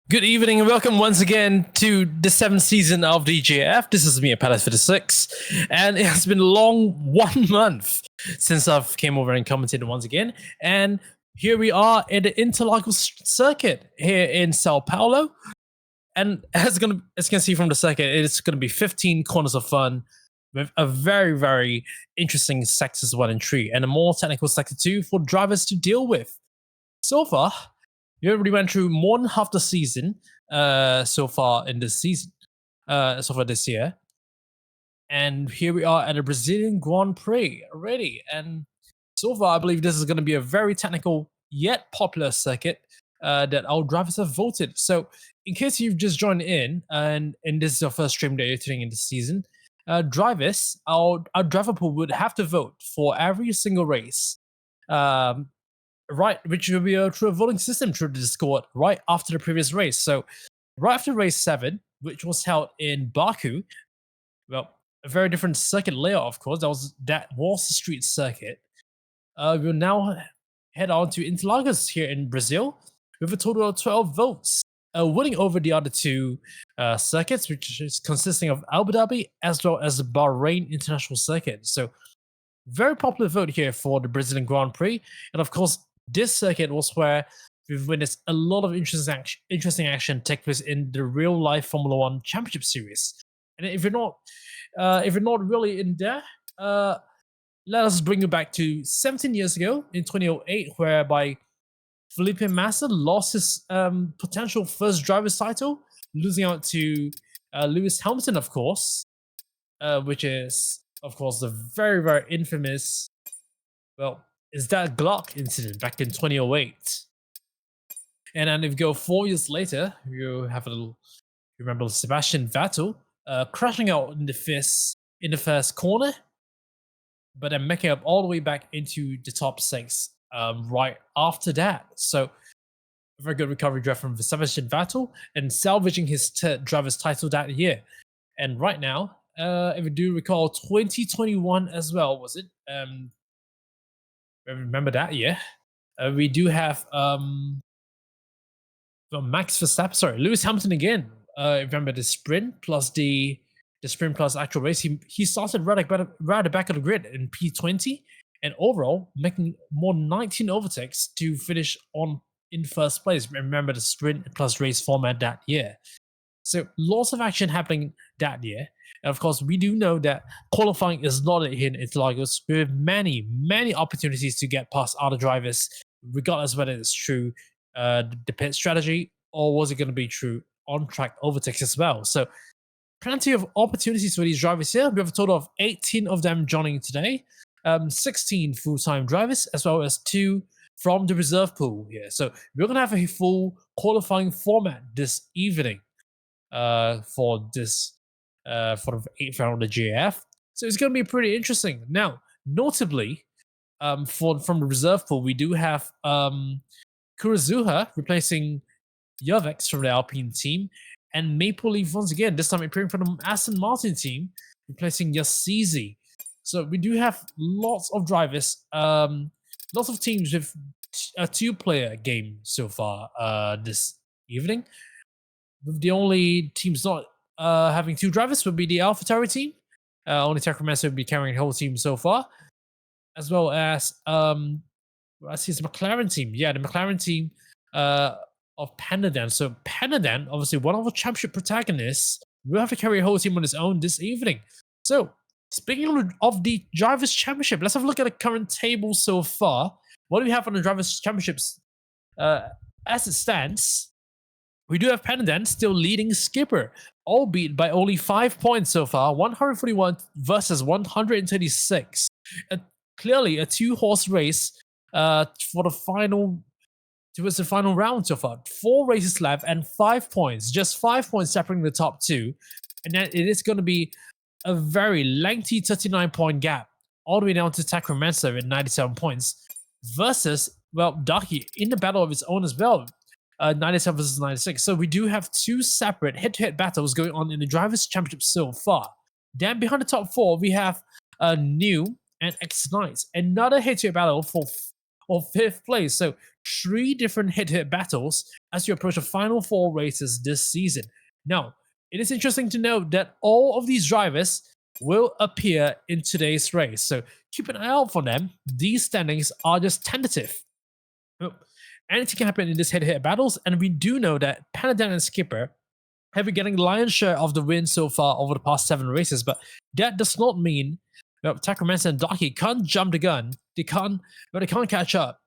Good evening and welcome once again to the 7th season of the JAF. This is me, Palace for the 6th, and it has been a long 1 month since I've came over and commented once again. And here we are in the Interlagos circuit here in Sao Paulo. And as you can see from the circuit, it's going to be 15 corners of fun with a very, very interesting sectors 1 and 3 and a more technical sector 2 for drivers to deal with. So far, we already went through more than half the season so far in this season, so far this year. And here we are at a Brazilian Grand Prix already. And so far, I believe this is going to be a very technical yet popular circuit that our drivers have voted. So in case you've just joined in and this is your first stream that you're tuning in this season, drivers, our driver pool would have to vote for every single race. Right, which will be through a voting system through the Discord right after the previous race. So right after race 7, which was held in Baku, well, a very different circuit layout, of course. That was the street circuit. We'll now head on to Interlagos here in Brazil with a total of 12 votes, winning over the other two circuits, which is consisting of Abu Dhabi as well as the Bahrain International Circuit. So very popular vote here for the Brazilian Grand Prix. And of course, this circuit was where we've witnessed a lot of interesting action take place in the real life Formula One Championship Series. And if you're not really in there, let us bring you back to 17 years ago in 2008, whereby Felipe Massa lost his potential first driver's title, losing out to Lewis Hamilton, of course, which is, of course, the very, very infamous, well, is that Glock incident back in 2008. And then if you go 4 years later, you have you remember Sebastian Vettel crashing out in the first corner, but then making up all the way back into the top six right after that. So a very good recovery drive from Sebastian Vettel and salvaging his driver's title that year. And right now, if you do recall, 2021 as well, was it? Remember that year? We do have Max Verstappen, sorry, Lewis Hamilton again. Remember the sprint plus the sprint plus actual race. He started right at the back of the grid in P20, and overall making more than 19 overtakes to finish in first place. Remember the sprint plus race format that year. So lots of action happening that year. And of course, we do know that qualifying is not a hit in Interlagos. We have many, many opportunities to get past other drivers, regardless whether it's true the pit strategy or was it going to be true on-track overtakes as well. So plenty of opportunities for these drivers here. We have a total of 18 of them joining today, 16 full-time drivers, as well as 2 from the reserve pool here. So we're going to have a full qualifying format this evening for the 8th round of the JAF. So it's going to be pretty interesting. Now, notably, from the reserve pool, we do have Kurozuha replacing Jovex from the Alpine team, and Maple Leaf once again, this time appearing from the Aston Martin team, replacing Yassizi. So we do have lots of drivers, lots of teams with a 2-player game so far this evening. The only teams not having 2 drivers would be the AlphaTauri team. Only Takaramatsu would be carrying the whole team so far, as well as I see it's the McLaren team. Yeah, the McLaren team of Panadan. So Panadan, obviously one of the championship protagonists, will have to carry a whole team on his own this evening. So speaking of the Drivers' Championship, let's have a look at the current table so far. What do we have on the Drivers' Championships? As it stands, we do have Panadan still leading Skipper, albeit by only 5 points so far, 141 versus 136. Clearly a 2-horse race for the final, towards the final round so far. 4 races left and 5 points, just 5 points separating the top 2. And then it is going to be a very lengthy 39-point gap, all the way down to Takaramatsu with 97 points, versus, well, Daki in the battle of its own as well, 97 versus 96. So we do have 2 separate head-to-head battles going on in the Drivers' Championship so far. Then behind the top 4, we have New and X-Knights, another head-to-head battle for 5th place. So 3 different head-to-head battles as you approach the final 4 races this season. Now, it is interesting to note that all of these drivers will appear in today's race. So keep an eye out for them. These standings are just tentative. Anything can happen in this head-to-head battles, and we do know that Panadan and Skipper have been getting the lion's share of the win so far over the past 7 races, but that does not mean Takaramatsu and Daki can't jump the gun. They can't catch up.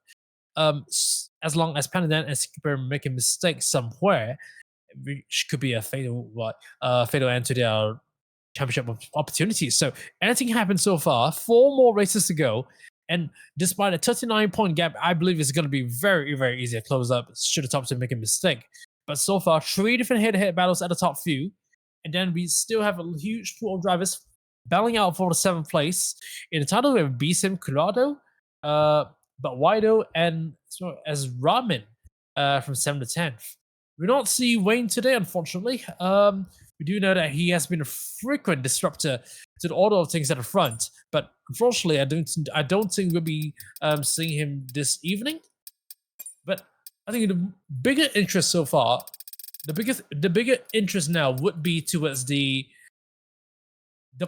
As long as Panadan and Skipper make a mistake somewhere, which could be a fatal end to their championship opportunities. So anything happened so far. 4 more races to go. And despite a 39-point gap, I believe it's going to be very, very easy to close up should the top 2 make a mistake. But so far, 3 different head-to-head battles at the top few. And then we still have a huge pool of drivers battling out for the 7th place. In the title, we have Bisim Curado, but Wido, and as Ramen from 7th to 10th. We don't see Wayne today, unfortunately. We do know that he has been a frequent disruptor to the order of things at the front, but unfortunately, I don't think we'll be seeing him this evening. But I think the bigger interest so far, the bigger interest now would be towards the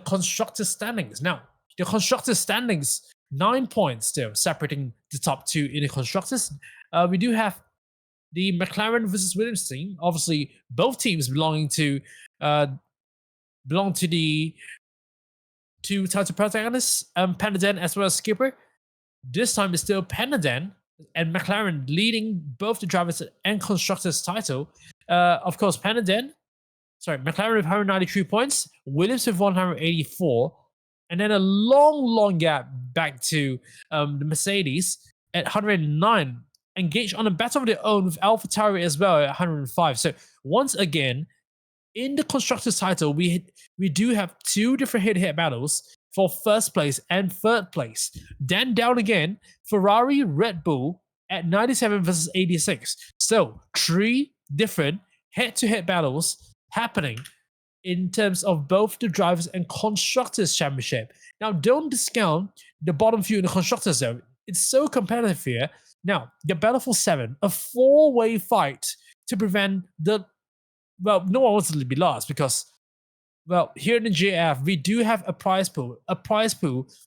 constructor standings. Now, the constructors standings, 9 points still separating the top two in the constructors. We do have the McLaren versus Williams team. Obviously, both teams belong to the two title protagonists, Panaden as well as Skipper. This time it's still Panaden and McLaren leading both the drivers and constructors title. Of course, McLaren with 193 points, Williams with 184, and then a long gap back to the Mercedes at 109, engaged on a battle of their own with AlphaTauri as well at 105. So once again, in the constructors title, we do have two different head-to-head battles for first place and third place. Then down again, Ferrari, Red Bull at 97 versus 86. So 3 different head-to-head battles happening in terms of both the drivers and constructors championship. Now, don't discount the bottom few in the constructors though. It's so competitive here. Now, the battle for 7, a 4-way fight to prevent the no one wants to be last because, here in the JAF, we do have a prize pool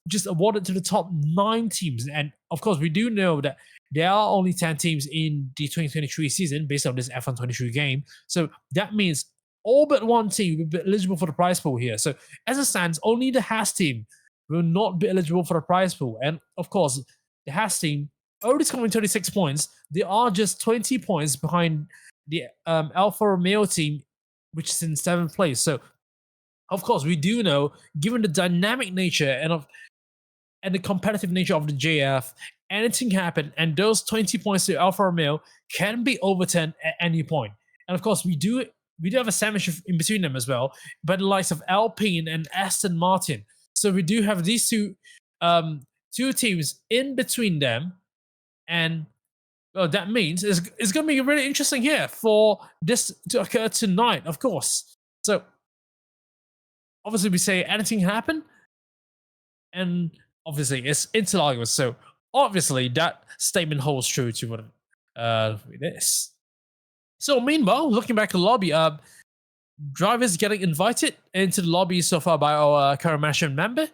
which is awarded to the top 9 teams. And of course, we do know that there are only 10 teams in the 2023 season based on this F1 23 game. So that means all but one team will be eligible for the prize pool here. So as it stands, only the Haas team will not be eligible for the prize pool. And of course, the Haas team already scoring 36 points. They are just 20 points behind the Alfa Romeo team, which is in 7th place. So, of course, we do know, given the dynamic nature and the competitive nature of the JF, anything can happen, and those 20 points to Alfa Romeo can be overturned at any point. And of course, we do have a sandwich in between them as well, but the likes of Alpine and Aston Martin. So we do have these two teams in between them, and that means it's going to be really interesting here for this to occur tonight, of course. So, obviously, we say anything can happen, and obviously, it's Interlagos. So, obviously, that statement holds true to what it is. So, meanwhile, looking back at the lobby, drivers getting invited into the lobby so far by our current management member.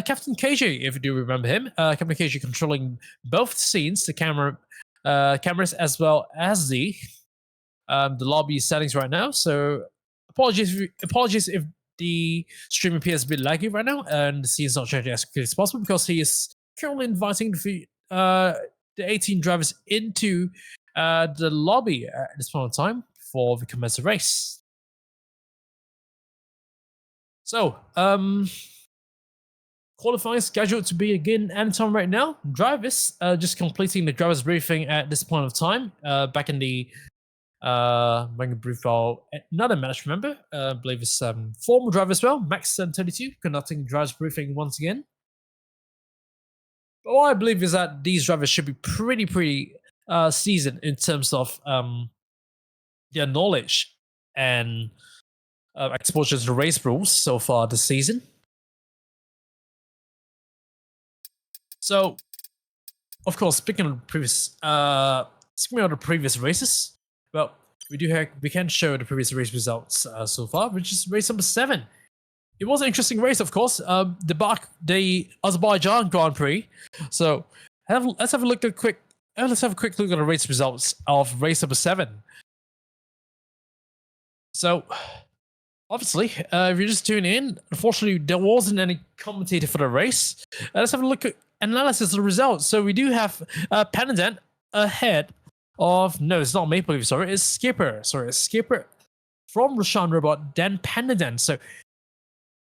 Captain KJ, if you do remember him, Captain KJ controlling both scenes, the cameras as well as the lobby settings right now. So apologies if the stream appears a bit laggy right now and the scene's not changing as quickly as possible because he is currently inviting the 18 drivers into the lobby at this point in time for the commence race. So, qualifying scheduled to begin anytime right now. Drivers just completing the drivers briefing at this point of time. Back in the brief file, another management member, I believe it's former driver as well, Max32, conducting drivers briefing once again. But what I believe is that these drivers should be pretty seasoned in terms of their knowledge and exposure to the race rules so far this season. So, of course, speaking of the previous races, well, we can show the previous race results so far, which is race number 7. It was an interesting race, of course. The Azerbaijan Grand Prix. So, let's have a quick look at the race results of race number 7. So, obviously, if you're just tuning in, unfortunately, there wasn't any commentator for the race. Let's have a look at analysis of the results. So we do have Panaden ahead of, no, it's not Maple Leaf, sorry, it's Skipper. Sorry, it's Skipper from Roshan Robot, then Panaden. So it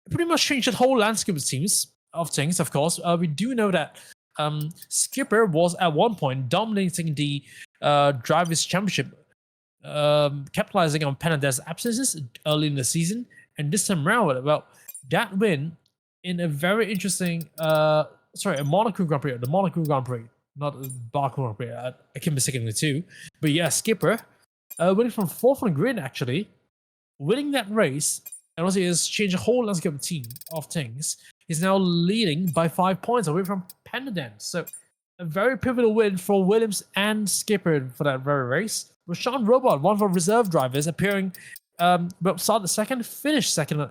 pretty much changed the whole landscape of things, of course. We do know that Skipper was at one point dominating the Drivers' Championship, capitalizing on Panaden's absences early in the season. And this time around, well, that win in a very interesting a Monaco Grand Prix, the Monaco Grand Prix, not the Baku Grand Prix. I keep mistaking the two. But yeah, Skipper, winning from 4th on the grid, actually, winning that race, and also has changed the whole landscape of things. He's now leading by 5 points away from Panaden. So a very pivotal win for Williams and Skipper for that very race. Roshan Robot, one of our reserve drivers, appearing, started second, finished second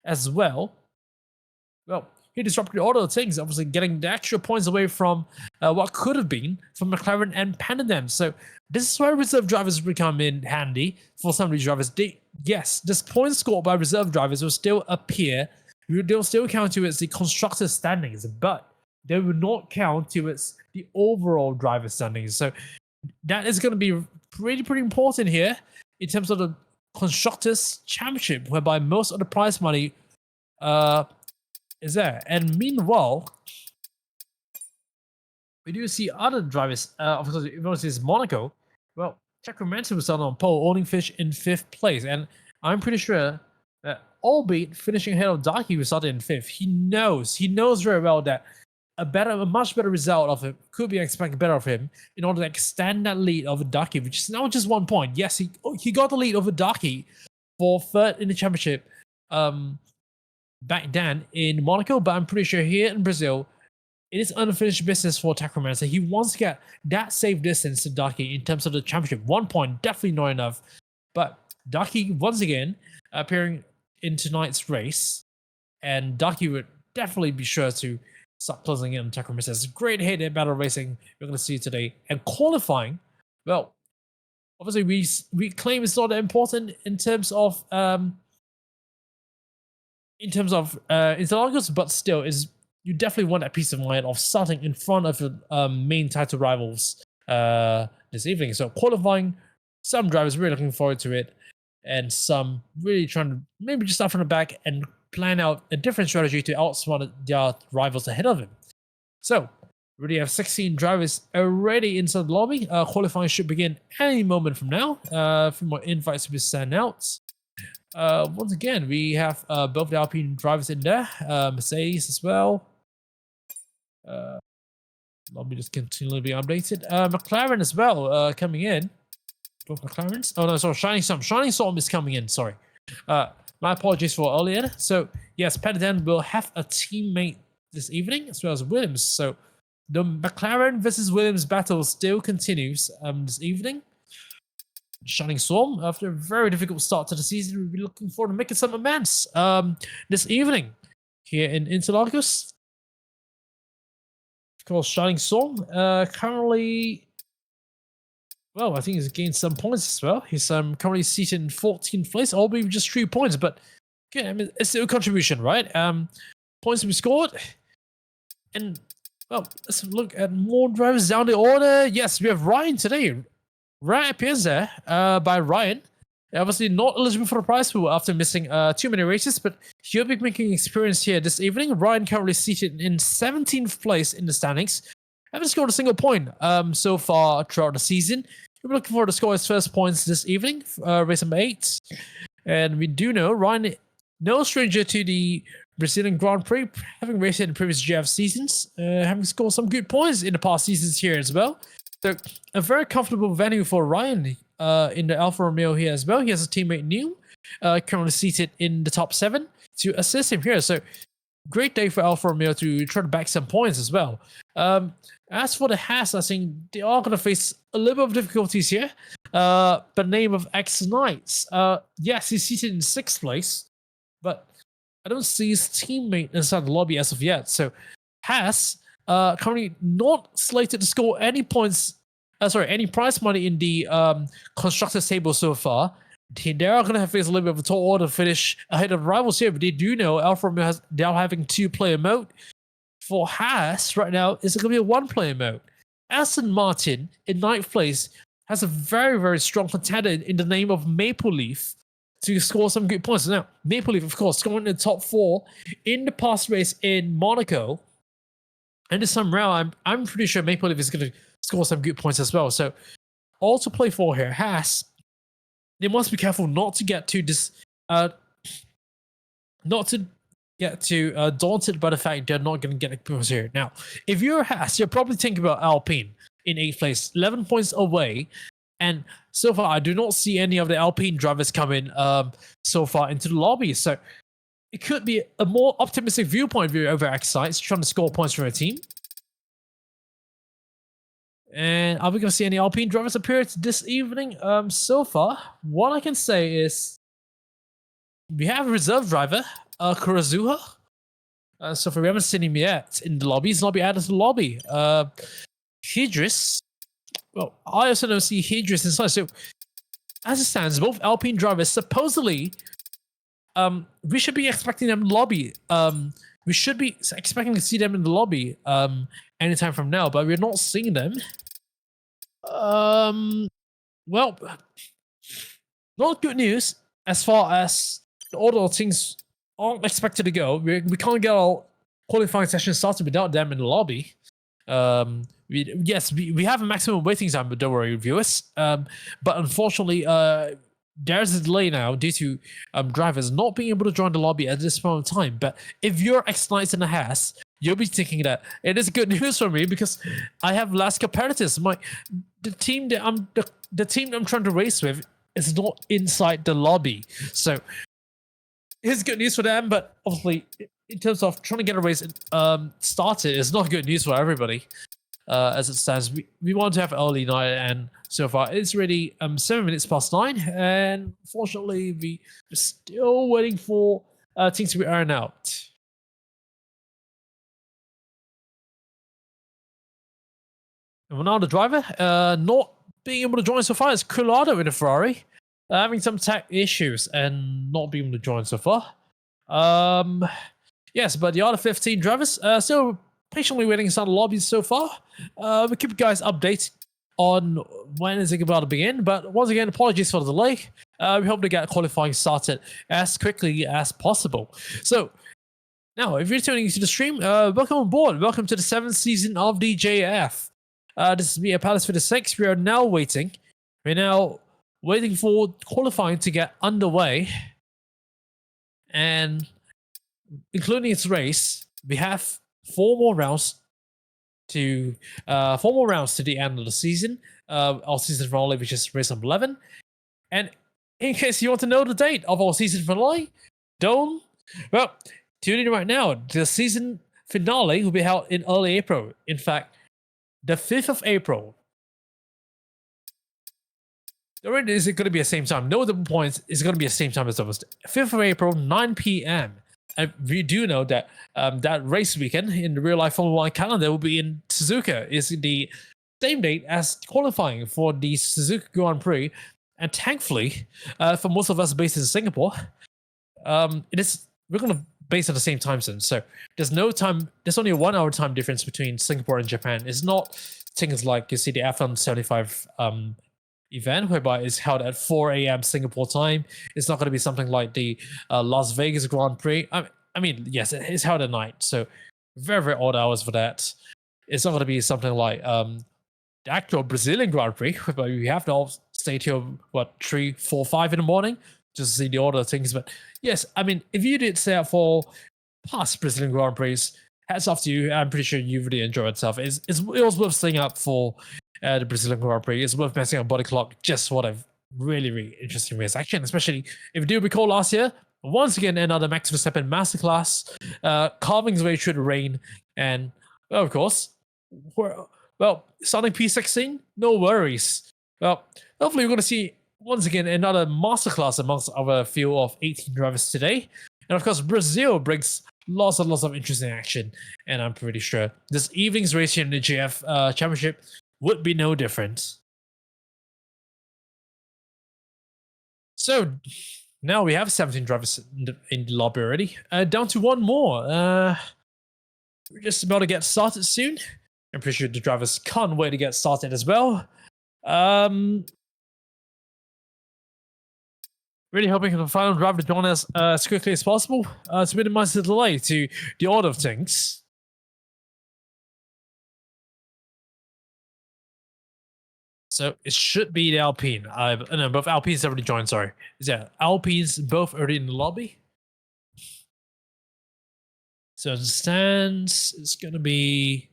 as well. Well, he disrupted all those things, obviously getting the extra points away from what could have been from McLaren and Panadem. So this is where reserve drivers become in handy for some of these drivers. Yes, this point scored by reserve drivers will still appear. They'll still count towards the constructor standings, but they will not count towards the overall driver standings. So that is going to be pretty important here in terms of the constructors championship, whereby most of the prize money is there. And meanwhile, we do see other drivers. Of course, if you see Monaco, well, Sacramento was on pole, owning fish in 5th place, and I'm pretty sure that, albeit finishing ahead of Daki, who started in 5th, he knows very well that a much better result of him could be expected better of him in order to extend that lead over Daki, which is now just 1 point. Yes, he got the lead over Daki for 3rd in the championship back then in Monaco, but I'm pretty sure here in Brazil, it is unfinished business for Takraman. So he wants to get that safe distance to Daki in terms of the championship. 1 point, definitely not enough. But Daki, once again, appearing in tonight's race, and Daki would definitely be sure to start closing in on Takraman. It's a great hit in battle racing we're going to see today. And qualifying, well, obviously we claim it's not that important in terms of Interlagos, but still is. You definitely want that peace of mind of starting in front of your main title rivals this evening. So qualifying, some drivers really looking forward to it, and some really trying to maybe just start from the back and plan out a different strategy to outsmart their rivals ahead of him. So we already have 16 drivers already inside the lobby. Qualifying should begin any moment from now. A few more invites to be sent out. Once again, we have both the Alpine drivers in there, Mercedes as well. Let me just continually be updated. McLaren as well, coming in. Both McLarens. Oh no, sorry, Shining Storm. Shining Storm is coming in. Sorry. My apologies for earlier. So yes, Paddington will have a teammate this evening as well as Williams. So the McLaren versus Williams battle still continues this evening. Shining Storm, after a very difficult start to the season, we'll be looking forward to making some amends this evening here in Interlagos. Of course, Shining Storm currently, well, I think he's gained some points as well. He's currently seated in 14th place, albeit just 3 points, but okay, I mean, it's still a contribution, right? Points to be scored. And, well, let's look at more drivers down the order. Yes, we have Ryan today. Ryan appears there by Ryan. Obviously not eligible for the prize pool after missing too many races, but he'll be making experience here this evening. Ryan currently seated in 17th place in the standings. Haven't scored a single point so far throughout the season. We're looking forward to score his first points this evening, race number 8. And we do know Ryan, no stranger to the Brazilian Grand Prix, having raced in previous JAF seasons, having scored some good points in the past seasons here as well. So a very comfortable venue for Ryan in the Alfa Romeo here as well. He has a teammate New, currently seated in the top 7 to assist him here. So great day for Alfa Romeo to try to back some points as well. As for the Haas, I think they are going to face a little bit of difficulties here. By the name of X Knights. Yes, he's seated in 6th place, but I don't see his teammate inside the lobby as of yet. So Haas currently not slated to score any points. Any prize money in the constructors table so far. They are going to face a little bit of a tall order finish ahead of rivals here, but they do know Alfa Romeo they are having 2-player mode. For Haas right now, it's going to be a 1-player mode. Aston Martin in 9th place has a very, very strong contender in the name of Maple Leaf to score some good points. Now, Maple Leaf, of course, scoring in the top 4 in the past race in Monaco. And this time around, I'm pretty sure Maple Leaf is going to score some good points as well. So, all to play for here. Haas, they must be careful not to get too daunted by the fact they're not going to get a points here. Now, if you're Haas, you're probably thinking about Alpine in 8th place, 11 points away. And so far, I do not see any of the Alpine drivers coming so far into the lobby. So it could be a more optimistic viewpoint over X-Sites trying to score points for a team. And are we going to see any Alpine drivers appear this evening? So far, what I can say is we have a reserve driver, Kurozuha. So far we haven't seen him yet in the lobby. He's not been added to the lobby. Hedris. Well, I also don't see Hedris inside. So as it stands, both Alpine drivers supposedly, we should be expecting them in the lobby. We should be expecting to see them in the lobby anytime from now, but we're not seeing them. Well, not good news as far as the order of things aren't expected to go. We can't get our qualifying session started without them in the lobby. We have a maximum waiting time, but don't worry, viewers. But unfortunately, there's a delay now due to drivers not being able to join the lobby at this moment in time. But if you're X-Knights in the Haas, you'll be thinking that it is good news for me because I have less competitors. The team that I'm trying to race with is not inside the lobby, so it's good news for them. But obviously, in terms of trying to get a race started, it's not good news for everybody. As it stands, we want to have early night, and so far it's already 7 minutes past 9, and unfortunately we're still waiting for things to be ironed out. And now the driver not being able to join so far is Colado in the Ferrari, having some tech issues and not being able to join so far. Yes, but the other 15 drivers still patiently waiting inside the lobby so far. We keep you guys updated on when is it about to begin, but once again, apologies for the delay. We hope to get qualifying started as quickly as possible. So now, if you're tuning into the stream, welcome on board. Welcome to the 7th season of the JAF. This is me, Palace for the 6. We are now waiting. We're now waiting for qualifying to get underway. And including its race, we have 4 more rounds to the end of the season. Our season finale, which is race number 11. And in case you want to know the date of our season finale, tune in right now. The season finale will be held in early April. In fact, the 5th of April. Already, is it going to be the same time? No, the point is going to be the same time as almost 5th of April, 9 p.m. And we do know that that race weekend in the real life Formula 1 calendar will be in Suzuka. It's the same date as qualifying for the Suzuka Grand Prix. And thankfully, for most of us based in Singapore, we're going to base at the same time zone. So there's only a 1 hour time difference between Singapore and Japan. It's not things like you see the F1 75 event whereby it's held at 4 a.m. Singapore time. It's not going to be something like the Las Vegas Grand Prix. I mean, yes, it's held at night, so very, very odd hours for that. It's not going to be something like the actual Brazilian Grand Prix, whereby we have to all stay till 3, 4, 5 in the morning just to see the order of things. But yes, I mean, if you did stay up for past Brazilian Grand Prix, hats off to you. I'm pretty sure you really enjoyed itself. It was worth staying up for the Brazilian Grand Prix. It's worth messing up body clock just for a really, really interesting race action, especially if you do recall last year, once again, another Max Verstappen masterclass, carving his way through the rain, and, well, of course, starting P16, no worries. Well, hopefully we're going to see, once again, another masterclass amongst our field of 18 drivers today. And, of course, Brazil brings lots and lots of interesting action, and I'm pretty sure this evening's race here in the JF Championship would be no different. So now we have 17 drivers in the lobby already. Down to 1 more. We're just about to get started soon. I'm pretty sure the drivers can't wait to get started as well. Really hoping for the final driver to join us as quickly as possible to minimize the delay to the order of things. So it should be the Alpine. No, both Alpines already joined, sorry. Yeah, Alpines both already in the lobby. So as it stands, it's going to be...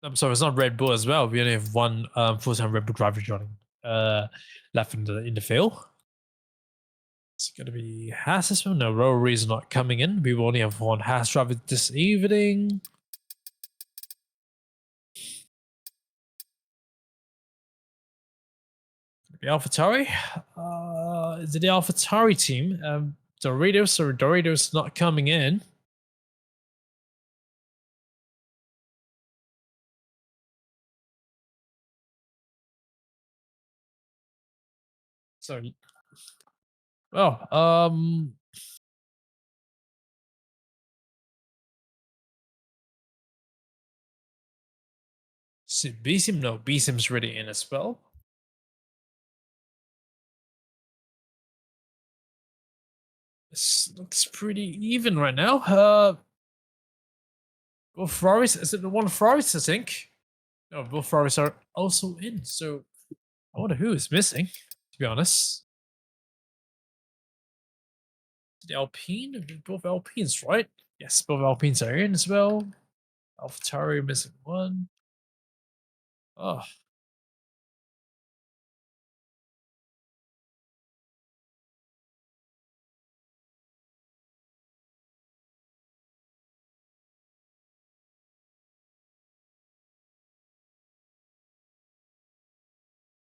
I'm sorry, it's not Red Bull as well. We only have 1 full-time Red Bull driver joining left in the field. It's going to be Haas as well. No, Rory is not coming in. We will only have 1 Haas driver this evening. The AlphaTauri. Is it the AlphaTauri team? Doritos not coming in. So, oh, B-Sim? No, B-Sim's ready in as well. This looks pretty even right now. Both Ferraris, is it the one Ferraris, I think? No, both Ferraris are also in, so I wonder who is missing, to be honest. The Alpine? Both Alpines, right? Yes, both Alpines are in as well. AlphaTauri missing one. Oh,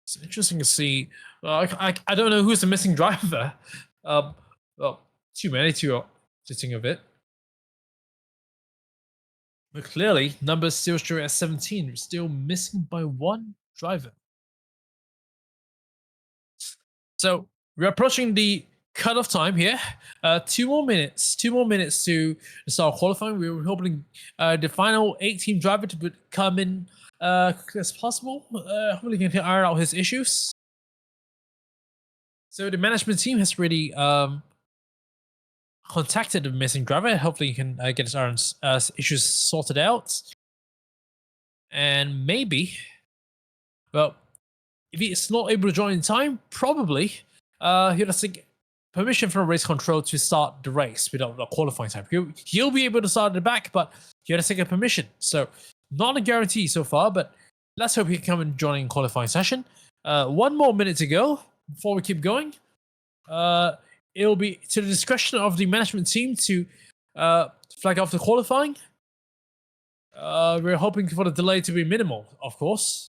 it's interesting to see. I don't know who's the missing driver. Um, well, too many to think of it. But clearly, numbers still show at 17, still missing by one driver. So we're approaching the cutoff time here. 2 more minutes to start qualifying. We were hoping the final 8-team driver to come in quick as possible. Hopefully, he can iron out his issues. So the management team has really contacted the missing driver. Hopefully, he can get his issues sorted out. And maybe, well, if he's not able to join in time, probably he'll have to get permission from race control to start the race without the qualifying time. He'll be able to start at the back, but he has to get permission. So not a guarantee so far, but let's hope he can come and join in qualifying session. 1 more minute to go before we keep going. It'll be to the discretion of the management team to flag off the qualifying. We're hoping for the delay to be minimal, of course.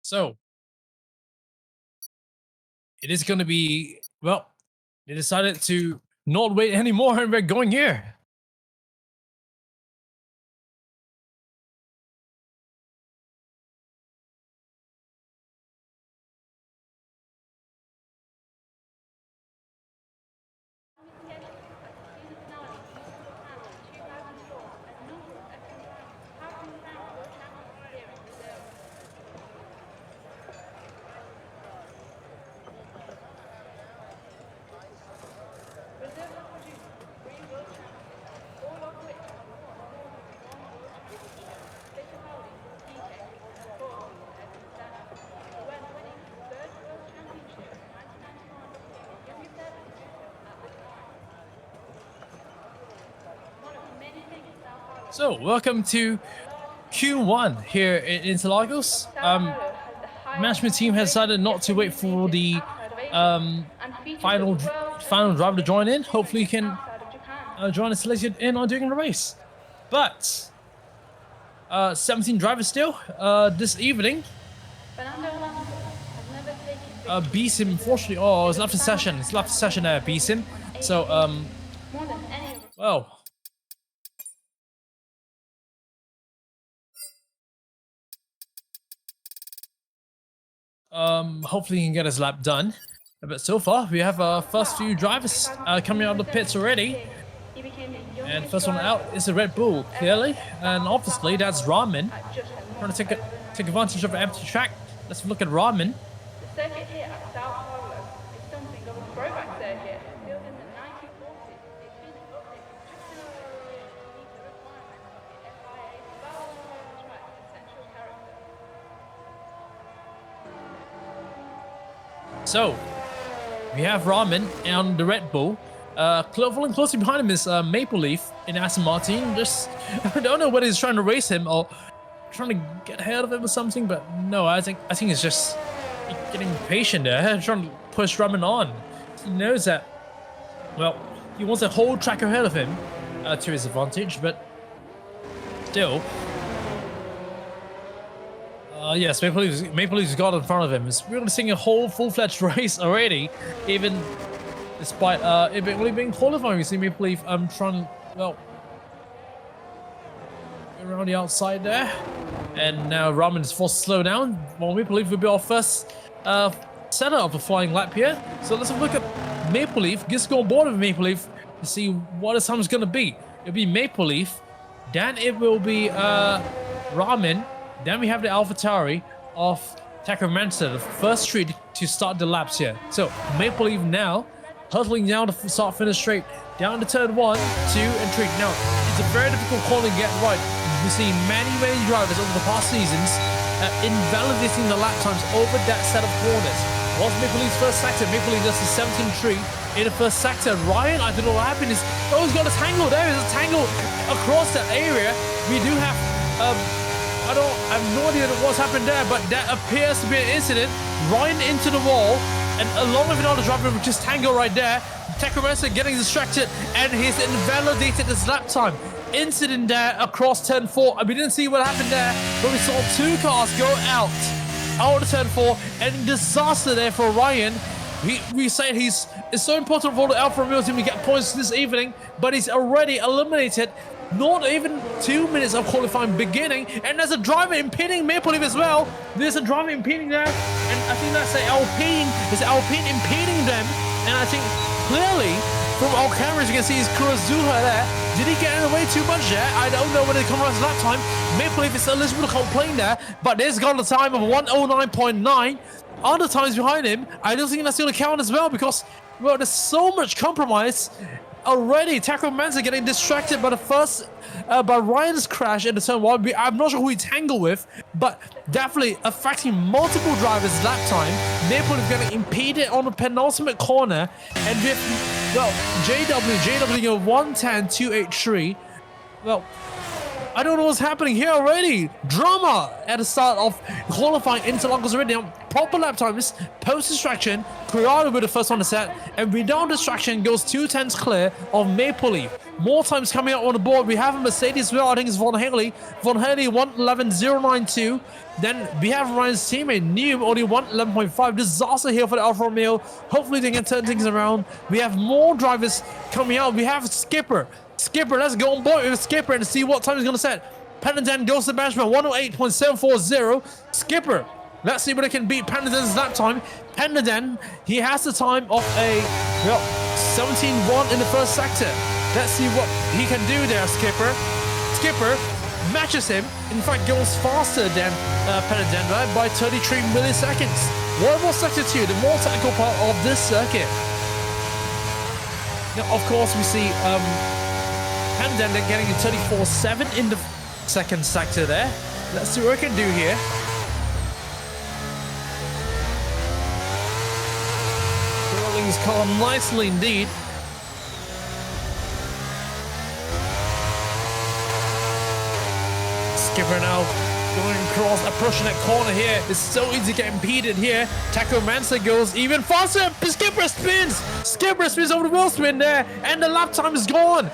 So it is going to be, well, they decided to not wait anymore and we're going here. So, welcome to Q1 here in Interlagos. Management team has decided not to wait for the final driver to join in. Hopefully, he can join us later in on doing the race. But 17 drivers still this evening. beats him. Unfortunately, oh, it's left a session. It's left a session there, beats him. So, well. Hopefully he can get his lap done. But so far, we have our first few drivers coming out of the pits already. And first one out is a Red Bull, clearly. And obviously, that's Ramen. Trying to take advantage of an empty track. Let's look at Ramen. The circuit here at Sao Paulo is something of a throwback circuit. Built in the 1940s, it's been updated just enough every year to meet the requirements of the FIA's balance track's essential character. So, we have Ramen on the Red Bull. Following closely behind him is Maple Leaf in Aston Martin. Just, I don't know whether he's trying to race him or trying to get ahead of him or something, but no, I think it's just getting impatient there, trying to push Ramen on. He knows that, well, he wants a whole track ahead of him to his advantage, but still. Yes, Maple Leaf's got in front of him. We're going to see a whole full-fledged race already, even despite it only being qualifying. We see Maple Leaf trying to, well, around the outside there. And now Ramen is forced to slow down. Well, Maple Leaf will be our first setter of a flying lap here. So let's have a look at Maple Leaf. Just go on board with Maple Leaf to see what his time is going to be. It'll be Maple Leaf. Then it will be Ramen. Then we have the AlphaTauri of Takaramansa, the first three to start the laps here. So Maple Leaf now hustling down the start-finish straight, down to turn 1, 2, and 3. Now, it's a very difficult call to get right. We've seen many drivers over the past seasons invalidating the lap times over that set of corners. Was Maple Leaf's first sector? Maple Leaf does the 17.3 in the first sector. Ryan, I don't know what happened. Oh, he's got a tangle. There is a tangle across that area. We do have, I have no idea what's happened there, but that appears to be an incident. Ryan into the wall, and along with another driver, which is Tango right there. Takaramansa getting distracted, and he's invalidated his lap time. Incident there across turn 4. We didn't see what happened there, but we saw 2 cars go out of turn 4, and disaster there for Ryan. We say it's so important for the Alfa Romeo team to get points this evening, but he's already eliminated. Not even 2 minutes of qualifying beginning, and there's a driver impeding Maple Leaf as well. There's a driver impeding there, and I think that's Alpine. It's Alpine impeding them, and I think clearly from our cameras you can see his Kurozuha there. Did he get in the way too much there? I don't know when it comes around to that time. Maple Leaf is a little bit of complaint there, but there's got a time of 109.9. Other times behind him, I don't think that's going to count as well because, well, there's so much compromise. Already, Takaramansa getting distracted by the first, by Ryan's crash in the turn 1. I'm not sure who he tangled with, but definitely affecting multiple drivers lap time. Maple is getting impeded on the penultimate corner, and with, well, JW 110.283. Well, I don't know what's happening here already. Drama at the start of qualifying interlocals already. Now, proper lap times, post-distraction, Corrado with the first one to set, and without distraction goes 2 tenths clear of Maple Leaf. More times coming out on the board. We have a Mercedes as well. I think it's Von Haley. Von Haley 111.092. Then we have Ryan's teammate Neum only 111.5. Disaster here for the Alfa Romeo. Hopefully they can turn things around. We have more drivers coming out. We have Skipper. Let's go on board with Skipper and see what time he's going to set. Panadan goes to management 108.740. Skipper, let's see whether he can beat Panadan's lap time. Panadan, he has the time of a, well, 17.1 in the first sector. Let's see what he can do there, Skipper. Skipper matches him. In fact, goes faster than Panadan by 33 milliseconds. What about sector 2, the more technical part of this circuit? Now, of course, we see and then they're getting a 34.7 in the second sector there. Let's see what we can do here. Rolling his car nicely indeed. Skipper now going across, approaching that corner here. It's so easy to get impeded here. Takaramansa goes even faster. Skipper spins over the wheel spin there, and the lap time is gone.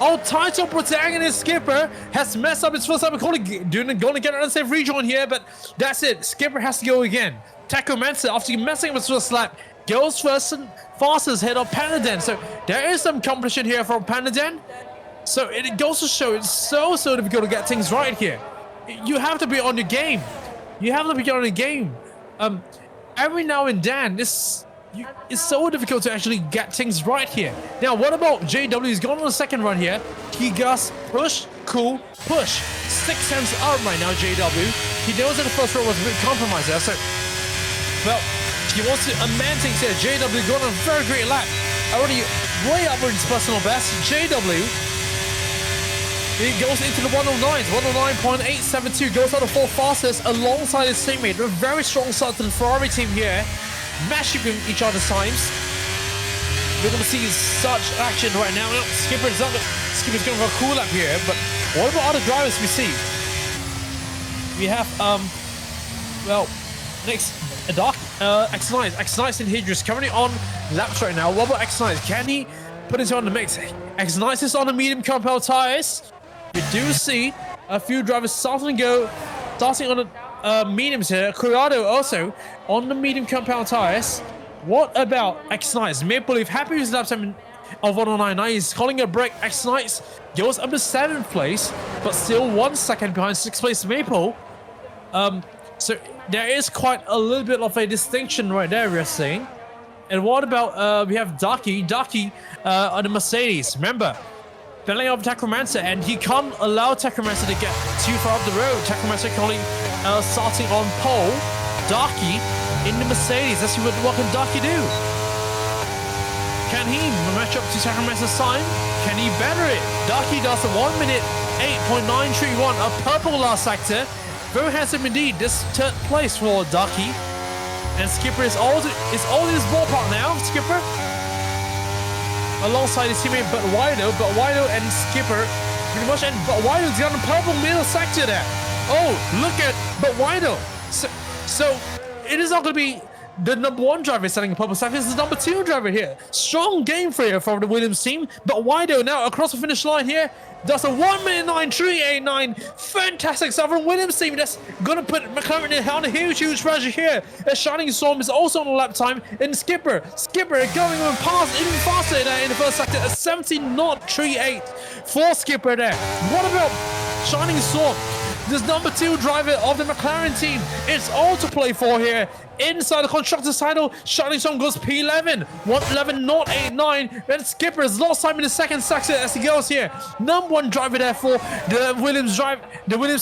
Our title protagonist Skipper has messed up his first time going to get an unsafe rejoin here, but that's it. Skipper has to go again. Tachomancer, after messing up his first lap, goes first and fastest ahead of Panaden. So there is some competition here from Panaden. So it goes to show it's so difficult to get things right here. You have to be on your game. You have to be on your game. Every now and then, it's so difficult to actually get things right here. Now, what about JW? He's going on the second run here. He goes push, cool, push. 6 tenths out right now, JW. He knows that the first run was a bit compromised there, so... Well, he wants to amend things here. JW going on a very great lap. Already way up in his personal best. JW... He goes into the 109s, 109.872, goes out the 4th fastest alongside his teammate. A very strong start to the Ferrari team here, mashing each other's times. We're going to see such action right now. Skipper's going for a cool lap here, but what about other drivers we see? We have, well, next, Dark, X9. X9 and Hydrus currently on laps right now. What about X9? Can he put it on the mix? X9 is on the medium compound tires. We do see a few drivers starting on the mediums here. Corrado also on the medium compound tires. What about X9? Maple Leaf happy with his lap time of 109. He's calling a break. X9 goes up to 7th place, but still 1 second behind 6th place Maple. So there is quite a little bit of a distinction right there, we're saying. And what about we have Darky on the Mercedes. Remember, bailing off Tachomancer, and he can't allow Tachomancer to get too far up the road. Tachomancer currently starting on pole. Darky in the Mercedes. Let's see what can Darky do. Can he match up to Tachomancer's time? Can he better it? Darky does a 1 minute 8.931, a purple last sector. Very handsome indeed. This 3rd place for Darky. And Skipper is all in his ballpark now. Skipper alongside his teammate Butwido and Skipper pretty much, and Butwido's got a purple middle sector there. Oh, look at Butwido. So it is not going to be the #1 driver selling a purple sector. It's the #2 driver here. Strong game for you from the Williams team. Butwido now across the finish line here. Does a 1 minute 9.389. Fantastic stuff from Williams team. That's going to put McLaren on a huge pressure here. A Shining Storm is also on the lap time. And Skipper going even faster there in the first sector. A 17.38 for Skipper there. What about Shining Storm? This #2 driver of the McLaren team. It's all to play for here. Inside the constructor's title, Shining Storm goes P11, 111.89. And Skipper has lost time in the second sector as he goes here. #1 driver there for the Williams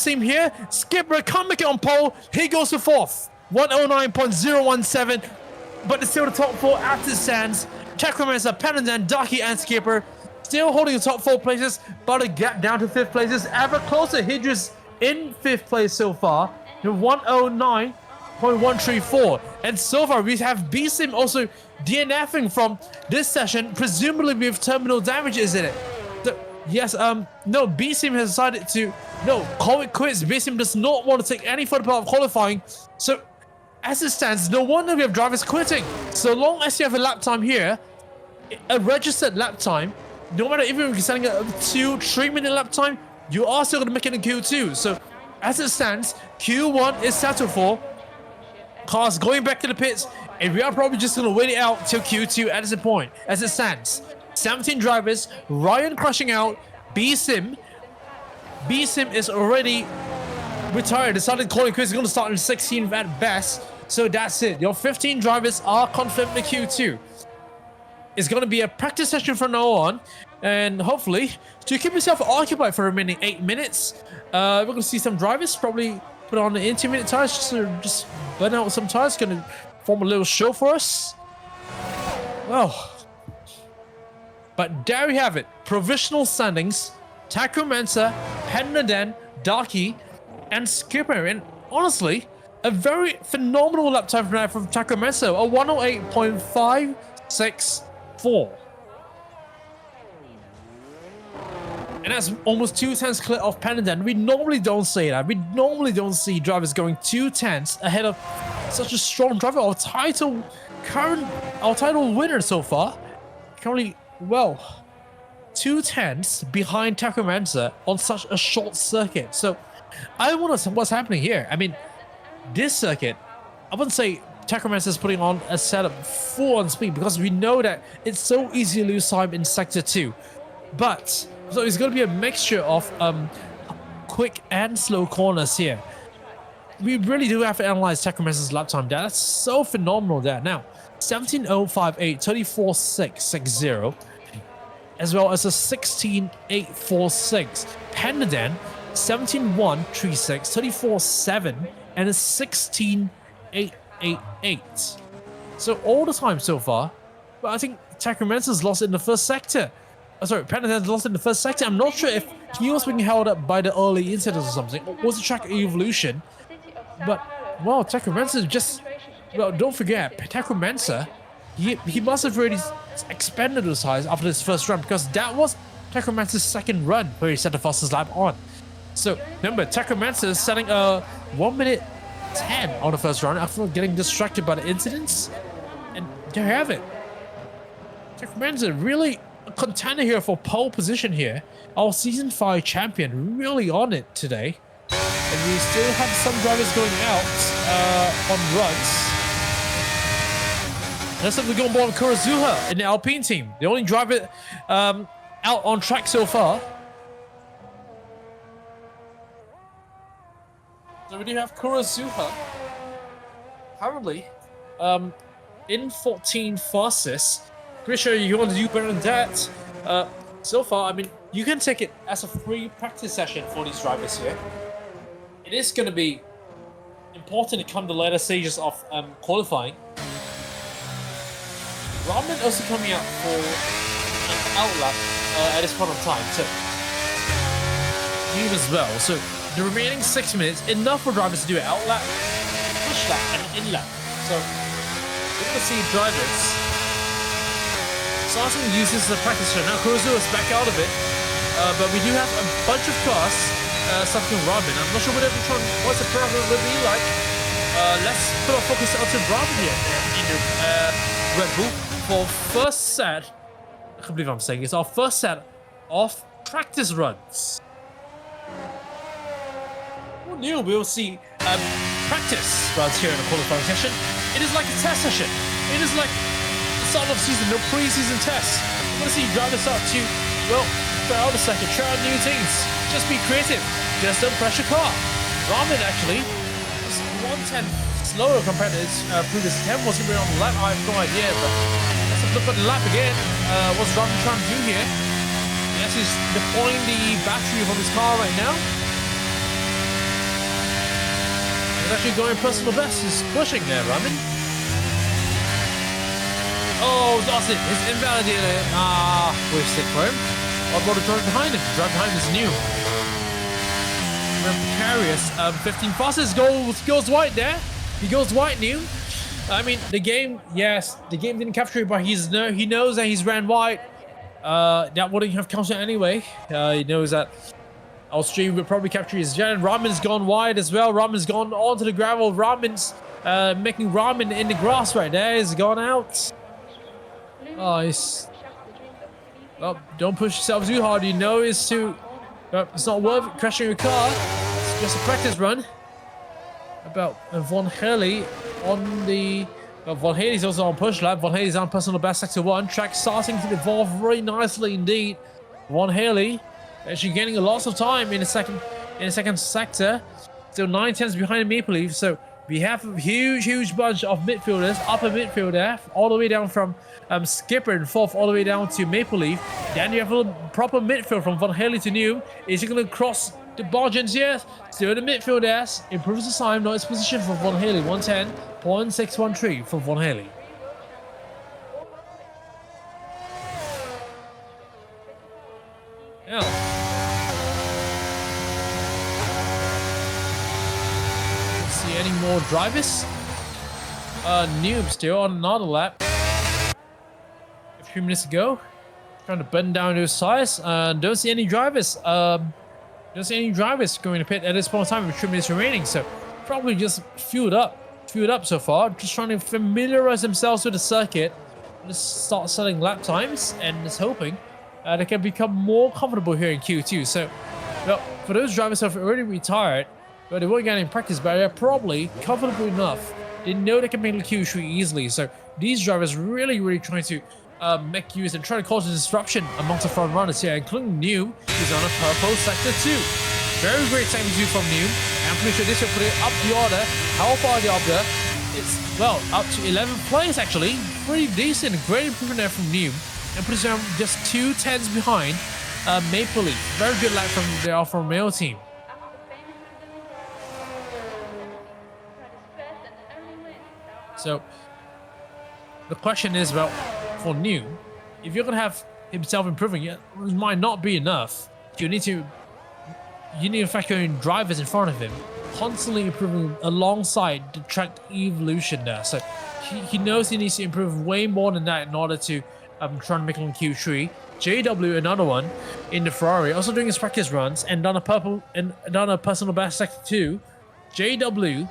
team here. Skipper can't make it on pole. He goes to 4th, 109.017. But it's still the top 4 after stands. Tachomancer, Panaden, Darky, and Skipper still holding the top 4 places, but a gap down to 5th places. Ever closer. Hydrus in 5th place so far, 109.134. And so far we have B-Sim also DNFing from this session, presumably with terminal damage, isn't it? Yes, no, B-Sim has decided to call it quits. B-Sim does not want to take any further part of qualifying. So as it stands, no wonder we have drivers quitting. So long as you have a lap time here, a registered lap time, no matter if you're selling a 2-3 minute lap time, you are still going to make it in Q2. So as it stands, Q1 is settled for. Cars going back to the pits, and we are probably just going to wait it out till Q2 at this point. As it stands, 17 drivers, Ryan crashing out, B-Sim is already retired. Decided calling quits. Is going to start in 16th at best. So that's it. Your 15 drivers are confirmed in Q2. It's going to be a practice session from now on. And hopefully, to keep yourself occupied for the remaining 8 minutes, we're going to see some drivers probably put on the intermediate tires just burn out some tires. Going to form a little show for us. Well, but there we have it. Provisional standings. Tachomancer, Panaden, Darky, and Skipper. And honestly, a very phenomenal lap time from Tachomancer. A 108.564. And that's almost 2 tenths clear of Panaden. We normally don't say that. We normally don't see drivers going 2 tenths ahead of such a strong driver. Our title winner so far. Currently, well, 2 tenths behind Takamansa on such a short circuit. So I wonder what's happening here. I mean, this circuit, I wouldn't say Takamansa is putting on a setup full on speed because we know that it's so easy to lose time in sector 2. But so it's going to be a mixture of quick and slow corners here. We really do have to analyze Takamansa's lap time. That's so phenomenal there. Now, 17.058, 34.660, as well as a 16.846. Pandadan, 17.136, 34.7, and a 16.888. So all the time so far, but I think Takamansa's lost in the first sector. Sorry, Pandadan's lost in the first sector. I'm not sure if he was being held up by the early incidents or something, or was the track evolution. But, well, Takamansa just... Well, don't forget, Takamansa, he must have really expanded his size after his first run because that was Takamansa's second run where he set the fastest lap on. So, remember, Takamansa is setting a 1:10 on the first run after getting distracted by the incidents. And there you have it. Takamansa really a contender here for pole position here. Our Season 5 champion really on it today. And we still have some drivers going out on runs. Let's have to go on board Kurozuha in the Alpine team. The only driver out on track so far. So we do have Kurozuha currently in 14 fastest. Pretty sure you want to do better than that. So far, I mean, you can take it as a free practice session for these drivers here. It is going to be important to come to later stages of qualifying. Ramen also coming out for an outlap at this point of time, so you as well. So the remaining 6 minutes, enough for drivers to do an outlap, push lap, and an in lap. So we're going to see drivers starting to use this as a practice show. Now Kurozu is back out of it, but we do have a bunch of cars. Something Robin. I'm not sure what the program will be like. Let's put our focus onto Robin here in the Red Bull for first set. I can't believe I'm saying it's our first set of practice runs. Well, new, we'll see practice runs here in the qualifying session. It is like a test session. It is like the start of season, no preseason tests. We're going to see drivers start to, well, try out a second, try out new things. Just be creative. Just don't pressure car. Ramen actually is 1/10 slower compared to his previous attempt. What's going on the lap? I have no idea, but let's have a look at the lap again. What's Ramen trying to do here? Yes, he's deploying the battery from his car right now. He's actually going personal best. He's pushing there, Ramen. Oh, lost it. It's invalidated. Wasted for him. What about the drive behind him? The drive behind is new. Precarious. 15 fastest goes white there. He goes white new. I mean, the game, yes, the game didn't capture it, but he knows that he's ran white. That wouldn't have counted anyway. He knows that our stream would probably capture his jet. Ramen's gone wide as well. Ramen's gone onto the gravel. Ramen's making ramen in the grass right there. He's gone out. Oh, he's... Well, don't push yourself too hard. You know it's too... it's not worth it crashing your car. It's just a practice run. About Von Haley on the... Von Haley's also on push lap. Von Haley's on personal best sector 1. Track starting to evolve very nicely indeed. Von Haley actually gaining a lot of time in the second sector. Still 9/10 behind Maple Leaf. So we have a huge bunch of midfielders, upper midfielder, all the way down from Skipper in 4th, all the way down to Maple Leaf. Then you have a proper midfield from Von Haley to New. Is he going to cross the margins? Yes. Still in the midfield there. Improves the time, not his position for Von Haley. 110.613 for Von Haley. Yeah. See any more drivers? Noob still on another lap. A few minutes ago. Trying to bend down those tires. Don't see any drivers. Don't see any drivers going to pit at this point in time with 3 minutes remaining. So probably just fueled up so far. Just trying to familiarize themselves with the circuit. Just start selling lap times and just hoping they can become more comfortable here in Q2. So, well, for those drivers who have already retired, well, they won't get any practice, but they're probably comfortable enough. They know they can make the Q3 easily. So these drivers really trying to make use and try to cause a disruption amongst the front runners here, including New, who's on a purple sector 2. Very great sector 2 from New. I'm pretty sure this will put it up the order. How far the order? It's, well, up to 11th place actually. Pretty decent. Great improvement there from New. And puts them just 2 tenths behind Maple Leaf. Very good lap from the Alfa Romeo team. So the question is, well, for New, if you're gonna have himself improving, it might not be enough. You need to factor in drivers in front of him, constantly improving alongside the track evolution there. So he knows he needs to improve way more than that in order to try and make it on Q3. JW, another one in the Ferrari, also doing his practice runs and done a personal best sector 2. JW.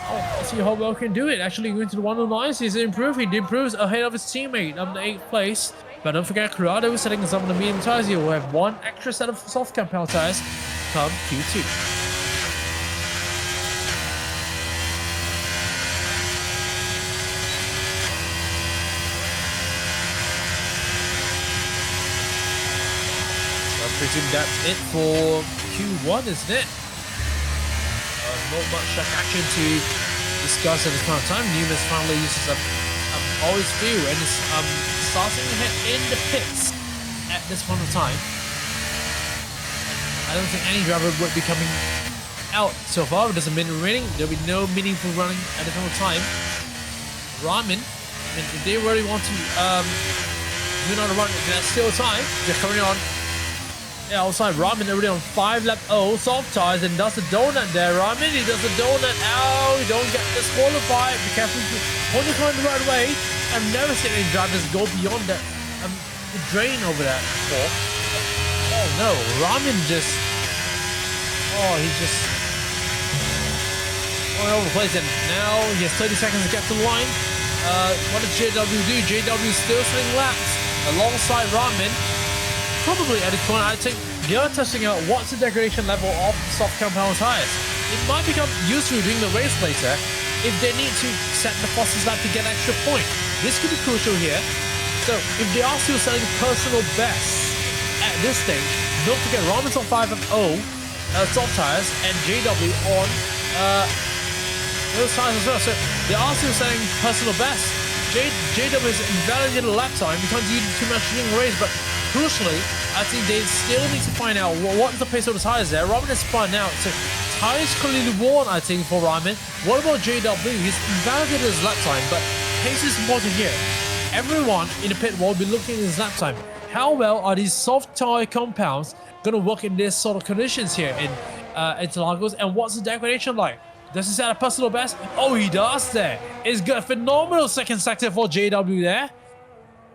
Oh, let's see how well can do it. Actually going to the 109s, he's improving. He improves ahead of his teammate on the 8th place. But don't forget, Corrado is setting some of the medium tires. He will have one extra set of soft compound tires come Q2. I presume that's it for Q1, isn't it? Not much action to discuss at this point of time. Newman finally uses always few and is starting to head in the pits at this point of time. I don't think any driver would be coming out so far. It doesn't mean raining. There'll be no meaningful running at this point of time. Ramen, I mean, if they really want to do another run, there's still time. They're carrying on. Yeah, outside Ramen already on 5 lap soft tires and does a donut there. Ramen, he does a donut. Ow, you don't get disqualified. Be careful when you're going the right way. I've never seen any drivers go beyond that the drain over that before. Oh no, Ramen just he's just all over the place, and now he has 30 seconds to get to the line. What does JW do? JW still setting laps alongside Ramen. Probably at this point, I think they're testing out what's the degradation level of soft compound tires. It might become useful during the race later if they need to set the fastest lap to get an extra point. This could be crucial here. So if they are still selling personal bests at this stage, don't forget Ramen's on 5 and 0 soft tires and JW on those tires as well. So they are still selling personal bests. JW is invalidated lap time because he did too much during the race, but crucially, I think they still need to find out what is the pace of the tires there. Ramen has spun out, so tires clearly worn, I think, for Ramen. What about JW? He's invalidated his lap time, but pace is important here. Everyone in the pit will be looking at his lap time. How well are these soft tire compounds going to work in this sort of conditions here in Interlagos? And what's the degradation like? Does he set a personal best? Oh, he does there. It's got a phenomenal second sector for JW there.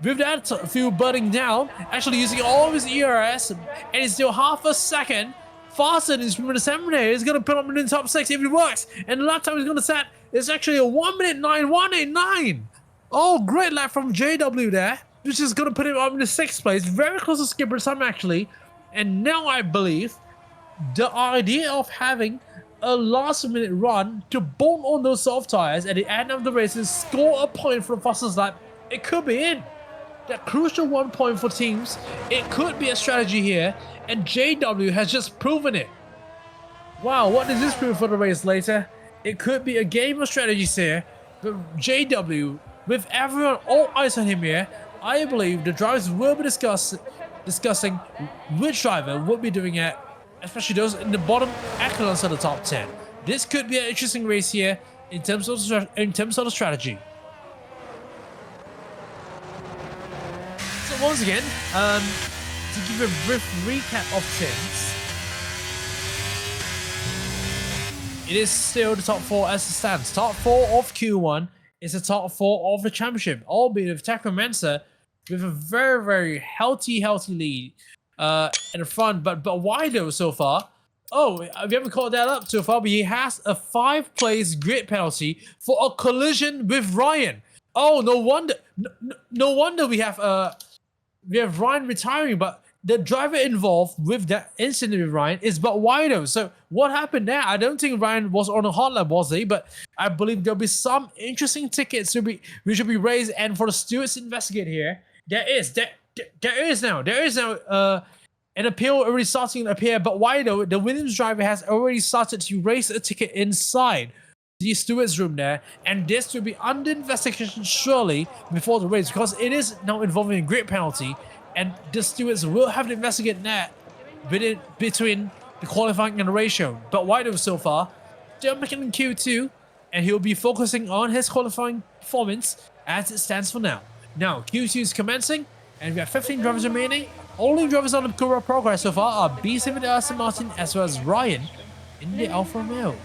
With that fuel burning down, actually using all of his ERS, and he's still half a second faster than his sprint disseminator. He's going to put him in the top 6 if it works. And the lap time he's going to set is actually a 1:09.189. Oh, great lap from JW there, which is going to put him up in the 6th place. Very close to skipper time actually. And now I believe the idea of having a last-minute run to bomb on those soft tires at the end of the race and score a point for the fastest lap, it could be in. That crucial 1 point for teams. It could be a strategy here, and JW has just proven it. Wow, what does this prove for the race later? It could be a game of strategies here, but JW, with everyone all eyes on him here, I believe the drivers will be discussing which driver will be doing it, especially those in the bottom echelons of the top 10. This could be an interesting race here in terms of the strategy. Once again, to give a brief recap of things, it is still the top 4 as it stands. Top 4 of Q1 is the top 4 of the championship, albeit with Takuma Mensa with a very healthy lead in the front. But why though so far? Oh, we haven't called that up so far, but he has a 5-place grid penalty for a collision with Ryan. Oh, no wonder we have we have Ryan retiring, but the driver involved with that incident with Ryan is but Wido. So what happened there? I don't think Ryan was on a hot lap, was he? But I believe there'll be some interesting tickets which will be raised, and for the stewards to investigate here, there is now an appeal already starting to appear. But Wido, the Williams driver, has already started to raise a ticket inside the stewards room there, and this will be under investigation surely before the race, because it is now involving a grid penalty, and the stewards will have to investigate that between the qualifying and the race show. But Wido so far still making in Q2, and he'll be focusing on his qualifying performance as it stands for now. Now Q2 is commencing, and we have 15 drivers remaining. Only drivers on the Cura progress so far are B7 Aston Martin as well as Ryan in the Alfa Romeo.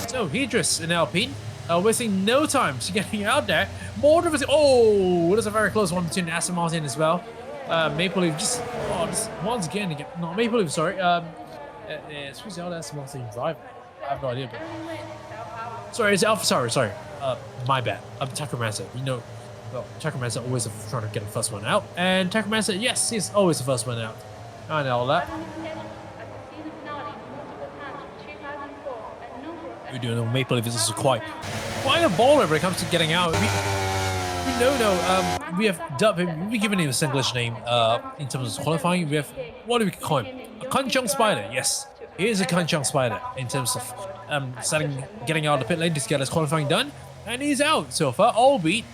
So Hedris in Alpine, wasting no time to getting out there. More drivers. Oh, there's a very close one between Aston Martin as well. Maple Leaf just once again. No, Maple Leaf. Sorry. Who's the other Aston Martin driver? I have no idea. But sorry, it's Alpha. Sorry. My bad. I'm Takamansa. You know, well, Takamansa always trying to get the first one out, and Takamansa, yes, he's always the first one out. I know all that. We do know Maple Leaf is quite a baller when it comes to getting out. We know we have dubbed him. We given him a English name in terms of qualifying. We have, what do we call him? A Kanchong Spider. Yes, he is a Kanchong Spider in terms of getting out of the pit lane to get his qualifying done, and he's out so far, albeit,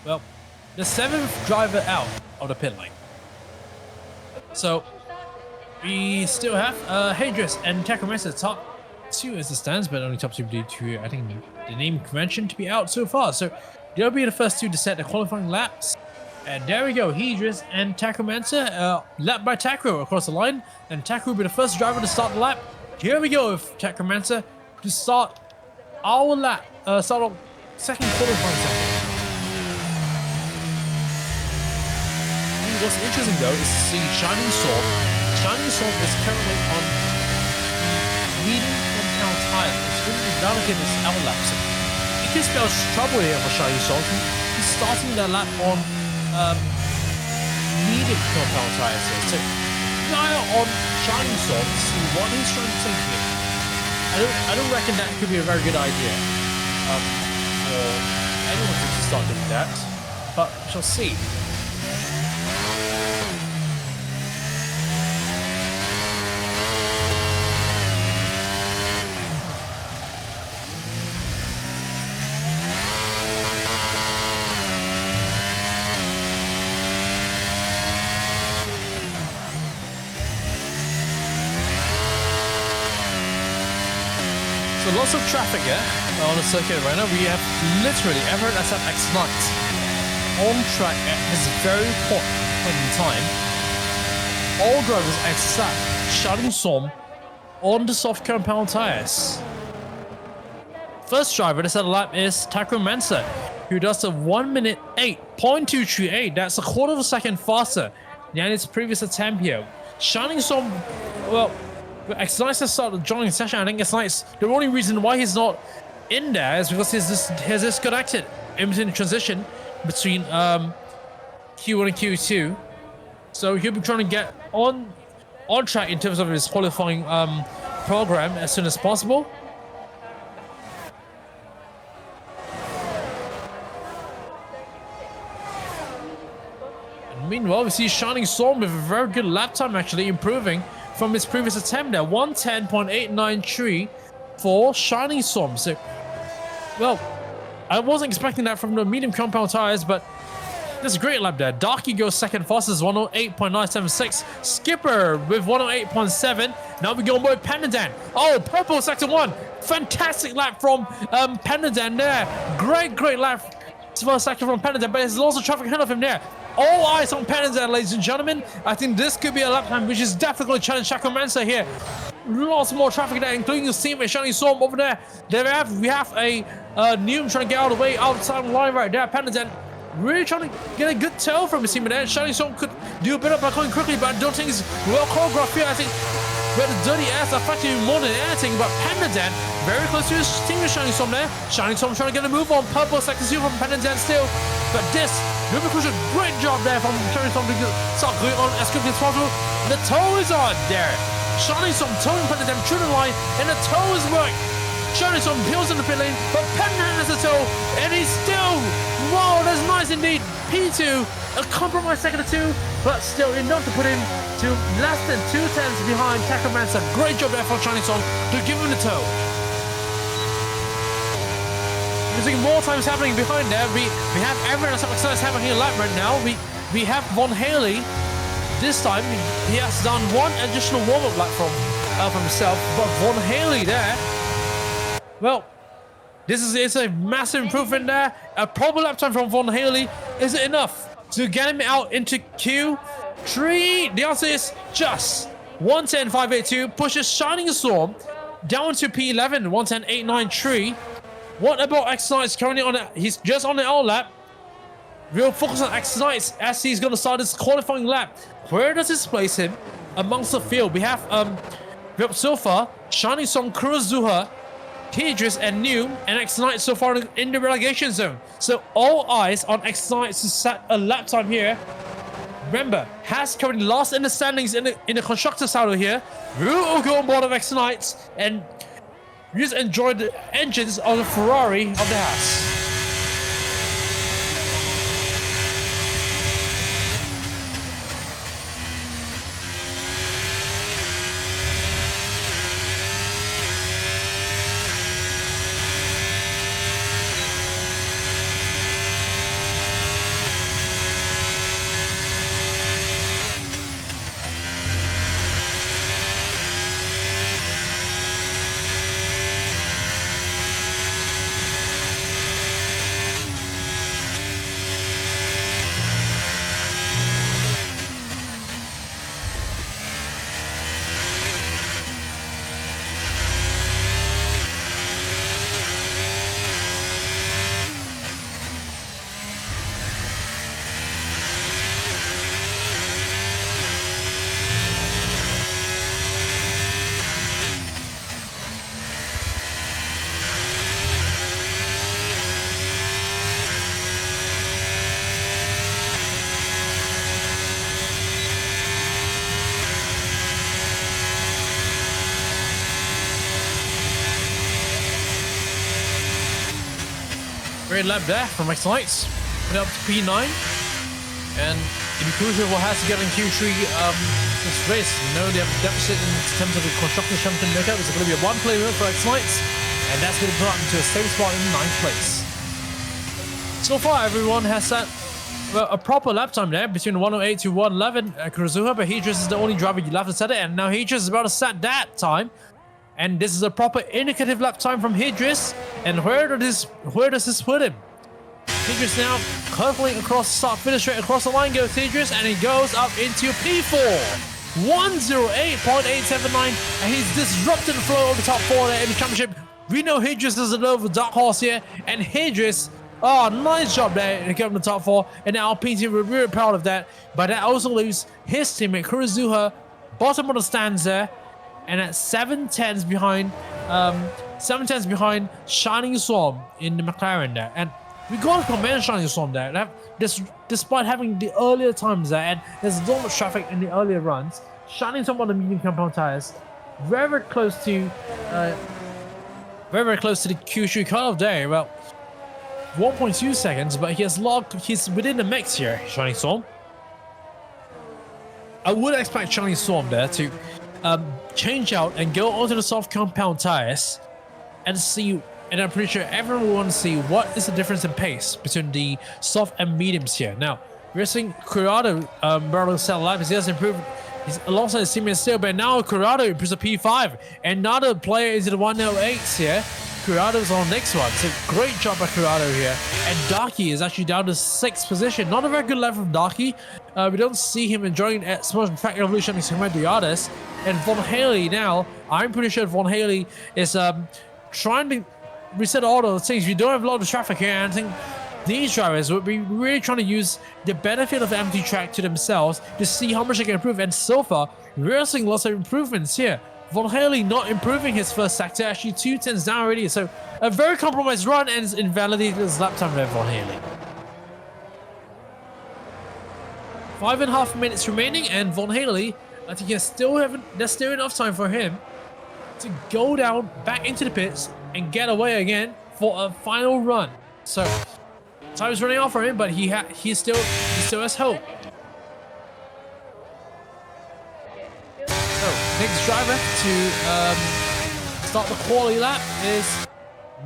well, the 7th driver out of the pit lane. So we still have Hedris and Takamasa top 2 as it stands, but only top 2 due to, I think, the name convention to be out so far. So they'll be the first 2 to set the qualifying laps. And there we go, Hedris and Takamasa, lap by Takro across the line, and Takro will be the first driver to start the lap. Here we go with Takamasa to start our lap, start our second qualifying session. What's interesting though is to see Shining Sword. Shining Sword is currently on medium compound tire, which really validated his outlap. So it could spell trouble here for Shining Sword. He's starting that lap on medium compound tires here. So keep an eye on Shining Sword to see what he's trying to take here. I don't reckon that could be a very good idea for anyone to start doing that, but we shall see. So lots of traffic here on the circuit right now. We have literally Everett SFX Knight on track at this very point in time. All drivers except Shining Som on the soft compound tires. First driver to set a lap is Takro Mensa, who does a 1 minute 8.238. That's a quarter of a second faster than his previous attempt here. Shining Som, well, X Nice has started joining the session. I think X Nice, the only reason why he's not in there is because he's disconnected in between the transition between Q1 and Q2. So he'll be trying to get on track in terms of his qualifying program as soon as possible. And meanwhile, we see Shining Storm with a very good lap time, actually improving from his previous attempt there. 110.893 for Shining Storm. So, well, I wasn't expecting that from the medium compound tires, but that's a great lap there. Darky goes second fastest, 108.976. Skipper with 108.7. Now we go with Pendadan. Oh, purple sector 1. Fantastic lap from Pendadan there. Great lap for sector from Pendadan, but there's lots of traffic ahead of him there. All eyes on Pendadan, ladies and gentlemen. I think this could be a lap time which is definitely going to challenge Chacomancer here. Lots more traffic there, including his teammate Shining Storm over there. We have a Neum trying to get out of the way outside the line right there. Pendadan really trying to get a good tail from his teammate there. Shining Storm could do a bit of back going quickly, but I don't think it's well choreographed here. I think But the dirty ass are fighting more than anything. But Pandadan very close to his team with Shining Storm there. Shining Storm trying to get a move on. Purple second seal from Pandadan still. But this, Ruben Crucial, great job there from Shining Storm to start going on as quickly as possible. The toe is on there. Shining Storm towing Pandadan through the line, and the toe is worked. Shining Storm peels in the pit lane, but Pandadan has the toe, and he's still, wow, that's nice indeed. P2, a compromise second or two, but still enough to put him to less than 2 tenths behind Takamansa. Great job there for Shining Storm to give him the toe. We're seeing more times happening behind there. We have everyone else happening in lap right now. We have Von Haley. This time he has done one additional warm-up lap from himself, but Von Haley there. Well, this is a massive improvement there. A proper lap time from Von Haley. Is it enough to get him out into Q3? The answer is just 110.582 pushes Shining Storm down to P11, 110.893. What about X Knights currently on it? He's just on the L lap. We'll focus on X Knights as he's going to start his qualifying lap. Where does this place him amongst the field? We have so far Shining Storm, Kurozuha, Tidris, and New, and X Knights so far in the relegation zone. So all eyes on X Knights to set a lap time here. Remember, has currently lost in the standings in the constructors title here. We will go on board of X Knights and just enjoy the engines of the Ferrari of the house. Great lap there from X Knights. Went up to P9. And in Crucial will have to get in Q3 this race. You know, they have a deficit in terms of the Constructors Champion makeup. It's going to be a one-play win for X Knights. And that's going to put up into a safe spot in 9th place. So far, everyone has set a proper lap time there between 108 to 111. Kurozuha, but Hedris is the only driver you have to set it. And now Hedris is about to set that time. And this is a proper indicative lap time from Hedris. And where does this put him? Hedris now curling across the start finish straight across the line goes Hedris, and he goes up into P4. 108.879, and he's disrupted the flow of the top 4 there in the championship. We know Hedris is a little of a dark horse here, and Hedris, oh, nice job there to get him the top 4. And now Alpine team, we're really proud of that. But that also leaves his teammate Kurozuha bottom of the stands there, and at 7 tenths behind Shining Storm in the McLaren there. And we got to commend Shining Storm there. Despite having the earlier times there, and there's so much traffic in the earlier runs, Shining Storm on the medium compound tires, very close to the Q3 cutoff there. Well, 1.2 seconds, but he's within the mix here, Shining Storm. I would expect Shining Storm there to change out and go onto the soft compound tires and see, and I'm pretty sure everyone will want to see what is the difference in pace between the soft and mediums here. Now, we're seeing Curado barely set lap as he has improved. He's alongside his teammate still, but now Curado improves a P5, and now the player is at 108s here. Curado's on the next one, so great job by Curado here. And Darky is actually down to 6th position. Not a very good level from Darky. We don't see him enjoying as much track evolution as compared to the others. And Von Haley now, I'm pretty sure Von Haley is trying to reset all those things. We don't have a lot of traffic here, and I think these drivers would be really trying to use the benefit of empty track to themselves to see how much they can improve. And so far, we're seeing lots of improvements here. Von Haley not improving his first sector, actually 2 tenths down already. So a very compromised run and invalidated his lap time there, Von Haley. 5.5 minutes remaining, and Von Haley, I think there's still enough time for him to go down back into the pits and get away again for a final run. So time is running out for him, but he still has hope. So next driver to start the quality lap is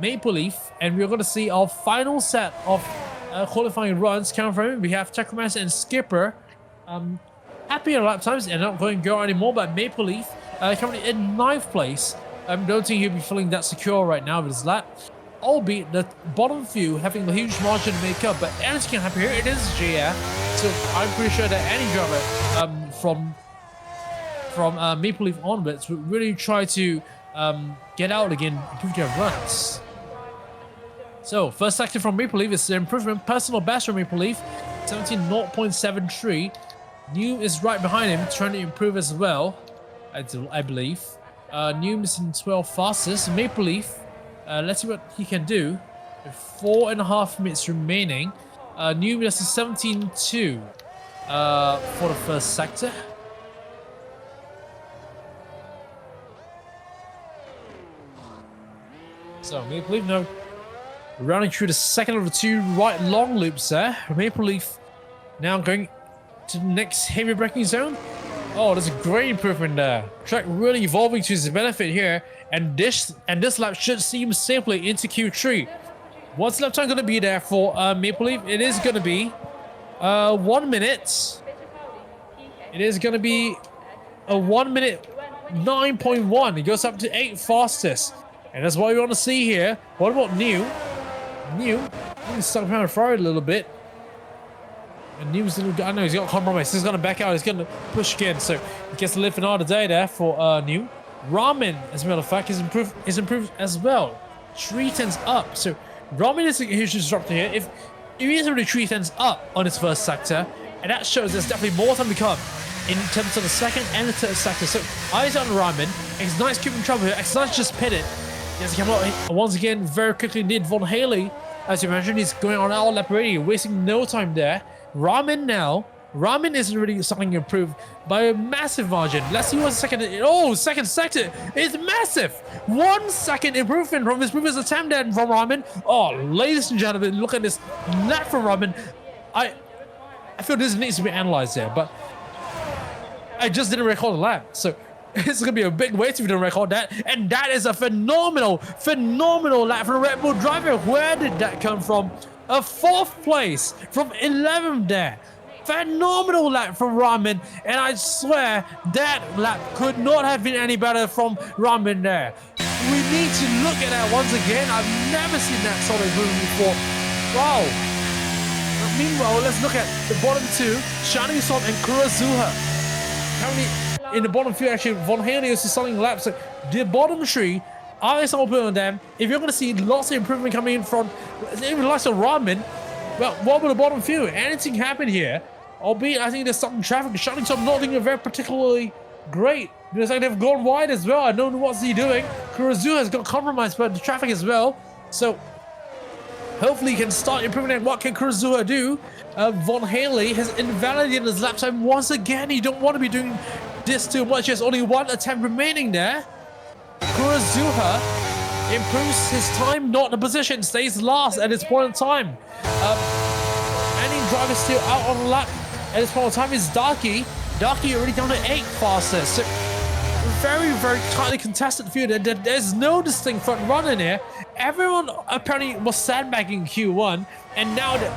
Maple Leaf, and we're going to see our final set of qualifying runs coming from him. We have Technomaster and Skipper. Happier lap times and not going to go anymore, but Maple Leaf currently in 9th place. I don't think he'll be feeling that secure right now with his lap, albeit the bottom few having a huge margin to make up. But anything can happen here. It is JAF, so I'm pretty sure that any driver from Maple Leaf onwards would really try to get out again, improve their runs. So first sector from Maple Leaf is the improvement, personal best from Maple Leaf, 17.073. New is right behind him, trying to improve as well, I believe. New is in 12th fastest. Maple Leaf, let's see what he can do. With 4.5 minutes remaining. New is 17.2 for the first sector. So Maple Leaf now rounding through the second of the 2 right long loops there. Maple Leaf now going to the next heavy braking zone. Oh, there's a great improvement there. Track really evolving to his benefit here, and this lap should see him safely into Q3. What's lap time going to be there for Maple Leaf? It is going to be 1 minute. It is going to be a 1 minute 9.1. It goes up to 8th fastest, and that's what we want to see here. What about New? New, he's stuck behind the Ferrari a little bit. And New's little, I know he's got compromise. He's going to back out. He's going to push again. So he gets to live another day there for New. Ramen, as a matter of fact, is improved as well. 3 tenths up. So Ramen is a huge disruptor here. If he's already 3 tenths up on his first sector, and that shows there's definitely more time to come in terms of the second and the third sector. So eyes on Ramen. X9's keeping trouble here. X9's just pitted. He has to come out once again very quickly. Need Von Haley, as you mentioned, he's going on our lap already, wasting no time there. Ramen now. Ramen isn't really something improved by a massive margin. Let's see what second. Oh, second sector is massive. 1 second improvement from his previous attempt there from Ramen. Oh, ladies and gentlemen, look at this lap from Ramen. I feel this needs to be analyzed there, but I just didn't record the lap, so it's gonna be a big wait if you don't record that. And that is a phenomenal lap from a Red Bull driver. Where did that come from? A 4th place from 11th there. Phenomenal lap from Ramen, and I swear that lap could not have been any better from Ramen there. We need to look at that once again. I've never seen that sort of improvement before. Wow. Meanwhile, let's look at the bottom 2, Shining Salt and Kurozuha. Currently in the bottom 2, actually, Von Haley is selling laps. So the bottom 3, eyes open on them. If you're going to see lots of improvement coming in from even lots of Ramen, well, what about the bottom few? Anything happen here? Albeit, I think there's some traffic. Shining Salt not doing very particularly great. Because like they've gone wide as well. I don't know what's he doing. Kurozu has got compromised by the traffic as well. So hopefully he can start improving. And what can Kurozu do? Von Haley has invalidated his lap time once again. You don't want to be doing this too much. There's only 1 attempt remaining there. Kurozuha improves his time, not the position, stays last at this point in time. Any driver still out on the lap at this point in time is Darky. Darky already down to 8th fastest. So very, very tightly contested field. There's no distinct front runner here. Everyone apparently was sandbagging Q1, and now they've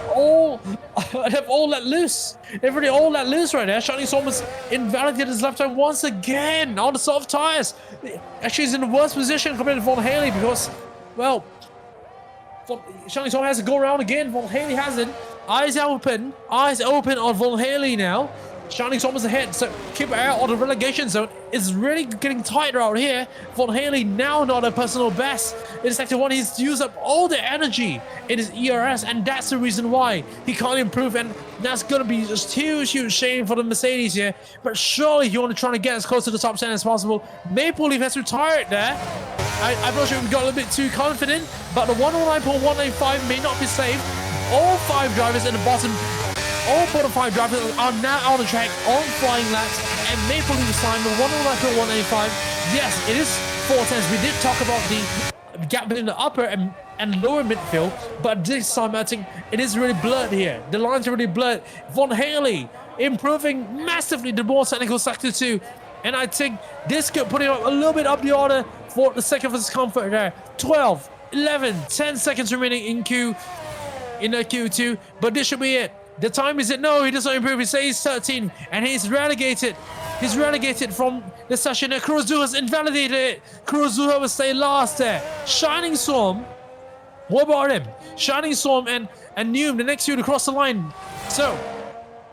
all let loose. They've really all let loose right now. Shining Storm has invalidated his lap time once again on the soft tires. Actually, he's in the worst position compared to Von Haley because, well, Shining Storm has to go around again. Von Haley hasn't. Eyes open on Von Haley now. Shining Storm is ahead, so keep an eye out on the relegation zone. It's really getting tighter out here. Von Haley now not a personal best. In Sector 1, he's used up all the energy in his ERS, and that's the reason why he can't improve, and that's going to be just huge shame for the Mercedes here. But surely you want to try to get as close to the top 10 as possible. Maple Leaf has retired there. I'm not sure we got a little bit too confident, but the 109.185 may not be safe. All 5 drivers in the bottom, all 4 to 5 drivers are now on the track on flying laps, and Maple Leaf signed the 109.185. Yes, it is 4 tenths. We did talk about the gap between the upper and lower midfield, but this time I think it is really blurred here. The lines are really blurred. Von Haley improving massively the more technical sector 2, and I think this could put him up a little bit up the order for the sake of his comfort there. 12, 11, 10 seconds remaining in Q2, but this should be it. The time is it? No, he doesn't improve. He says 13, and he's relegated. He's relegated from the session. Kurozu has invalidated it. Kurozu will stay last there. Shining Storm. What about him? Shining Storm and Noom, the next two to cross the line. So,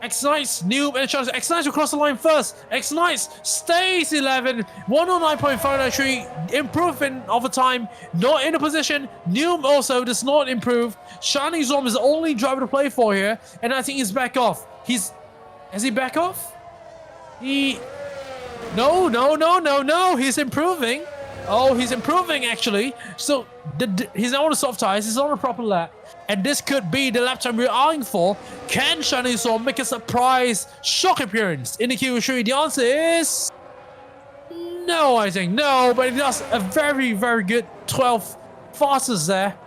X-Nice, Noob, and Charles. X-Nice will cross the line first. X-Nice stays 11. 109.593. Improvement over time. Not in a position. Noob also does not improve. Shining Storm is the only driver to play for here. And I think he's back off. Has he back off? No. He's improving. Oh, he's improving actually. So he's on the soft tires. He's on a proper lap. And this could be the lap time we're eyeing for. Can Shining Storm make a surprise shock appearance in the Q3? The answer is no, I think. No, but he does a very good 12 fastest there.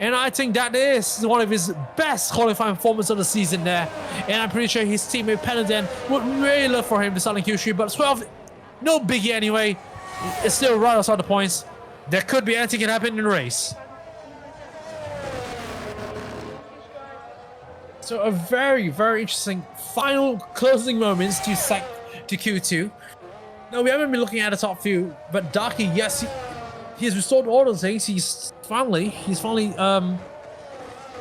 And I think that is one of his best qualifying performances of the season there. And I'm pretty sure his teammate Penadin would really love for him to start in Q3. But 12, no biggie anyway. It's still right outside the points. There could be anything can happen in the race. So a very interesting final closing moments to Q2. Now we haven't been looking at the top few, but Darky, yes, he's restored all those things. He's finally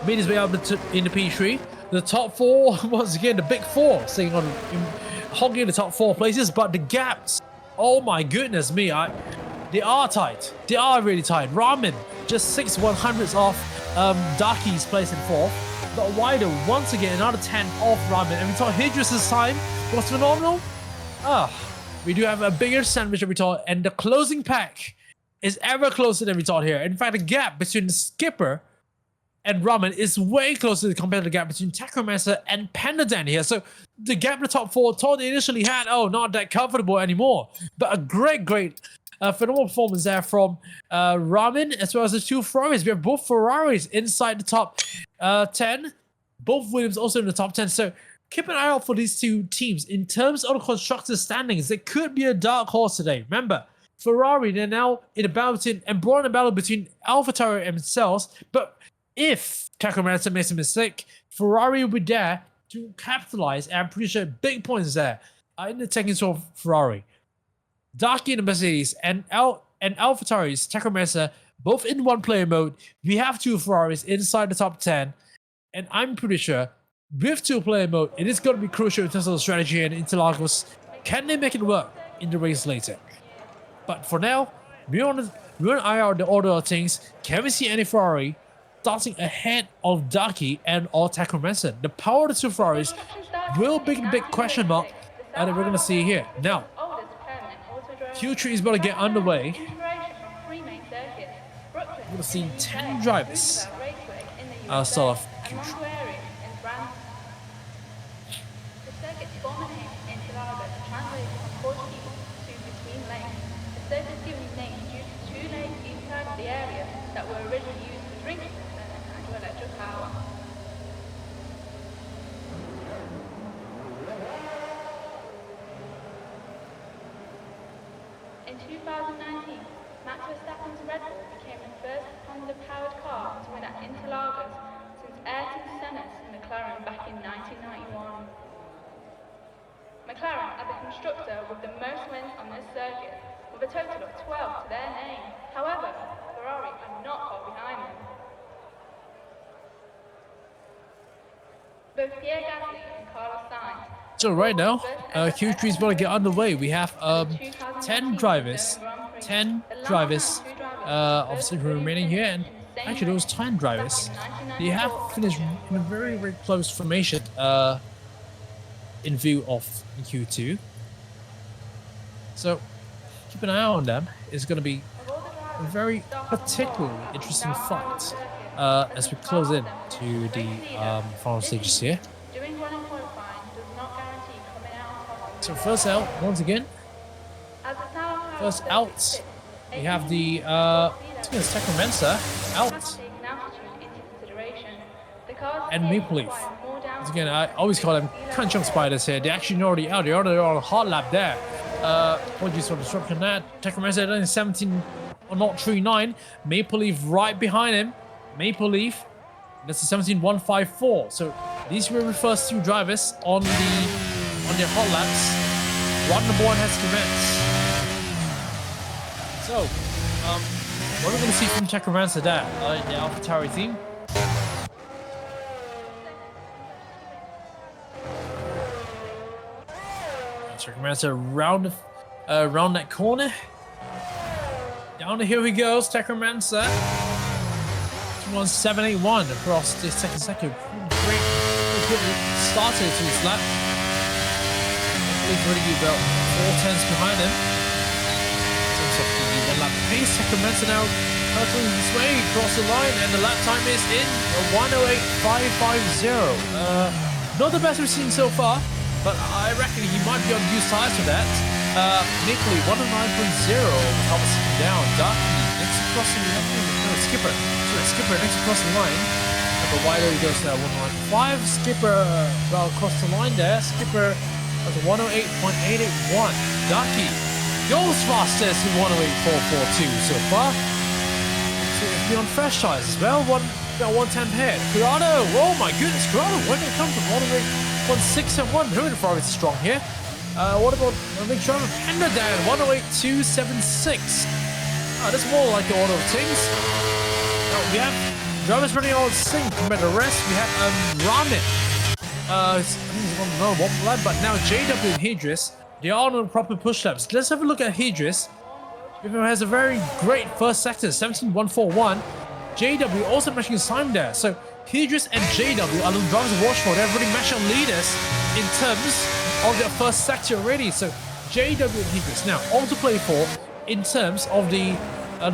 made his way up in the P3. The top 4, once again, the big 4, staying on hogging the top 4 places, but the gaps, oh my goodness me, they are tight. They are really tight. Ramen just 6 100ths off Darky's place in 4th. But wider once again, another 10 off Ramen. And we thought Hydrus's time was phenomenal. We do have a bigger sandwich than we thought, and the closing pack is ever closer than we thought here. In fact, the gap between the Skipper and Ramen is way closer compared to the gap between Tachomaster and Pendadan here. So the gap in the top 4 thought they initially had, not that comfortable anymore. But a great phenomenal performance there from Ramen, as well as the 2 Ferraris. We have both Ferraris inside the top 10. Both Williams also in the top 10. So keep an eye out for these 2 teams. In terms of the constructors' standings, there could be a dark horse today. Remember, Ferrari, they're now in a battle between AlphaTauri and themselves. But if Tachomaster makes a mistake, Ferrari will be there to capitalize. And I'm pretty sure big points there in the technical sort of Ferrari. Darky in the Mercedes and AlphaTauri's Tachomaster both in 1-player mode. We have 2 Ferraris inside the top 10, and I'm pretty sure with 2-player mode, it is going to be crucial in terms of the strategy and Interlagos. Can they make it work in the race later? But for now, we're on eye out the order of things. Can we see any Ferrari starting ahead of Darky and or Tachomaster? The power of the 2 Ferraris will be a big question mark that we're going to see here. Now, Q3 is about to get underway. We're going to see 10 drivers start off Q3. The circuit's former name, Interlagos, translates from Portuguese to between lanes. The circuit's given name due to 2 lakes each side of the area that were originally used for drinking water and hydroelectric power. In 2019, Max Verstappen's Red Bull became the first Honda-powered car to win at Interlagos since Ayrton Senna's McLaren back in 1991. McLaren are the constructor with the most wins on this circuit, with a total of 12 to their name. However, Ferrari are not far behind them. Both Pierre Gasly and Carlos Sainz So right now, Q3 is about to get underway. We have 10 drivers, 10 drivers, obviously remaining here, and actually those 10 drivers, they have finished in a very, very close formation in view of Q2. So keep an eye on them. It's going to be a very particularly interesting fight as we close in to the final stages here. Doing running qualifying does not guarantee coming out on top. So first out, once again, As the tower power first says, out, we have the Sacramento out, taking altitude into consideration. The cars and here Maple Leaf. require more downforce. Once again, I always call them crunch spiders here. They're actually already out. They're already on a hot lap there. Apologies for the disruption there. Sacramento only 17 or not 39. Maple Leaf right behind him. Maple Leaf. That's the 17.154. So these were the first two drivers on their hot laps. Run number one has commenced. So, what are we going to see from Sacramento there in the AlphaTauri team? Sacramento round that corner. Down the hill he goes, Sacramento. 1781 across the second sector. Great started to his lap. He's already about 4 tenths behind him. In terms of the lap pace, Sacramento now hurtling his way across the line, and the lap time is in 108.550. Not the best we've seen so far, but I reckon he might be on used tires for that. Nicolay 109.0, Thomas down. Darky next across the line. No, Skipper. Sorry, Skipper next across the line. But wider he goes to 195. Skipper well across the line there. Skipper was 108.881. Darky goes fastest in 108.442 so far. So it's been on fresh tires as well. About 110 paired. Corrado, oh my goodness, Corrado, where did it come from? 108.671. Who the frog is strong here? What about Big Driver Panda down 108.276? That's more like the order of things. We have drivers running all sync compared to the rest. We have Ramen. I think he's on another one lap, but now JW and Hedris, they are on proper push laps. Let's have a look at Hedris. He has a very great first sector, 17.141. JW also matching his time there. So Hedris and JW are the drivers to watch for. They're really matching leaders in terms of their first sector already. So JW and Hedris now on to play for in terms of the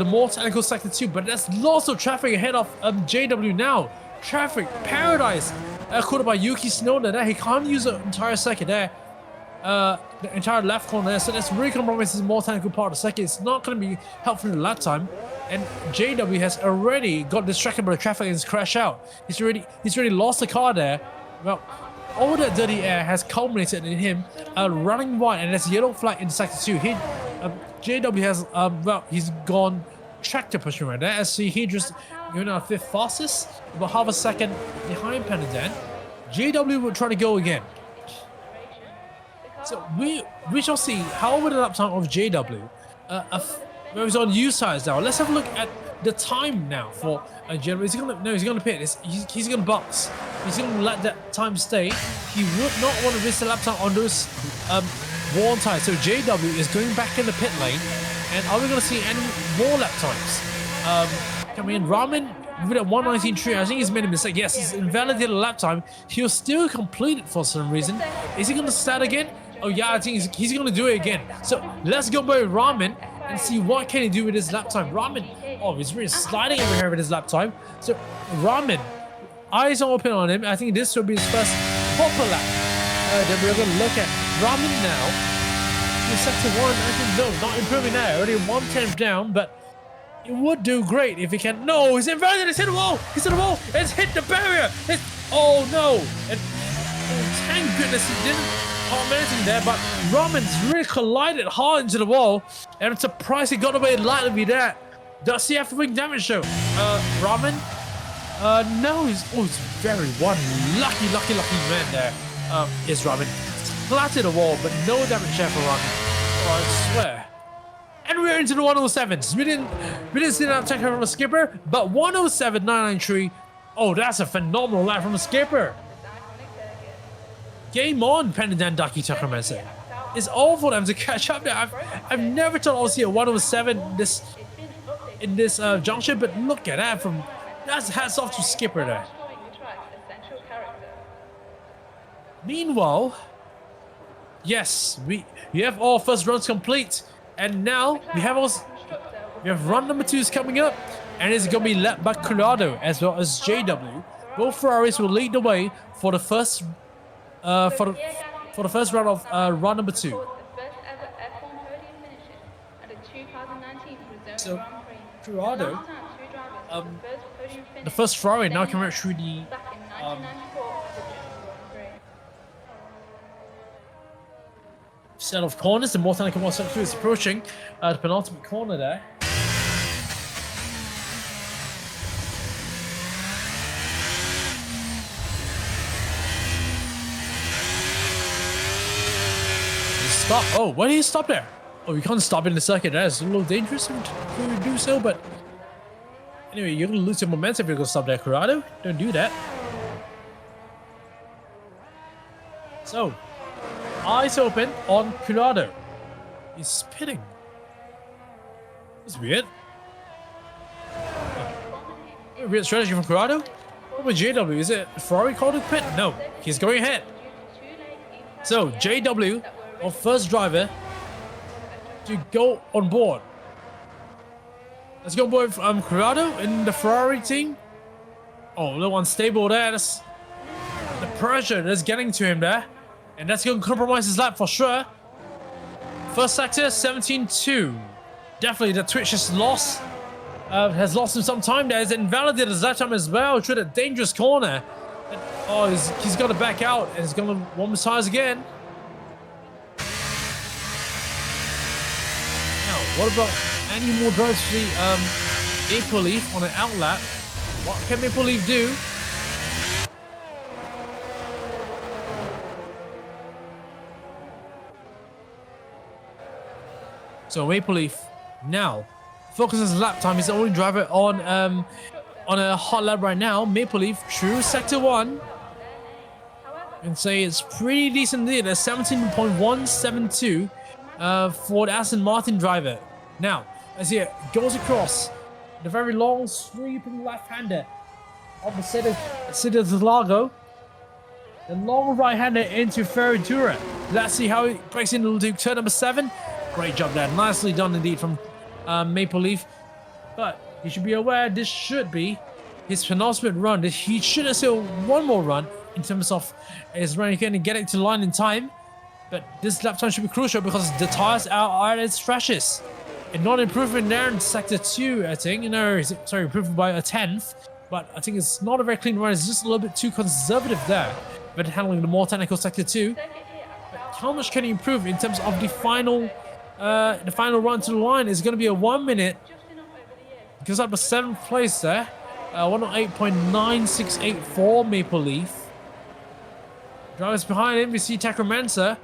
more technical sector 2, but there's lots of traffic ahead of JW now. Traffic paradise, caught by Yuki Tsunoda there. He can't use the entire sector there, the entire left corner there. So that's really compromises the more technical part of the sector. It's not going to be helpful in the lap time. And JW has already got distracted by the traffic and has crashed out. He's already lost the car there. Well, all that dirty air has culminated in him running wide, and there's a yellow flag in sector 2. JW has he's gone tractor pushing right there. As he just going out 5th fastest, about half a second behind Panadan. JW will try to go again. So we shall see how will the lap time of JW. Where he's on used tires now. Let's have a look at the time now for JW. He's gonna pit. He's gonna box. He's gonna let that time stay. He would not want to risk the lap time on those worn tires. So JW is going back in the pit lane. And are we going to see any more lap times? Coming in, Ramen with a 119.3. I think he's made a mistake. Yes, he's invalidated a lap time. He'll still complete it for some reason. Is he going to start again? Oh yeah, I think he's going to do it again. So let's go by Ramen and see what can he do with his lap time. Ramen, oh, he's really sliding over here with his lap time. So Ramen, eyes are open on him. I think this will be his first proper lap. Then we're going to look at Ramen now. In sector 1, I think no, not improving now. Already 1/10 down, but it would do great if he can. No, he's inverted. He's hit the wall. He's hit the wall. It's hit the barrier. Oh no! And thank goodness he didn't harm anything there. But Ramen's really collided hard into the wall, and I'm surprised he got away lightly there. Does he have to bring damage though? Ramen? No, he's very one lucky man there. Is Ramen. Flattered the wall, but no damage there for Ramen. Oh, I swear. And we're into the 107s. We didn't see that attack from a skipper, but 107.993. Oh, that's a phenomenal lap from a skipper. Game on, Pendan Ducky Takamatsu. It's all for them to catch up there. I've never thought I'll see a 107 in this junction, but look at that from that's hats off to Skipper there. Meanwhile, yes, we have all first runs complete, and now we have run number 2 is coming up, and it's gonna be led by Colorado as well as JW. Both Ferraris will lead the way for the first for the first round of run number 2. So Colorado, the first Ferrari now coming out through the set of corners. The more technical 172 is approaching the penultimate corner there. Stop. Oh, why did he stop there? Oh, you can't stop in the circuit. That's a little dangerous to do so, but anyway, you're gonna lose your momentum if you're gonna stop there, Corrado. Don't do that. So, eyes open on Corrado. He's spinning. That's weird. Weird strategy from Corrado. What about JW? Is it Ferrari called to pit? No, he's going ahead. So, JW, our first driver to go on board. Let's go board Corrado in the Ferrari team. Oh, a little unstable there. That's the pressure that's getting to him there. And that's going to compromise his lap for sure. First sector, 17.2. Definitely the Twitch has lost him some time there. He's invalidated his lap time as well through that dangerous corner. And, oh, he's got to back out and he's going to warm his tires again. What about any more drives to the Maple Leaf on an outlap? What can Maple Leaf do? So Maple Leaf now focuses lap time. He's the only driver on a hot lap right now. Maple Leaf through sector 1. And say it's pretty decent lead at 17.172. For the Aston Martin driver. Now, as he goes across the very long sweeping left-hander of the City of Lago, the long right-hander into Ferradura. Let's see how he breaks into turn number 7. Great job there. Nicely done indeed from Maple Leaf. But you should be aware this should be his penultimate run. He should have still one more run in terms of his running and getting to the line in time. But this lap time should be crucial because the tires are at its freshest. And not improvement there in sector 2, I think. Sorry, improvement by a 10th. But I think it's not a very clean run. It's just a little bit too conservative there. But handling the more technical sector 2. But how much can he improve in terms of the final run to the line? Is going to be a 1 minute. Goes up to 7th place there. 108.9684 Maple Leaf. Drivers behind him, we see Takamansa.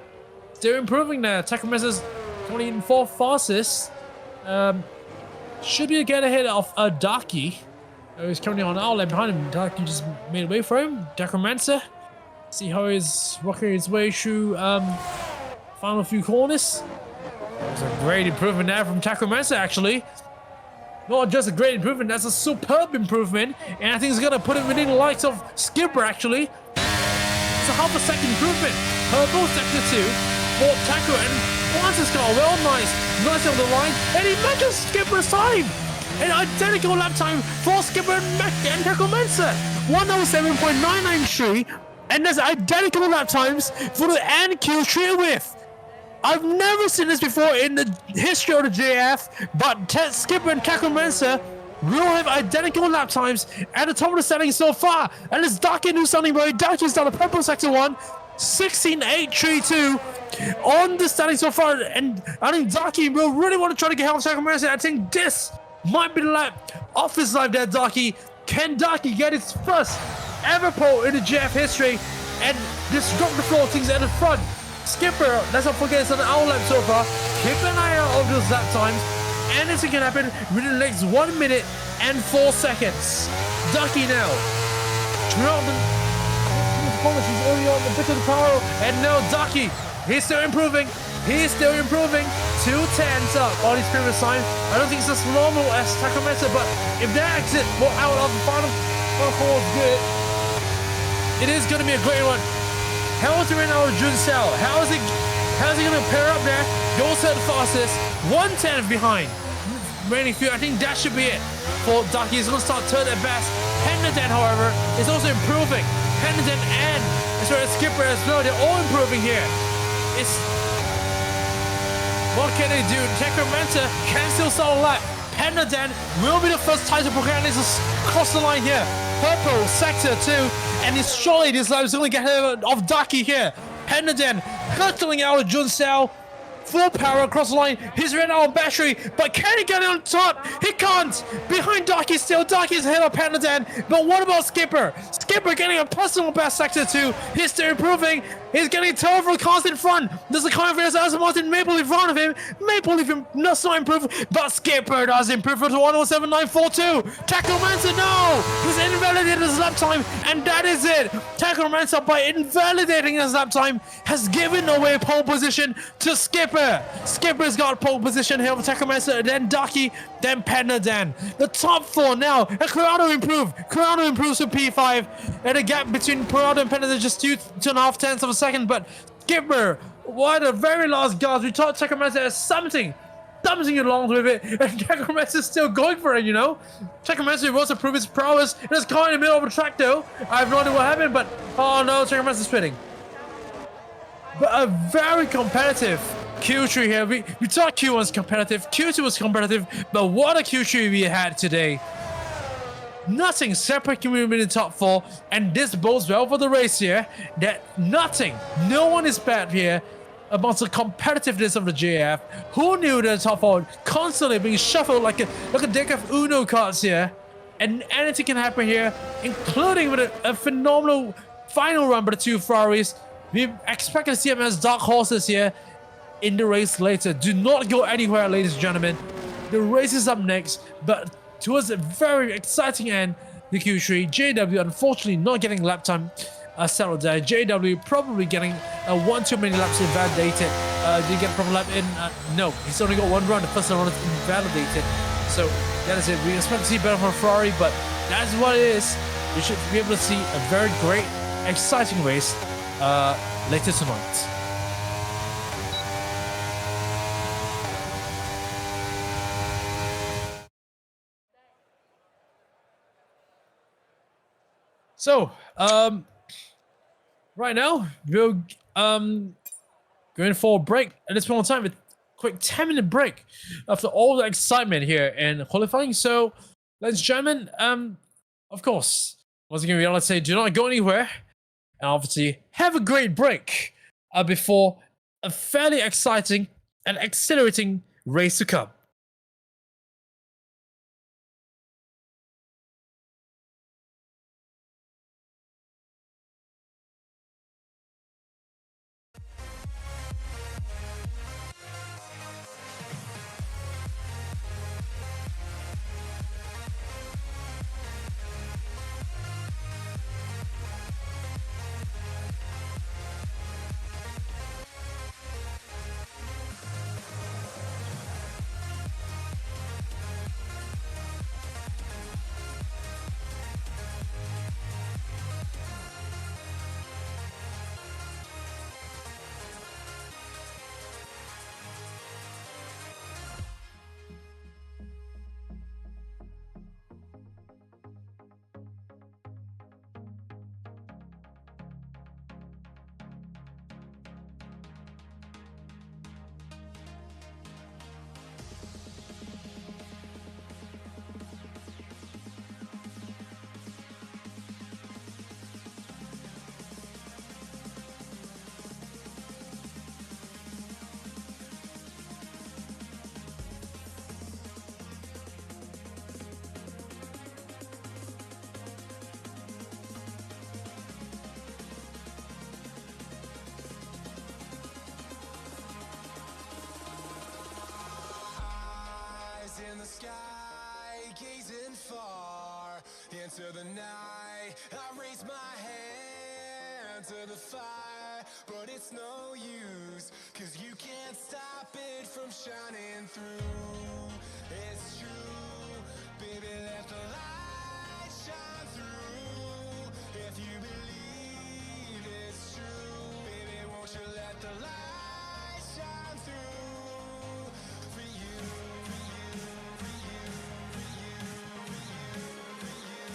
Still improving there. Takamansa's coming in 4th fastest. Should be a get ahead of Daki. He's currently on outlet behind him. Daki just made a way for him. Takamansa. See how he's working his way through final few corners. There's a great improvement there from Takamansa actually. Not just a great improvement, that's a superb improvement. And I think it's going to put him within the likes of Skipper actually. It's a half a second improvement. Purple sector 2 for Taco, and once it's got well nice on the line, and he matches Skipper's time. An identical lap time for Skipper and Taco Mensa. 107.993, and there's identical lap times for the NQ tree width. I've never seen this before in the history of the JF, but Skipper and Taco Mensa will have identical lap times at the top of the standings so far. And it's Daki who's standing by. Daki's down the purple sector 1, 16.832 on the standings so far. And I think Daki will really want to try to get help of Sacramento. I think this might be the lap off his life there, Daki. Can Daki get his first ever pole in the JF history and disrupt the floor things at the front? Skipper, let's not forget, it's an hour lap so far. Keep an eye out of those lap times. Anything can happen within the next 1 minute and 4 seconds. Ducky now. performance. He's already on the bit of the power. And no, Ducky, he's still improving. He's still improving. 210s up on his previous time. I don't think it's as normal as Takameta, but if that exit out of the final four is good, it is going to be a great one. How is it right now with Jun Sao? How's he going to pair up there? Goes to the fastest. 110 behind. Remaining few. I think that should be it for Ducky. He's going to start third at best. Hendon, however, is also improving. Hendon and Skipper as well. They're all improving here. What can they do? Takameta can still start a lap. Hendon will be the first title protagonist across the line here. Purple, Sector 2, and he's surely this lap is going to get ahead of Ducky here. Hendon hurtling out of Jun Sao. Full power across the line. He's ran out of battery, but can he get it on top? He can't. Behind Ducky still. Ducky's ahead of Panadan. But what about Skipper? Skipper getting a personal best Sector 2. He's still improving. He's getting several cars in front. There's a car of Aston Martin Maple in front of him. Maple even does not improve, but Skipper does improve for 107.942. Tackle Manson, no! He's invalidated his lap time, and that is it. Tackle Manson, by invalidating his lap time, has given away pole position to Skipper. Skipper's got pole position here for Tackle Manson, then Ducky, then Panadan. The top four now, and Corrado improved. Corrado improves to P5, and the gap between Corrado and Panadan just 2.5 tenths of a second, but Skipper, why the very last guards, we thought Takamasa as something along with it, and Takamasa is still going for it, you know? Takamasa wants to prove his prowess in his car in the middle of the track though. I have no idea what happened, but oh no, Takamasa is spinning. But a very competitive Q3 here. We thought Q1 was competitive, Q2 was competitive, but what a Q3 we had today. Nothing separating me in the top four, and this bodes well for the race here. That no one is bad here about the competitiveness of the JAF. Who knew that the top four constantly being shuffled like a deck of Uno cards here, and anything can happen here, including with a phenomenal final run by the two Ferraris. We expect to see them as dark horses here in the race later. Do not go anywhere, ladies and gentlemen. The race is up next, but towards a very exciting end, the Q3, JW unfortunately not getting lap time settled there. JW probably getting one too many laps invalidated. Did he get a proper lap in? No, he's only got one run. The first run is invalidated. So that is it. We expect to see better from Ferrari, but that's what it is. We should be able to see a very great, exciting race later tonight. So, right now, we're going for a break at this point in time, a quick 10-minute break after all the excitement here in qualifying. So, ladies and gentlemen, of course, once again, we want to say do not go anywhere, and obviously have a great break before a fairly exciting and exhilarating race to come. In the sky, gazing far into the night, I raise my hand under the fire, but it's no use, 'cause you can't stop it from shining through. It's true, baby, let the light shine through. If you believe it's true, baby, won't you let the light shine through for you, for you, for you, for you, for you, for you,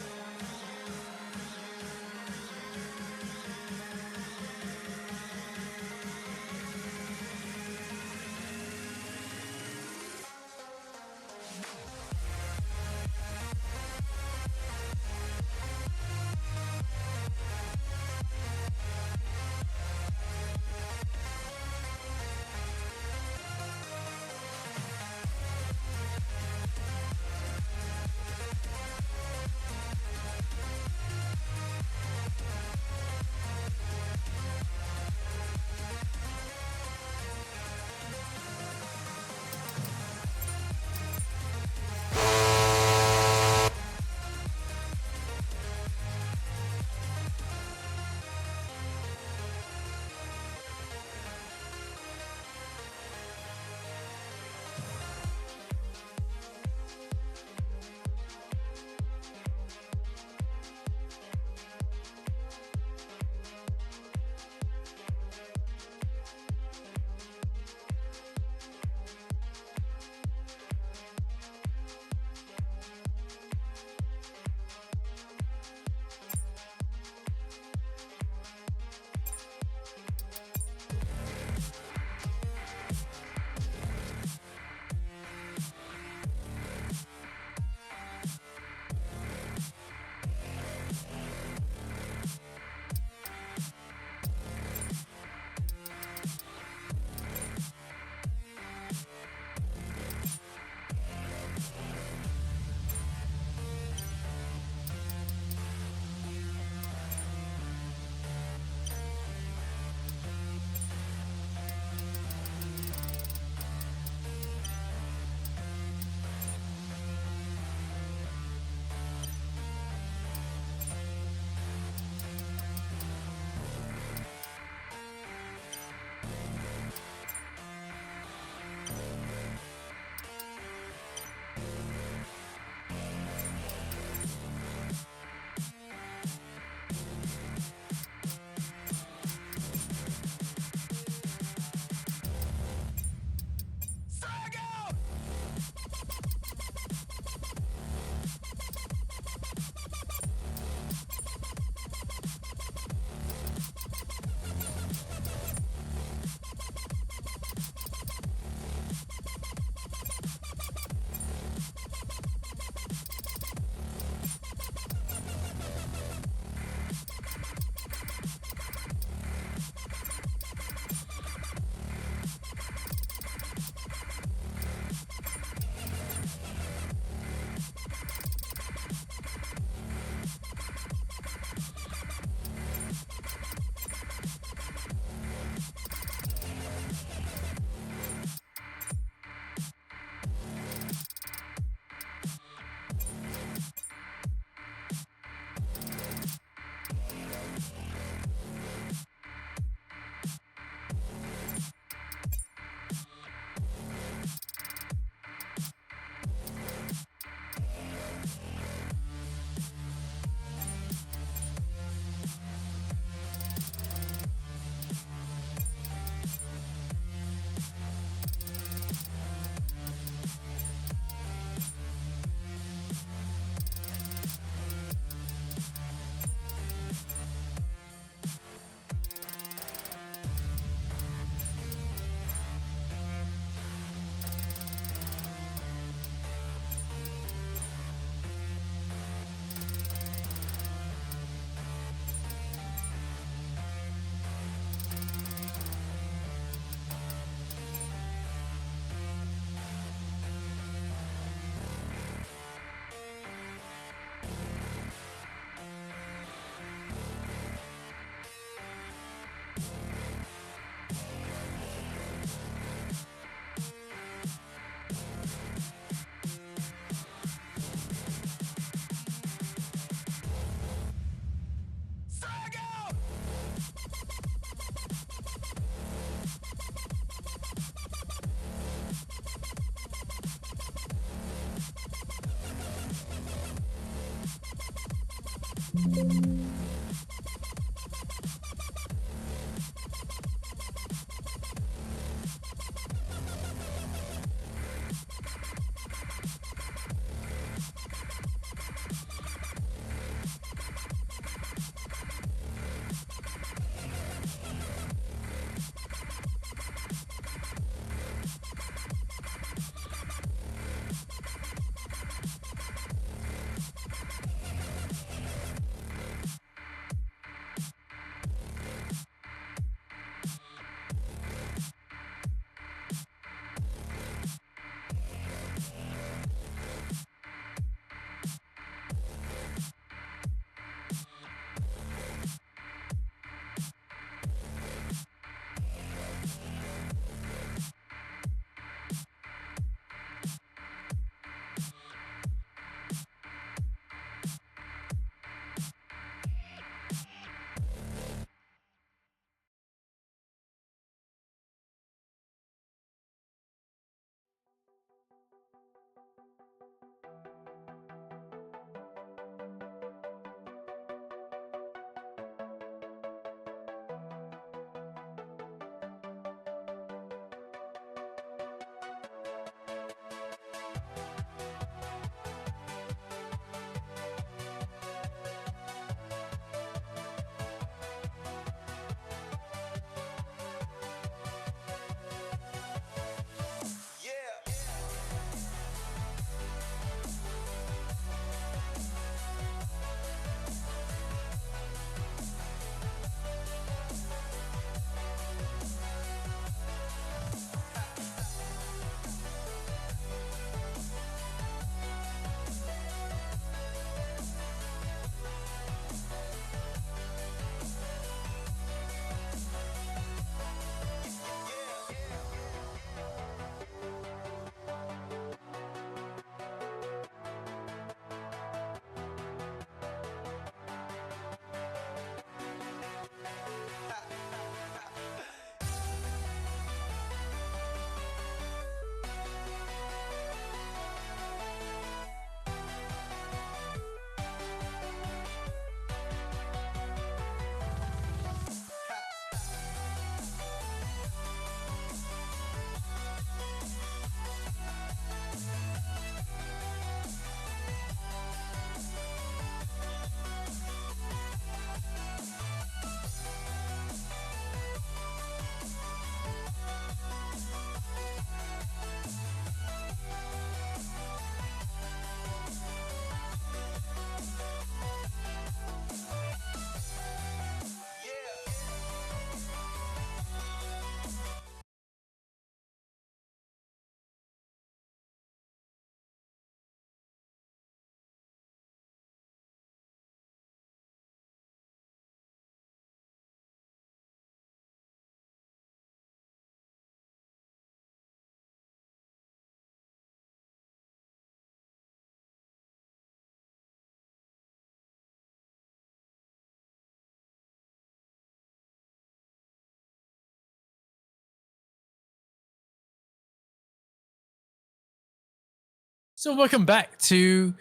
So welcome back to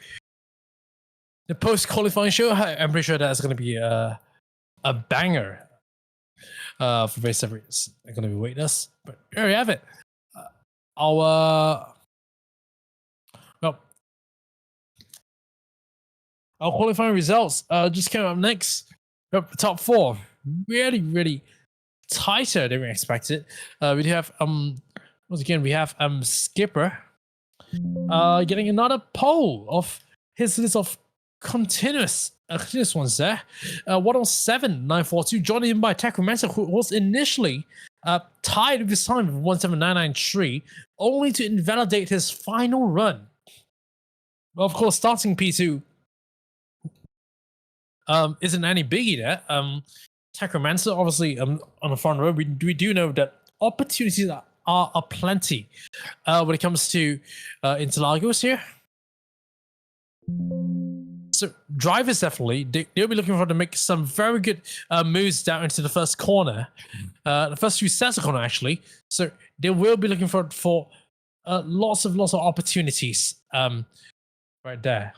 the post-qualifying show. I'm pretty sure that's going to be a banger for race series. They're going to be waiting us. But there we have it. Our well, our qualifying results just came up next. Yep, the top four, really tighter than we expected. We have once again we have Skipper getting another pole of his list of continuous ones there. 107.942, joined in by Tacromancer, who was initially tied with his time with 179.93, only to invalidate his final run. Well, of course, starting P2 isn't any biggie there. Tacromancer, obviously, on the front row, we do know that opportunities are aplenty when it comes to Interlagos here. So drivers definitely they'll be looking for to make some very good moves down into the first corner, the first few sets of corner actually. So they will be looking for lots of opportunities right there.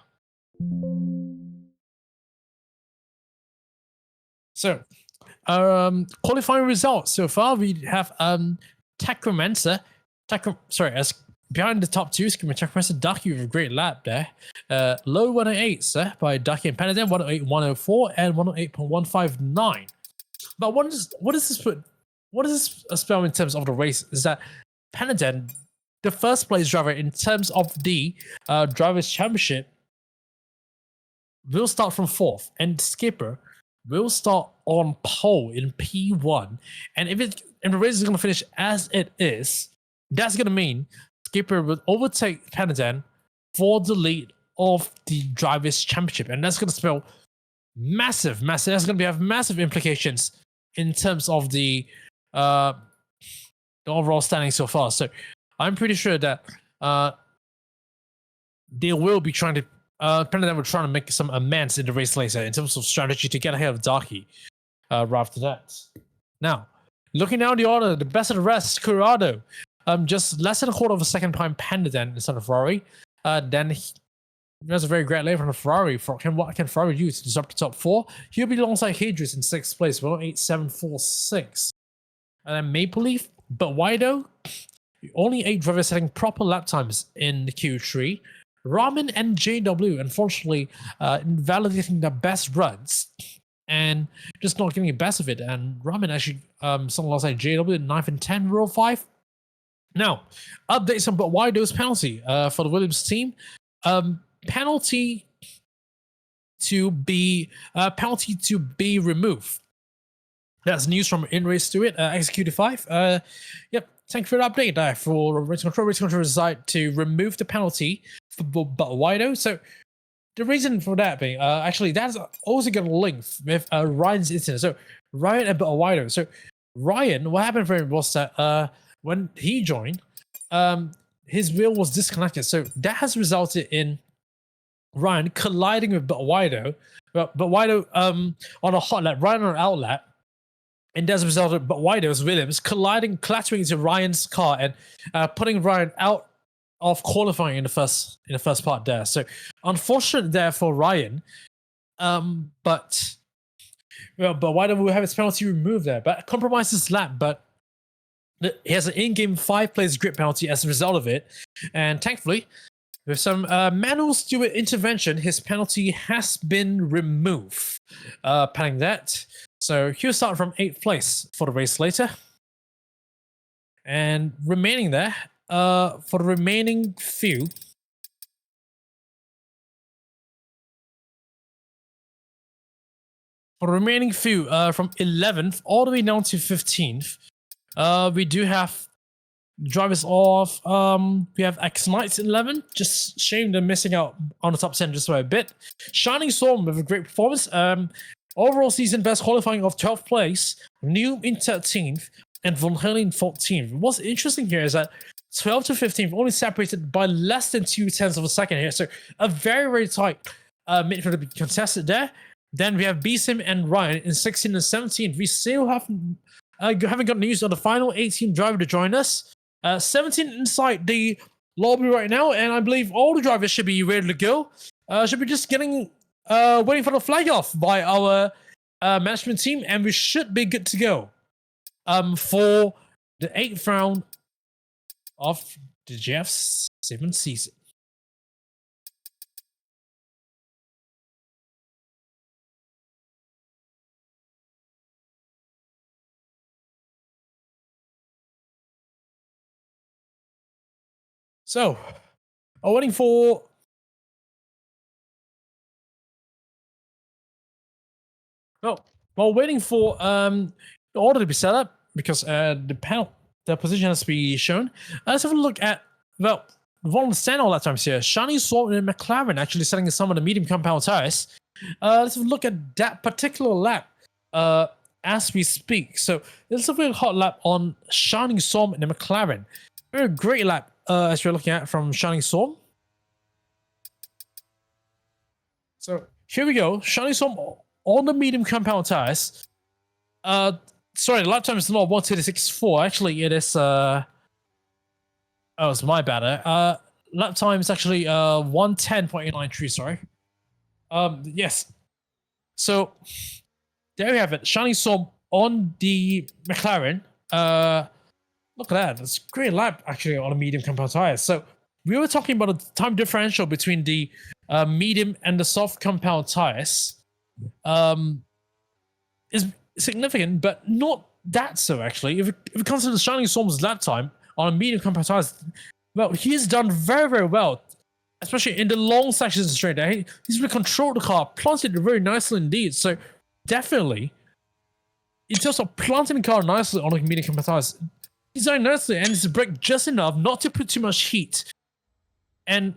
So, qualifying results so far, we have Techromancer. As behind the top two, Techromancer Ducky with a great lap there. Low 108s by Ducky and Panadem, 108.104 and 108.159. But what does this spell in terms of the race? Is that Panadem, the first place driver in terms of the drivers' championship, will start from 4th, and Skipper will start on pole in P1. And if the race is going to finish as it is, that's going to mean Skipper will overtake Panadem for the lead of the drivers' championship, and that's going to spell massive. That's going to have massive implications in terms of the overall standing so far. So I'm pretty sure that they will be trying to. Panadem will try to make some amends in the race later in terms of strategy to get ahead of Darky right after that. Now, looking down the order, the best of the rest, Corrado, just less than a quarter of a second behind Panadem instead of Ferrari. Then there's a very great lap from the Ferrari. What can Ferrari do to disrupt the top 4? He'll be alongside Hadris in 6th place, 108.746. And then Maple Leaf, but why though? Only 8 drivers setting proper lap times in the Q3. Ramen and JW, unfortunately, invalidating their best runs and just not getting the best of it. And Ramen actually something alongside JW in 9th and 10, row 5. Now, updates on but why those penalty for the Williams team. Penalty to be removed. That's news from InRace to it. Executive 5. Yep. Thank you for the update for Race Control. Race Control decided to remove the penalty for Wido. So the reason for that being, actually, that's also going to link with Ryan's incident. So Ryan and Wido. So Ryan, what happened for him was that when he joined, his wheel was disconnected. So that has resulted in Ryan colliding with Wido. But Wido on a hot lap, Ryan on an out lap. And as a result of Wido's Williams clattering into Ryan's car and putting Ryan out of qualifying in the first part there. So unfortunate there for Ryan. But Wido will have his penalty removed there. But compromises lap, but he has an in-game 5-place grid penalty as a result of it. And thankfully, with some manual steward intervention, his penalty has been removed. Pending that. So he'll start from 8th place for the race later. And remaining there, for the remaining few. From 11th all the way down to 15th, we do have drivers off. We have X Knights in 11. Just shame they're missing out on the top 10 just by a bit. Shining Storm with a great performance. Overall season best qualifying of 12th place, New in 13th, and Von Halen in 14th. What's interesting here is that 12th to 15th only separated by less than 0.2 of a second here. So a very, very tight midfield to be contested there. Then we have BSIM and Ryan in 16th and 17th. We still haven't got news on the final 18 driver to join us. 17 inside the lobby right now, and I believe all the drivers should be ready to go. Should be just getting waiting for the flag off by our management team, and we should be good to go for the 8th round of the JAF F1 season. So, I'm waiting for while waiting for the order to be set up, because the position has to be shown. Let's have a look at, Von Stan all that times here. Shiny Sword and McLaren actually setting some of the medium compound tires. Let's have a look at that particular lap as we speak. So this is a very hot lap on Shining Storm and the McLaren. Very great lap as we're looking at from Shining Storm. So here we go. Shining Storm on the medium compound tires. Sorry, the lap time is not 1:36.4. Actually, it is it's my bad. Lap time is actually 1:10.893. Sorry. Yes. So there we have it. Shining Storm on the McLaren. Look at that. That's a great lap actually on a medium compound tires. So we were talking about the time differential between the medium and the soft compound tires. Is significant, but not that so actually. If it comes to the Shining Storm's lap time on a medium compound tires, well, he's done very, very well, especially in the long sections of the straight. He's really controlled the car, planted it very nicely indeed. So definitely, in terms of planting the car nicely on a medium compound tires, he's done nicely, and it's brake just enough not to put too much heat and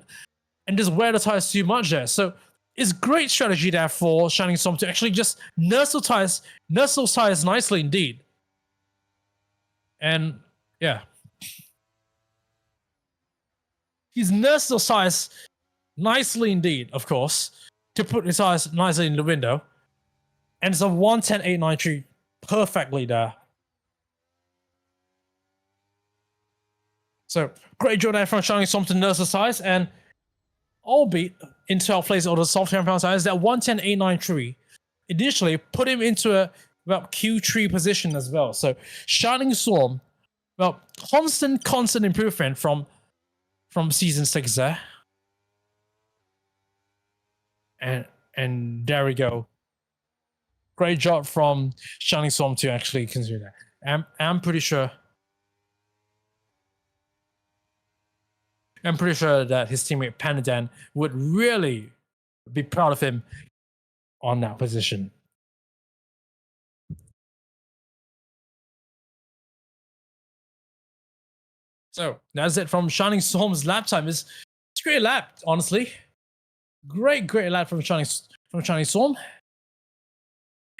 just wear the tires too much there. So it's great strategy there for Shining Storm to actually just nurse those tires nicely indeed. And yeah, he's nursed those tires nicely indeed, of course, to put his tires nicely in the window. And it's a 110.893 perfectly there. So great job there from Shining Storm to nurse the tires, and albeit in 12th place of the soft compound tires, that 110.893 initially put him into a about Q3 position as well. So Shining Storm, well, constant improvement from season 6 there. And there we go. Great job from Shining Storm to actually consider that. I'm pretty sure that his teammate Panadan would really be proud of him on that position. So that's it from Shining Storm's lap time. It's a great lap, honestly. Great lap from Shining Storm.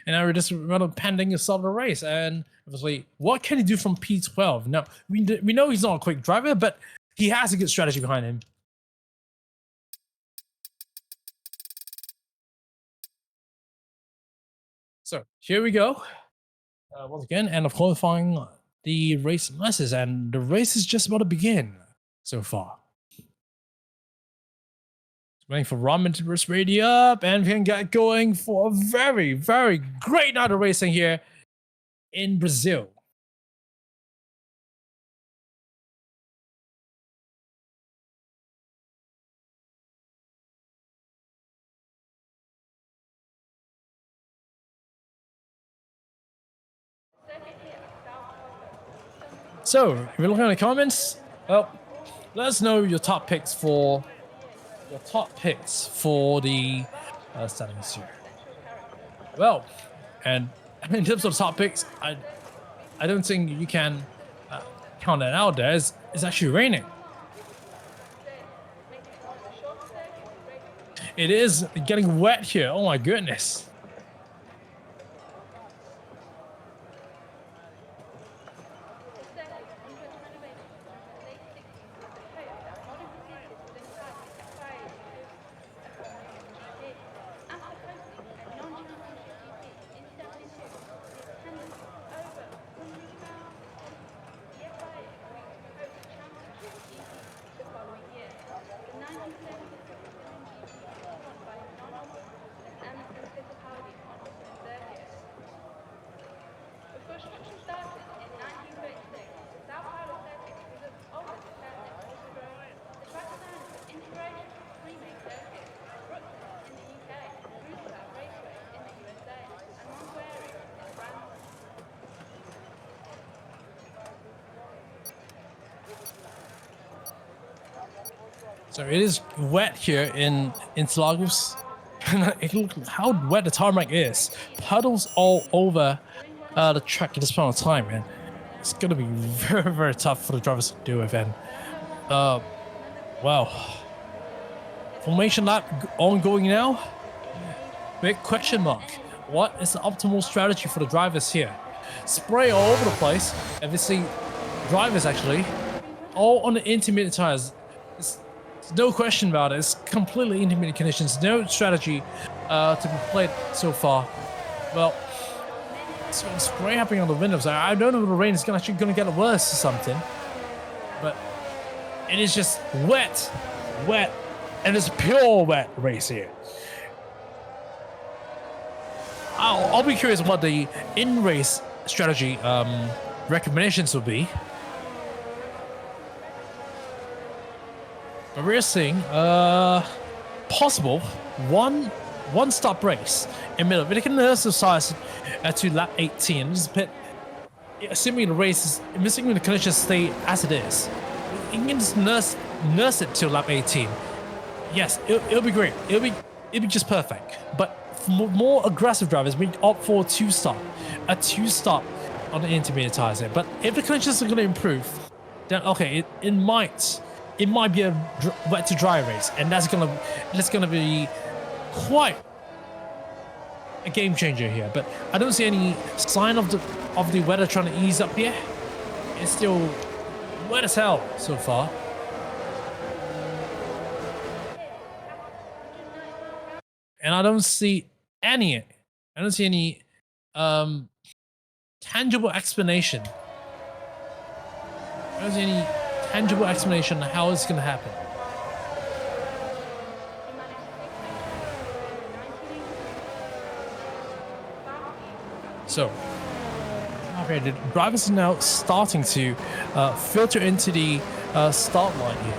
And now we're just rather pending the start of the race. And obviously, what can he do from P12? Now, we know he's not a quick driver, but he has a good strategy behind him. So here we go. Once again, end of qualifying the race masses, and the race is just about to begin so far. Waiting for Ramen to burst ready up, and we can get going for a very, very great night of racing here in Brazil. So, if you're looking at the comments, well, let us know your top picks for the standings here. Well, and in terms of top picks, I don't think you can count that out there. It's actually raining. It is getting wet here. Oh my goodness. So it is wet here in Interlagos. Look how wet the tarmac is. Puddles all over the track at this point of time, man. It's gonna be very, very tough for the drivers to do it, and wow. Formation lap ongoing now. Big question mark. What is the optimal strategy for the drivers here? Spray all over the place, and we see drivers actually all on the intermediate tires. No question about it. It's completely intermediate conditions. No strategy to be played so far. Well, it's spray happening on the windows. I don't know if the rain is actually going to get worse or something. But it is just wet, and it's pure wet race here. I'll be curious what the in-race strategy recommendations will be. But we're seeing possible one stop race in middle. But they can also size to lap 18. Just pit, assuming the race is, assuming the conditions stay as it is. You can just nurse it till lap 18. Yes, it'll be great. It'll be just perfect. But for more aggressive drivers, we opt for a two stop on the intermediate tires here. But if the conditions are going to improve, then okay, it might be a wet to dry race, and that's gonna be quite a game changer here. But I don't see any sign of the weather trying to ease up here. It's still wet as hell so far. And I don't see any tangible explanation. I don't see any tangible explanation on how it's going to happen. So, okay, the drivers are now starting to filter into the start line here.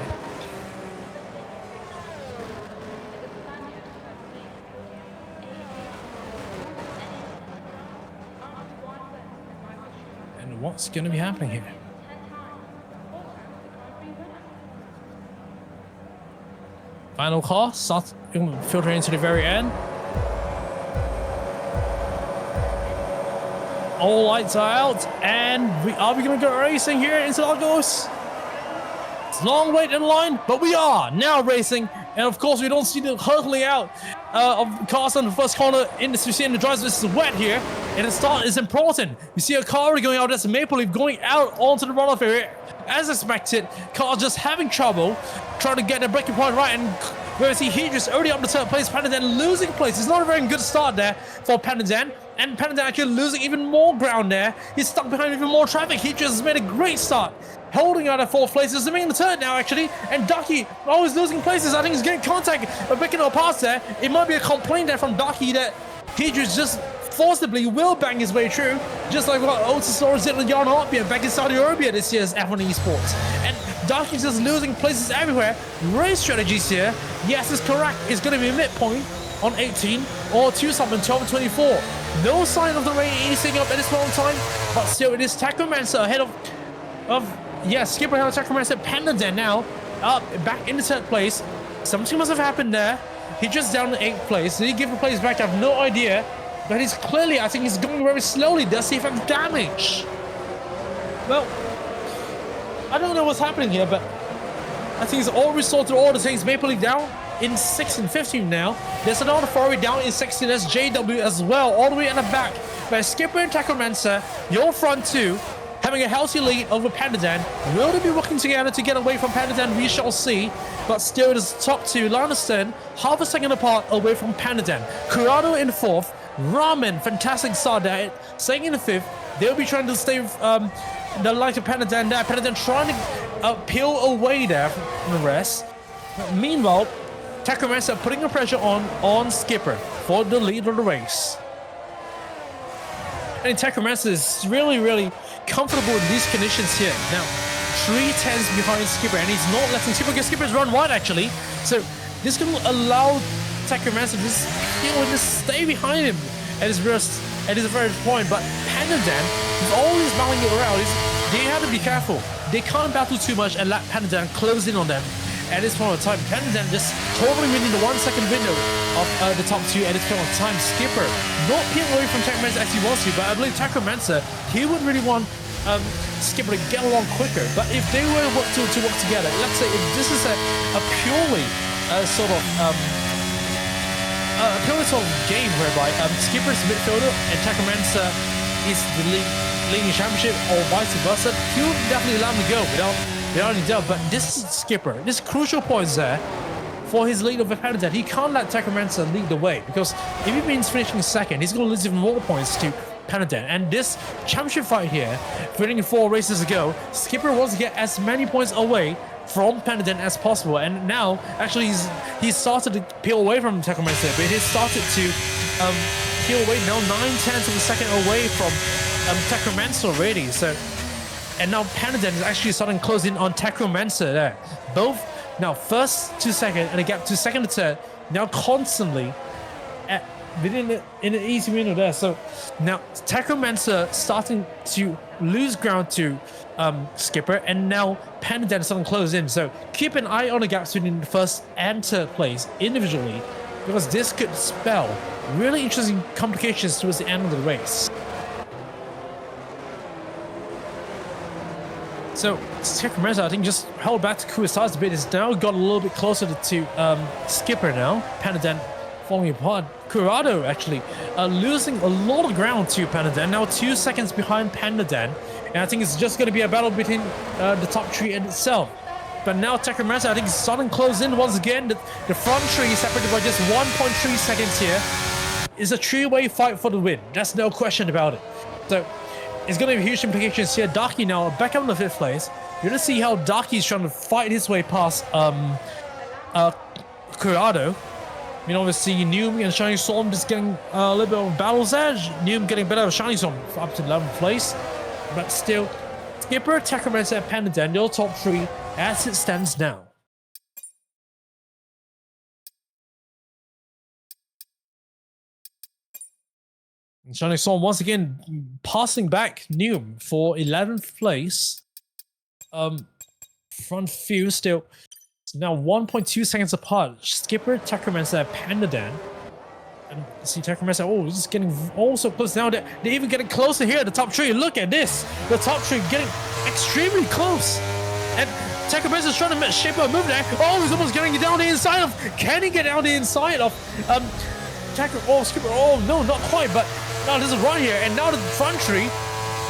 And what's going to be happening here? Final car starts filtering into the very end. All lights are out, and are we going to go racing here in Interlagos? It's a long wait in line, but we are now racing. And of course, we don't see the hurtling out of cars on the first corner. We see in the drivers, this is wet here, and the start is important. We see a car going out, that's Maple Leaf going out onto the runoff area. As expected, car just having trouble trying to get the braking point right, and where we see he just already up the third place, Panadan losing place. It's not a very good start there for Panadan, and Panadan actually losing even more ground there. He's stuck behind even more traffic. He just made a great start, holding out at fourth place. He's making the third now actually, and Ducky always losing places. I think he's getting contact, picking up past there. It might be a complaint there from Ducky that he just forcibly will bang his way through, just like what Otosaurus did with Jan Hartbier back in Saudi Arabia this year's F1 Esports. And Ducky's just losing places everywhere. Race strategies here, yes, it's correct. It's going to be midpoint on 18 or 2-stop on 12 and 24. No sign of the rain easing up at this moment in time, but still it is Tacomancer ahead of Skipper ahead of Tacomancer. Panadan now up back in the third place. Something must have happened there. He just down in 8th place. Did he give the place back? I have no idea. But he's clearly, I think he's going very slowly. Does he have damage? Well, I don't know what's happening here, but I think he's all restored to all the things. Maple Leaf down in 16, 15 now. There's another Ferrari down in 16. That's JW as well, all the way in the back. But Skipper and Tacomancer, your front two, having a healthy lead over Panadan. Will they be working together to get away from Panadan? We shall see. But still, it is top two. Lanniston, half a second apart away from Panadan. Curado in 4th. Ramen, fantastic start there. Staying in the 5th. They'll be trying to stay the light of Panadan there. Panadan trying to peel away there from the rest. Meanwhile, Tacomancer putting the pressure on Skipper for the lead of the race. And Tacomancer is really comfortable in these conditions here. Now, 3/10 behind Skipper, and he's not letting Skipper's run wide actually. So this can allow Tacomancer to just stay behind him at his very point. But Panadan, with all this battling it around, they have to be careful. They can't battle too much and let Panadan close in on them. At this point of time, Panadan just totally winning the 1 second window of the top two at this point of time. Skipper not peeling away from Tacomancer as he wants to, but I believe Tacomancer, he would really want Skipper to get along quicker. But if they were to work together, let's say if this is a purely sort of game whereby Skipper's midfielder and Tacomancer is the leading championship, or vice versa, he would definitely let him go without any doubt. But this is Skipper. This crucial points there for his lead over Panadan. He can't let Tacomancer lead the way, because if he means finishing second, he's going to lose even more points to Panadan. And this championship fight here, winning 4 races ago, Skipper wants to get as many points away from Panadan as possible. And now, actually, he's started to peel away from Tacomancer, but he started to 2 away, now 9/10 of a second away from Techromancer already. So, and now Panadan is actually starting to close in on Techromancer there. Both now first to second and a gap to second to third now constantly at within in an easy window there. So now Techromancer starting to lose ground to Skipper, and now Panadan is starting to close in. So keep an eye on the gaps between the first and third place individually, because this could spell really interesting complications towards the end of the race. So Techromancer, I think, just held back to Kurosawa's a bit. It's now got a little bit closer to Skipper now. Panadan falling apart. Curado actually losing a lot of ground to Panadan. Now 2 seconds behind Panadan. And I think it's just going to be a battle between the top tree and itself. But now Techromancer, I think, is starting to close in once again. The front tree is separated by just 1.3 seconds here. It's a three-way fight for the win. There's no question about it. So it's going to be huge implications here. Darky now back up in the 5th place. You're going to see how Darky is trying to fight his way past Curado. I mean, obviously, Noom and Shining Storm just getting a little bit of battles there. Noom getting better with Shining Storm up to 11th place. But still, Skipper, Techromancer, and Panadan, your top 3 as it stands now. And Shining Storm once again passing back Noom for 11th place. Front few still now 1.2 seconds apart. Skipper, Techromancer, Panadan. And see Techromancer, oh, this is getting also close now. They're even getting closer here at the top 3. Look at this. The top 3 getting extremely close. And Techromancer is trying to shape a move there. Oh, he's almost getting down the inside of. Can he get down the inside of Skipper? Oh, no, not quite. But now this is right here. And now the front 3.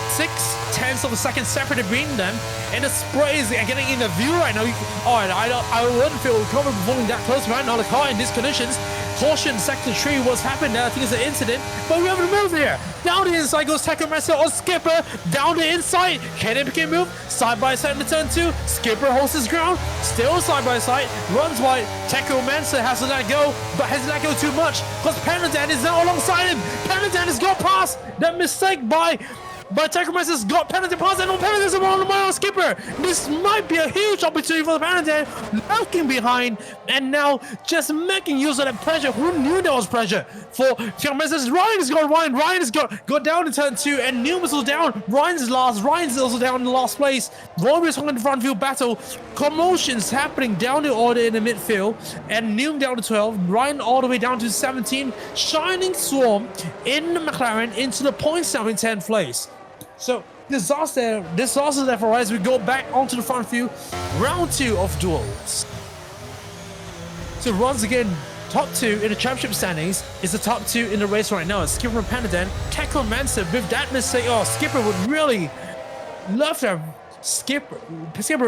6/10 of a second separated between them, and the spray is getting in the view right now. I wouldn't feel comfortable falling that close right now. The car in these conditions. Caution, sector 3, what's happened there? I think it's an incident, but we have a move here. Down the inside goes Techromancer or Skipper. Down the inside, can it begin move? Side by side in the turn 2. Skipper holds his ground, still side by side, runs wide. Techromancer has to let go, but has to let go too much because Panadan is now alongside him. Panadan has got past that mistake but Techromancer's got Panadan past, and Panadan's on the way on Skipper. This might be a huge opportunity for the Panadan, lurking behind, and now just making use of that pressure. Who knew there was pressure for Techromancer? Ryan has got Ryan. Ryan has got down in turn 2, and Newman's also down. Ryan's last. Ryan's also down in the last place. Roby's on the front field battle. Commotions happening down the order in the midfield, and Newman down to 12. Ryan all the way down to 17. Shining Swarm in the McLaren into the points now in 10th place. So disaster there for us. We go back onto the front field. Round 2 of duels. So once again, top 2 in the championship standings is the top 2 in the race right now. It's Skipper and Panadan. Techromancer with that mistake. Oh, Skipper would really love to have Skipper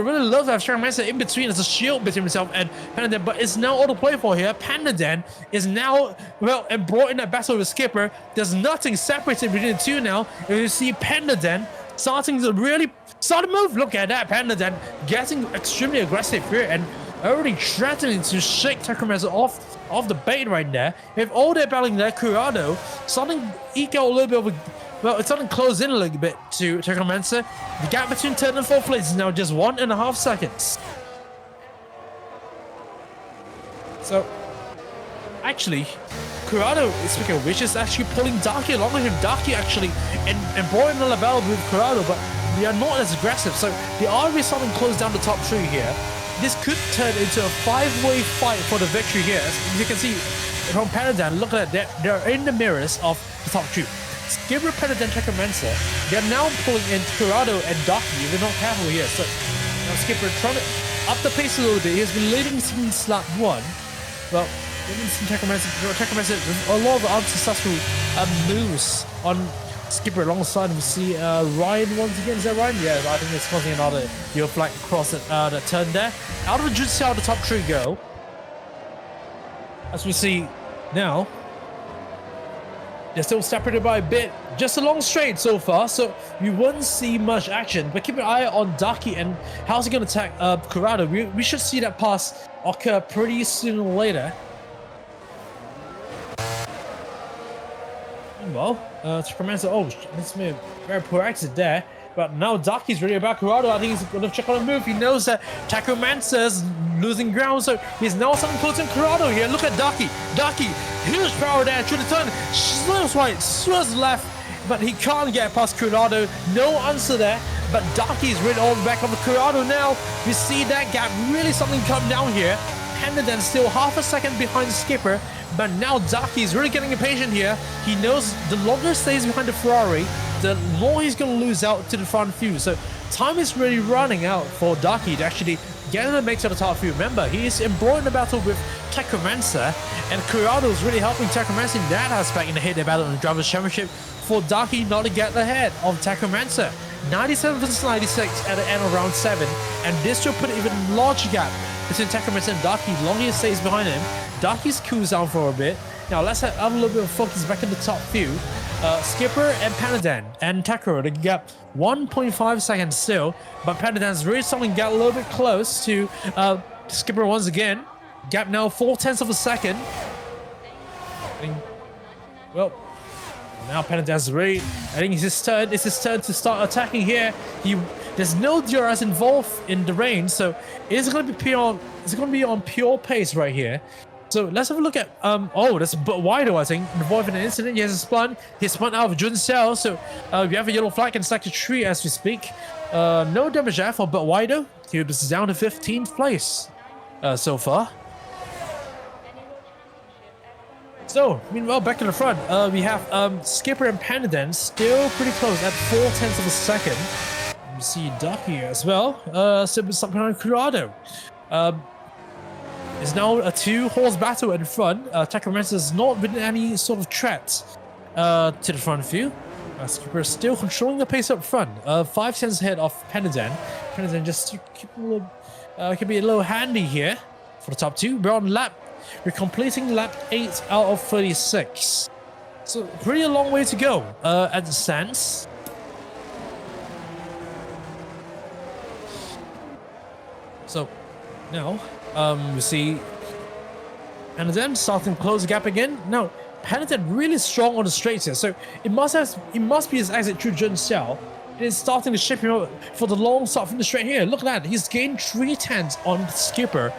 really loves to have Techromancer in between as a shield between himself and Panadan, but it's now all to play for here. Panadan is now, brought in that battle with Skipper. There's nothing separated between the two now. And you see Panadan starting to move. Look at that. Panadan getting extremely aggressive here and already threatening to shake Techromancer off the bait right there. If all they're battling there, Curado starting to eke out a little bit of it's starting to close in a little bit to Techromancer. The gap between 3rd and 4th place is now just 1.5 seconds. So, actually, Curado, speaking of which, is actually pulling Darky along with him. Darky actually embroiled in a battle with Curado, but they are not as aggressive. So, the RV is starting to close down the top 3 here. This could turn into a 5-way fight for the victory here. As you can see from Panadan, look at that. They're in the mirrors of the top 2. Skipper, Panadan, Techromancer. They're now pulling in Curado and Darky. They're not careful here. So now Skipper trying to up the pace a little bit. He has been leading since lap 1. Well, Techromancer with a lot of unsuccessful moves on Skipper alongside. We see Ryan once again. Is that Ryan? Yeah, I think it's causing another yellow flag across the turn there. Out of the juice, how the top 3 go. As we see now, they're still separated by a bit, just a long straight so far, so you wouldn't see much action. But keep an eye on Darky and how's he going to attack Curado. We should see that pass occur pretty soon or later. Meanwhile, Tacomancer, oh, this move very poor exit there. But now Daki's ready about Corrado. I think he's going to check on a move. He knows that Tacomancer's losing ground, so he's now something close on Corrado here. Look at Daki. Daki, huge power there through the turn. Swerves right, swerves left, but he can't get past Corrado. No answer there. But Daki is really all back on the Corrado now. We see that gap really something come down here. Panda still half a second behind the Skipper, but now Daki is really getting impatient here. He knows the longer he stays behind the Ferrari, the more he's going to lose out to the front few. So time is really running out for Daki to actually get in the mix of the top few. Remember, he is embroiled in a battle with Tacomancer, and Corrado is really helping Tacomancer in that aspect in the hit battle in the Drivers' Championship for Daki not to get ahead of Tacomancer. 97 versus 96 at the end of round 7, and this will put an even larger gap between Tacomancer and Daki. The longer he stays behind him, Daki's cools down for a bit. Now let's have a little bit of focus back in the top few. Skipper and Panadan and Taco, the gap 1.5 seconds still, but Panadan's really something got a little bit close to Skipper once again. Gap now 0.4 of a second. Well, now Panadan's really, I think it's his turn. It's his turn to start attacking here. There's no DRS involved in the rain, so it's going to be pure. It's going to be on pure pace right here. So let's have a look at oh, that's Wido, I think, involved in an incident. He has a spun. He spun out of Jun Cell, so we have a yellow flag and sector 3 as we speak. No damage there for Wido. He is down to 15th place so far. So, meanwhile, back in the front, we have Skipper and Panadan still pretty close at 0.4 of a second. You see Ducky as well, still stuck behind Corrado. It's now a 2-horse battle in front. Tacomancer has not been any sort of threat to the front view. Skipper is still controlling the pace up front. 5 cents ahead of Panadan. Panadan just can be a little handy here for the top 2. We're on lap. We're completing lap 8 out of 36. So pretty a long way to go at the stands. So now we see Panadan starting to close the gap again. Now Panadan really strong on the straights here, so it must be his exit through Jun Xiao. It is starting to shape him up for the long start from the straight here. Look at that, he's gained 3 tenths on Skipper,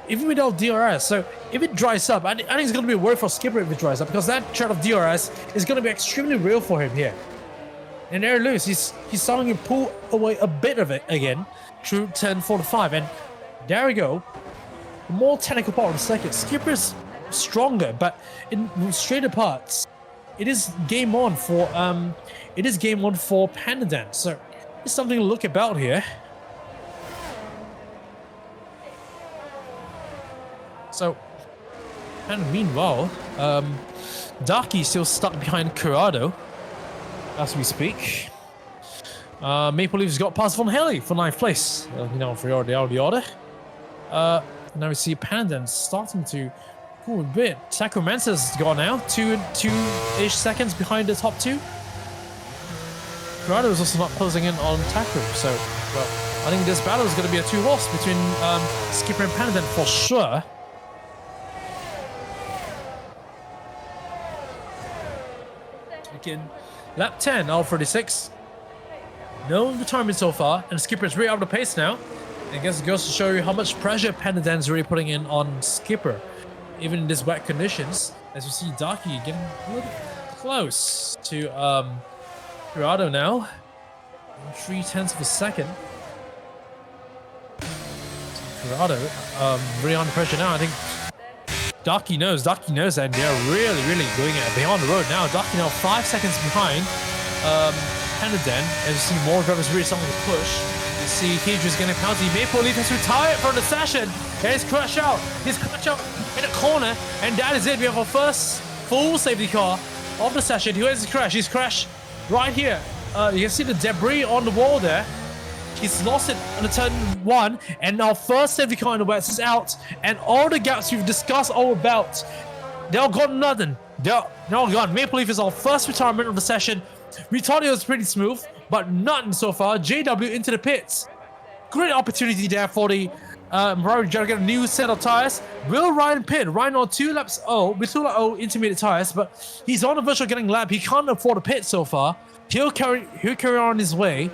even without DRS. So if it dries up, I think it's going to be a worry for Skipper if it dries up, because that threat of DRS is going to be extremely real for him here. And there loose, he's starting to pull away a bit of it again through turn 4 to 5, and there we go. The more technical part of the circuit, Skipper's stronger, but in straighter parts, it is game on for Panadan. So it's something to look about here. So, and meanwhile, Daki still stuck behind Corrado as we speak. Maple Leafs got past Von Haley for 9th place. For the order. Now we see Panadan starting to cool a bit. Tacomancer's gone now, 2-ish seconds behind the top 2. Corrado is also not closing in on Taco, so well, I think this battle is going to be a 2-horse between Skipper and Panadan for sure. Again, lap 10 out of 36. No retirement so far, and Skipper's really out of the pace now. I guess it goes to show you how much pressure Panadan's really putting in on Skipper, even in these wet conditions. As you see Daki getting a little close to Corrado now. 0.3 of a second. Corrado really under pressure now. I think Daki knows that, and they're really going beyond the road now. Daki now 5 seconds behind Panadan. As you see, more drivers really starting to push. You see Hedges getting a penalty. Maple Leaf has retired from the session. And he's crashed out. He's crashed out in a corner, and that is it. We have our first full safety car of the session. Who has crashed? He's crashed right here. You can see the debris on the wall there. He's lost it on the turn 1, and our first safety car in the West is out, and all the gaps we've discussed all about, they're all gone nothing. They're all gone. Maple Leaf is our first retirement of the session. We thought it was pretty smooth, but nothing so far. JW into the pits. Great opportunity there for the Ryan trying to get a new set of tires. Will Ryan pit? Ryan on 2 laps. Oh, with 2 laps, intermediate tires, but he's on the verge of getting lap. He can't afford a pit so far. He'll carry on his way.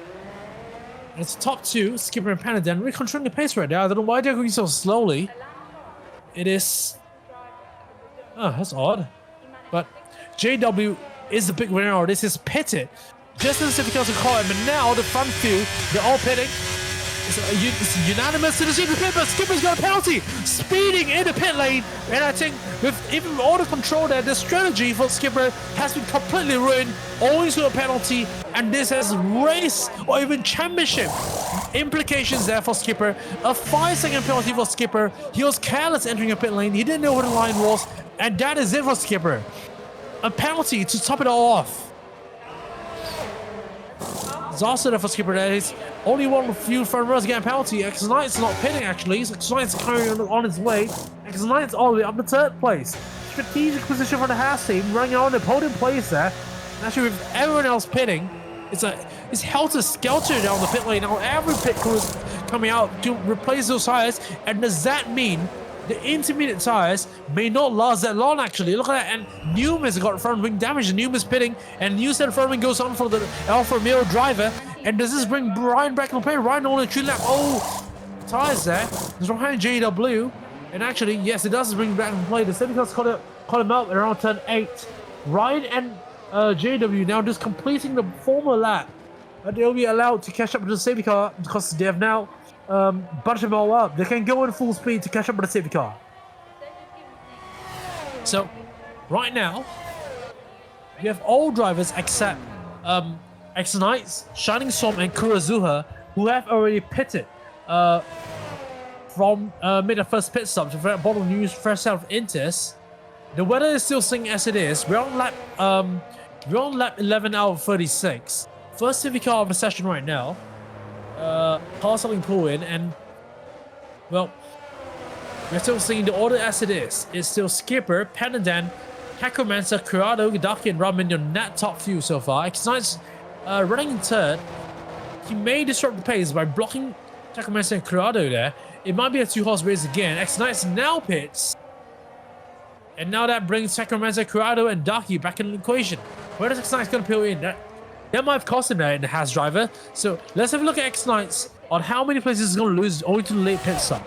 It's top 2, Skipper and Panadan. We're controlling the pace right now. I don't know why they're going so slowly. It is. Oh, that's odd. But JW is the big winner. This is pitted. Just as if because of call him, and now the front few, they're all pitting. It's unanimous decision to pit, but Skipper's got a penalty. Speeding in the pit lane, and I think with even all the control there, the strategy for Skipper has been completely ruined, owing to a penalty, and this has race or even championship implications there for Skipper. A 5-second penalty for Skipper. He was careless entering a pit lane. He didn't know where the line was, and that is it for Skipper. A penalty to top it all off. Disaster there for Skipper. There is only one few front runners getting a penalty. X9's not pitting actually. X9's carrying on his way. X9's all the way up to 3rd place. Strategic position for the Haas team, running on the podium place there. And actually, with everyone else pitting, it's helter-skelter down the pit lane. Now every pit crew is coming out to replace those tires. And does that mean the intermediate tires may not last that long actually? Look at that, and Newman has got front wing damage, and Newman's pitting, and new set of front wing goes on for the Alfa Romeo driver. And does this bring Ryan back on play? Ryan only 3 lap. Oh, tires there. There's behind JW, and actually, yes, it does bring back on play. The safety cars caught him out around turn 8. Ryan and JW now just completing the former lap. They'll be allowed to catch up with the safety car because they have now bunch them all up. They can go in full speed to catch up with the safety car. So, right now, you have all drivers except X-Knights, Shining Storm, and Kurozuha, who have already pitted from made a first pit stop to bottom news fresh out of Intis. The weather is still staying as it is. We're on lap 11 out of 36. First safety car of the session right now. Car selling pull in, and well, we're still seeing the order as it is. It's still Skipper, Panadan, Hakomancer, Kurado, Gadaki, and Ramen on that top few so far. X9's running in 3rd. He may disrupt the pace by blocking Hakomancer and Kurado there. It might be a 2-horse race again. X9's now pits. And now that brings Hakomancer, Kurado, and Daki back in the equation. Where does X9's going to pull in? That might have cost him that in the Haas driver. So let's have a look at X-Knights on how many places he's going to lose owing to the late pit stop.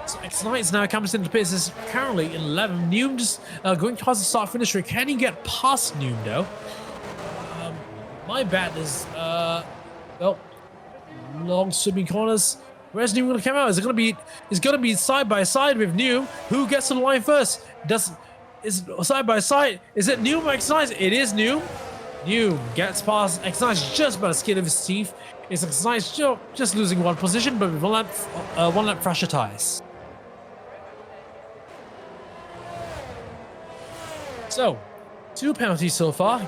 So X-Knights now comes into the pits is currently in 11. Noom just going towards the start finish rate. Can he get past Noom though? My bet is well, long swimming corners. Where's Noom going to come out? Is it going to be? It's going to be side by side with Noom. Who gets to the line first? Is side by side. Is it Noom or X9? It is Noom. Noom gets past X9 just by the skin of his teeth. It's X9 just losing one position, but with one lap fresher tires. So, 2 penalties so far.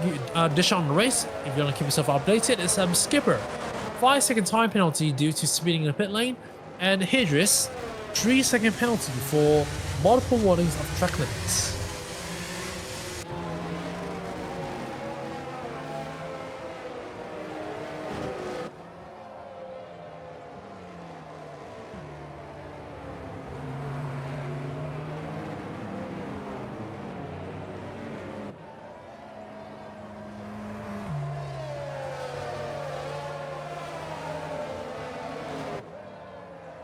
Dish on the race. If you want to keep yourself updated, it's Skipper. 5-second time penalty due to speeding in the pit lane, and Hidris 3-second penalty for multiple warnings of track limits.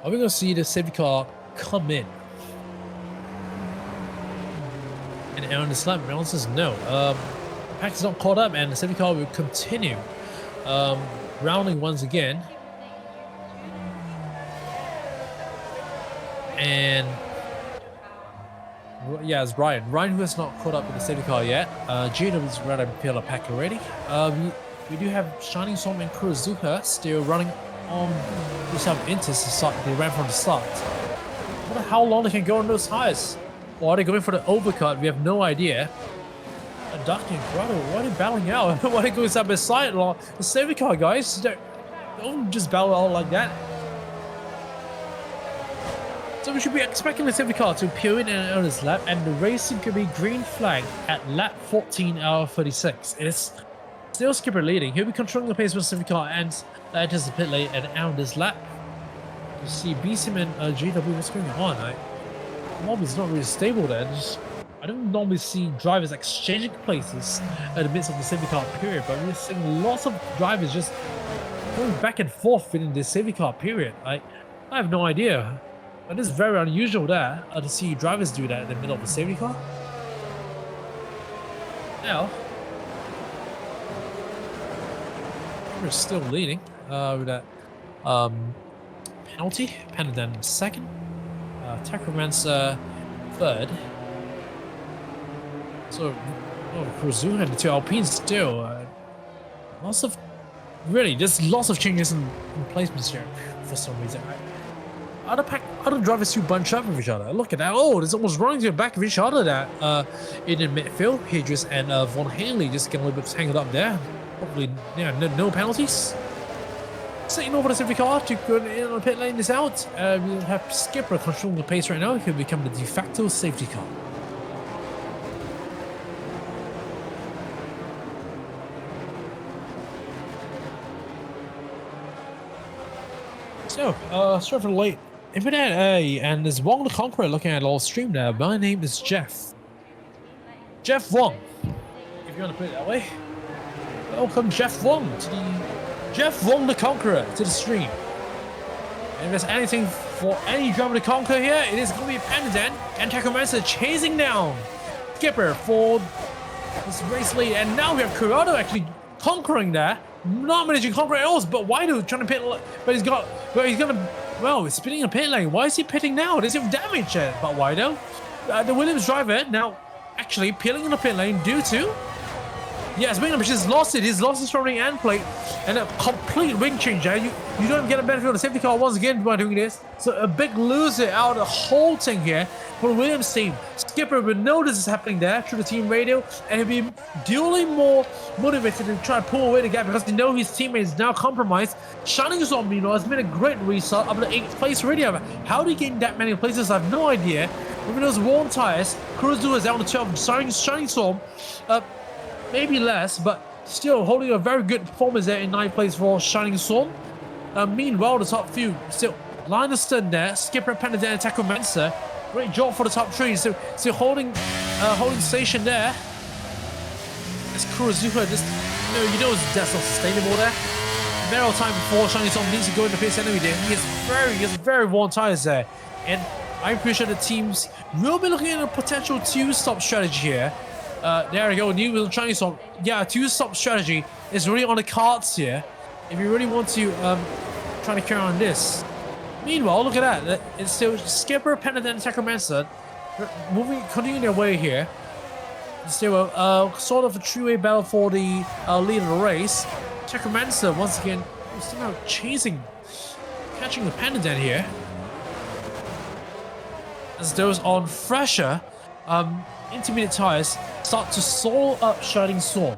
Are we going to see the safety car come in? And Aaron is slapping. Aaron says no. Pack is not caught up, and the safety car will continue rounding once again. And yeah, it's Ryan. Ryan who has not caught up with the safety car yet. GW's rather peel a pack already. We do have Shining Storm and Kurozuka still running on this have Intis to start. They ran from the start. I wonder how long they can go on those tires. Or are they going for the overcut? We have no idea. Ducky and Grotto, why are they battling out? Why are they going side by side? The safety car, guys. Don't just battle out like that. So we should be expecting the safety car to appear in and out of this lap, and the racing could be green flag at lap 14 out of 36. It is Still Skipper leading. He'll be controlling the pace when safety car ends enters the pit lane and out this lap. You see BCM and JW, what's going on? Mob is not really stable there. I don't normally see drivers exchanging places in the midst of the safety car period, but we're seeing lots of drivers just going back and forth within this safety car period. I have no idea. But it's very unusual there to see drivers do that in the middle of the safety car. Now, we're still leading with that penalty. Panadon second. Tacroman's third. So, Kuruzuha and the two Alpines still. Lots of, really, there's lots of changes in placements here for some reason. Other drivers who bunch up with each other. Look at that. Oh, there's almost running to the back of each other there. In the midfield, Hedges and Von Haley just getting a little bit tangled up there. Hopefully, yeah, no penalties. Sitting over the safety car to go in on the pit lane is out. We'll have Skipper controlling the pace right now. He'll become the de facto safety car. So, sorry for the late Infinite A, and there's Wong the Conqueror looking at all stream now. My name is Jeff. Jeff Wong, if you want to put it that way. Welcome Jeff Wong to the Jeff Wong the Conqueror to the stream. And if there's anything for any driver to conquer here, it is going to be Panadon and Takomansa chasing down Skipper for this race lead. And now we have Corrado actually conquering there. Not managing to conquer it else, but Wido trying to pit, but he's gonna, well, he's spinning a pit lane. Why is he pitting now? Does he have damage there? But Wido, the Williams driver now actually peeling in the pit lane due to, yes, Williams just lost it. He's lost his front end plate and a complete wing change. You don't get a benefit of the safety car once again by doing this. So a big loser out of the whole thing here for the Williams team. Skipper will know this is happening there through the team radio, and he'll be duly more motivated to try to pull away the gap because they know his teammate is now compromised. Shining Storm, you know, has been a great restart up to the 8th place already. How do you gain that many places? I have no idea. With those worn tires, Kuruzu is down to 12. Shining Storm, maybe less, but still holding a very good performance there in 9th place for Shining Storm. Meanwhile, the top few still Linus Stern there, Skipper, Panadon, and Takomansa. Great job for the top three. So holding station there. As Kuruzuka just, you know that's not sustainable there. Very time before Shining Storm needs to go in the pace anyway. He has very worn tires there, and I'm pretty sure the teams will be looking at a potential two-stop strategy here. There we go, new Shining Storm. Yeah, two-stop strategy is really on the cards here. If you really want to try to carry on this. Meanwhile, look at that. It's still Skipper, Panadon, and Takomansa continuing their way here. It's still sort of a three-way battle for the lead of the race. Takomansa once again somehow catching the Panadon here. As those on fresher, intermediate tires start to slow up Shining Storm,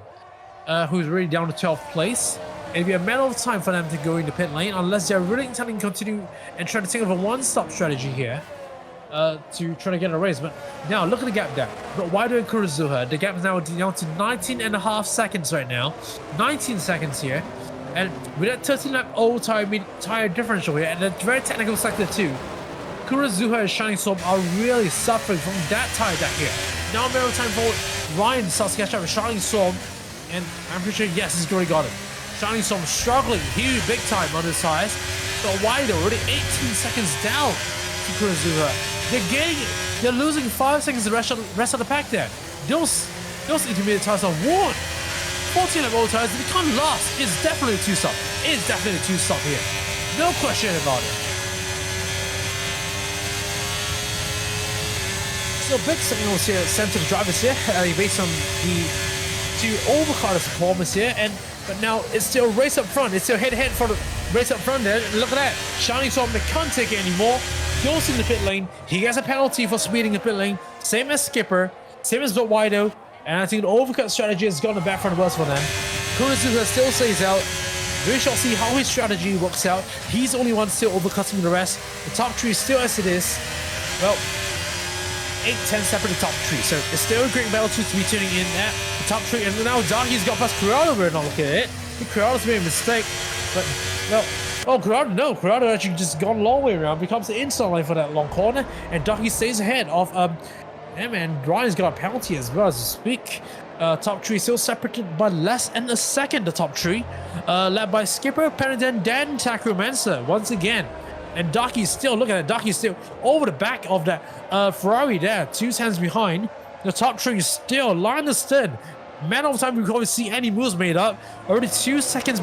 who's really down to 12th place. It'll be a matter of time for them to go in the pit lane unless they're really intending to continue and try to think of a one-stop strategy here to try to get a race. But now look at the gap there. But why do Kuruzuha? The gap is now down to 19.5 seconds right now. 19 seconds here. And with that 13-lap old tire differential here, and a very technical sector too, Kuruzuha and Shining Storm are really suffering from that tire deck here. Now a matter of time for Ryan starts to catch up with Shining Storm, and I'm pretty sure, yes, he's already got it. Shining Storm struggling huge big time on his tires, but Wido already 18 seconds down to Kuruzuha. They're losing 5 seconds the rest of the pack there. Those intermediate tires are worn. 14 of old tires, they can't last. It's definitely a two-stop. It's definitely a two-stop here. No question about it. So big signals here sent to the drivers here, based on the two overcarders performance here, but now it's still race up front. It's still head-to-head for the race up front there. Look at that. Shining Storm, they can't take it anymore. Goes in the pit lane. He gets a penalty for speeding the pit lane. Same as Skipper. Same as Wido. And I think the overcut strategy has gone back from the worst for them. Kuruzuka still stays out. We shall see how his strategy works out. He's the only one still overcutting the rest. The top three still as it is. Well, 8-10 separate the top three. So it's still a great battle to be tuning in at. The top three, and now Darky's got past Corrado. We're not looking at it. I think Corrado's made a mistake, but no. Oh, Corrado actually just gone a long way around, becomes the inside line for that long corner, and Darky stays ahead of and Ryan's got a penalty as well as we speak. Top three still separated by less than a second. The top three, led by Skipper, Penadin, Dan, Takumansa once again. And Darky's still, look at it, Darky's still over the back of that Ferrari there, 2 hands behind. The top three is still line the stern. Man of time, we can't see any moves made up. Already 2 seconds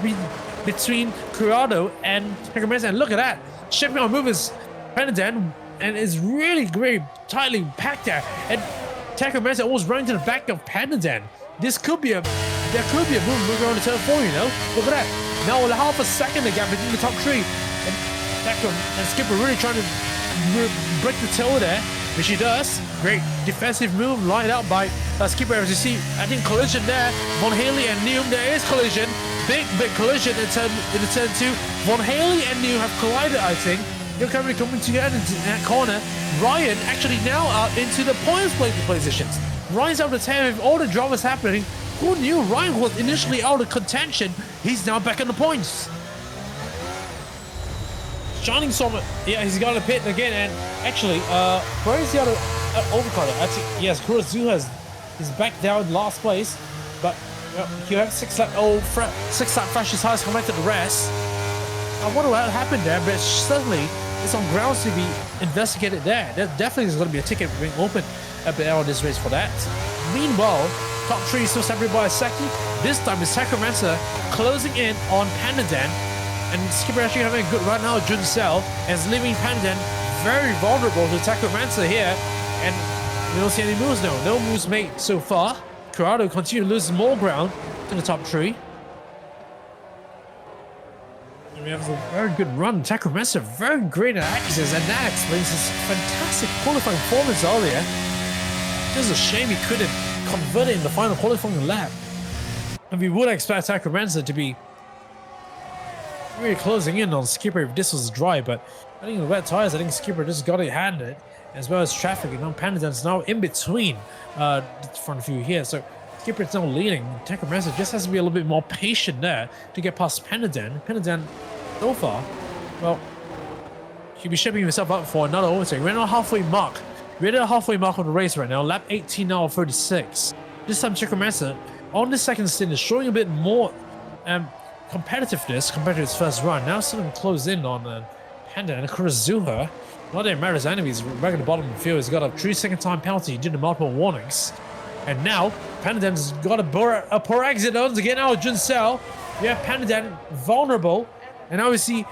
between Corrado and Takumansa. And look at that, shipping on move is Penadin, and it's really very tightly packed there. And Takumansa almost running to the back of Penadin. There could be a move moving on to turn 4, you know. Look at that. Now half a second the gap between the top three. And Skipper really trying to break the toe there, which he does. Great defensive move lined out by Skipper. As you see, I think collision there. Von Haley and Neum, there is collision. Big collision in the turn 2. Von Haley and Neum have collided, I think. They're currently coming together in that corner. Ryan actually now out into the points positions. Ryan's out of 10 with all the dramas happening. Who knew Ryan was initially out of contention? He's now back on the points. Shining Summit, yeah, he's got a pit again, and actually, where is the other overcutter? I think, yes, Kurozuha is back down in last place, but you have 6 lap flashes highest compared to the rest. I wonder what happened there, but certainly it's on grounds to be investigated there. There definitely is going to be a ticket being open at the end of this race for that. Meanwhile, top three is still separated by a second. This time it's Takumansa closing in on Penadin. And Skipper actually having a good run now, Junsel, and is leaving Penadin very vulnerable to Takumansa here. And we don't see any moves now. No moves made so far. Corrado continues to lose more ground to the top three. And we have a very good run. Takumansa very great at axes, and that explains his fantastic qualifying performance earlier. Just a shame he couldn't convert it in the final qualifying lap. And we would expect Takumansa to be really closing in on Skipper if this was dry, but I think the wet tires, I think Skipper just got it handed, as well as traffic. And now Penadin's now in between the front few here, so Skipper's now leading. Takumansa just has to be a little bit more patient there to get past Penadin. Penadin, so far, well, he'll be shipping himself up for another overtake. We're at a halfway mark. We're at a halfway mark of the race right now. Lap 18 now of 36. This time Takumansa on the second stint is showing a bit more competitiveness compared to his first run. Now starting to close in on Penadin and Kurozuha. Not that it matters, enemies back at the bottom of the field. He's got a 3-second time penalty due to multiple warnings. And now Penadin's got a poor exit once again out of Junsel. We have Penadin vulnerable, and now we see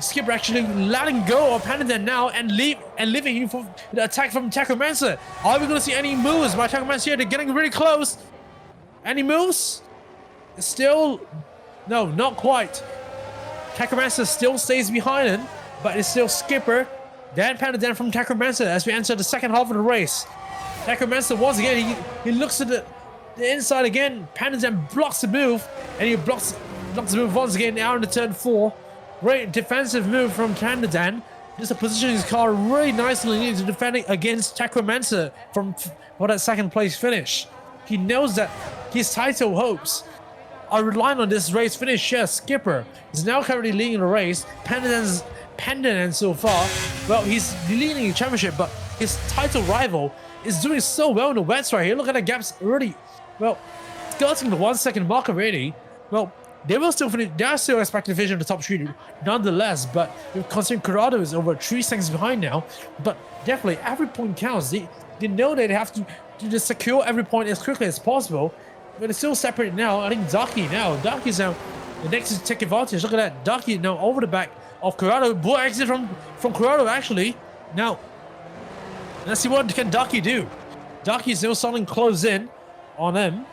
Skipper actually letting go of Penadin now and leaving him for the attack from Takumansa. Are we going to see any moves by Takumansa here? They're getting really close. Any moves? Still. No, not quite. Takumansa still stays behind him, but it's still Skipper, then Penadin from Takumansa as we enter the second half of the race. Takumansa once again, he looks at the inside again. Penadin blocks the move, and he blocks the move once again out into turn 4. Great defensive move from Penadin. Just to position his car really nicely to defend it against Takumansa for that second place finish. He knows that his title hopes are relying on this race finish. Yes, Skipper is now currently leading the race. Penadin so far, well, he's leading the championship, but his title rival is doing so well in the wets right here. Look at the gaps already. Well, skirting the 1 second mark already. Well, they will still finish. They are still expected to finish in the top 3 nonetheless, but considering Corrado is over 3 seconds behind now, but definitely every point counts. They know that they have to just secure every point as quickly as possible. But it's still separate now. I think Darky's now the next to take advantage. Look at that. Darky now over the back of Corrado. Poor exit from Corrado actually. Now, let's see what can Darky do. Darky is still starting to close in on him.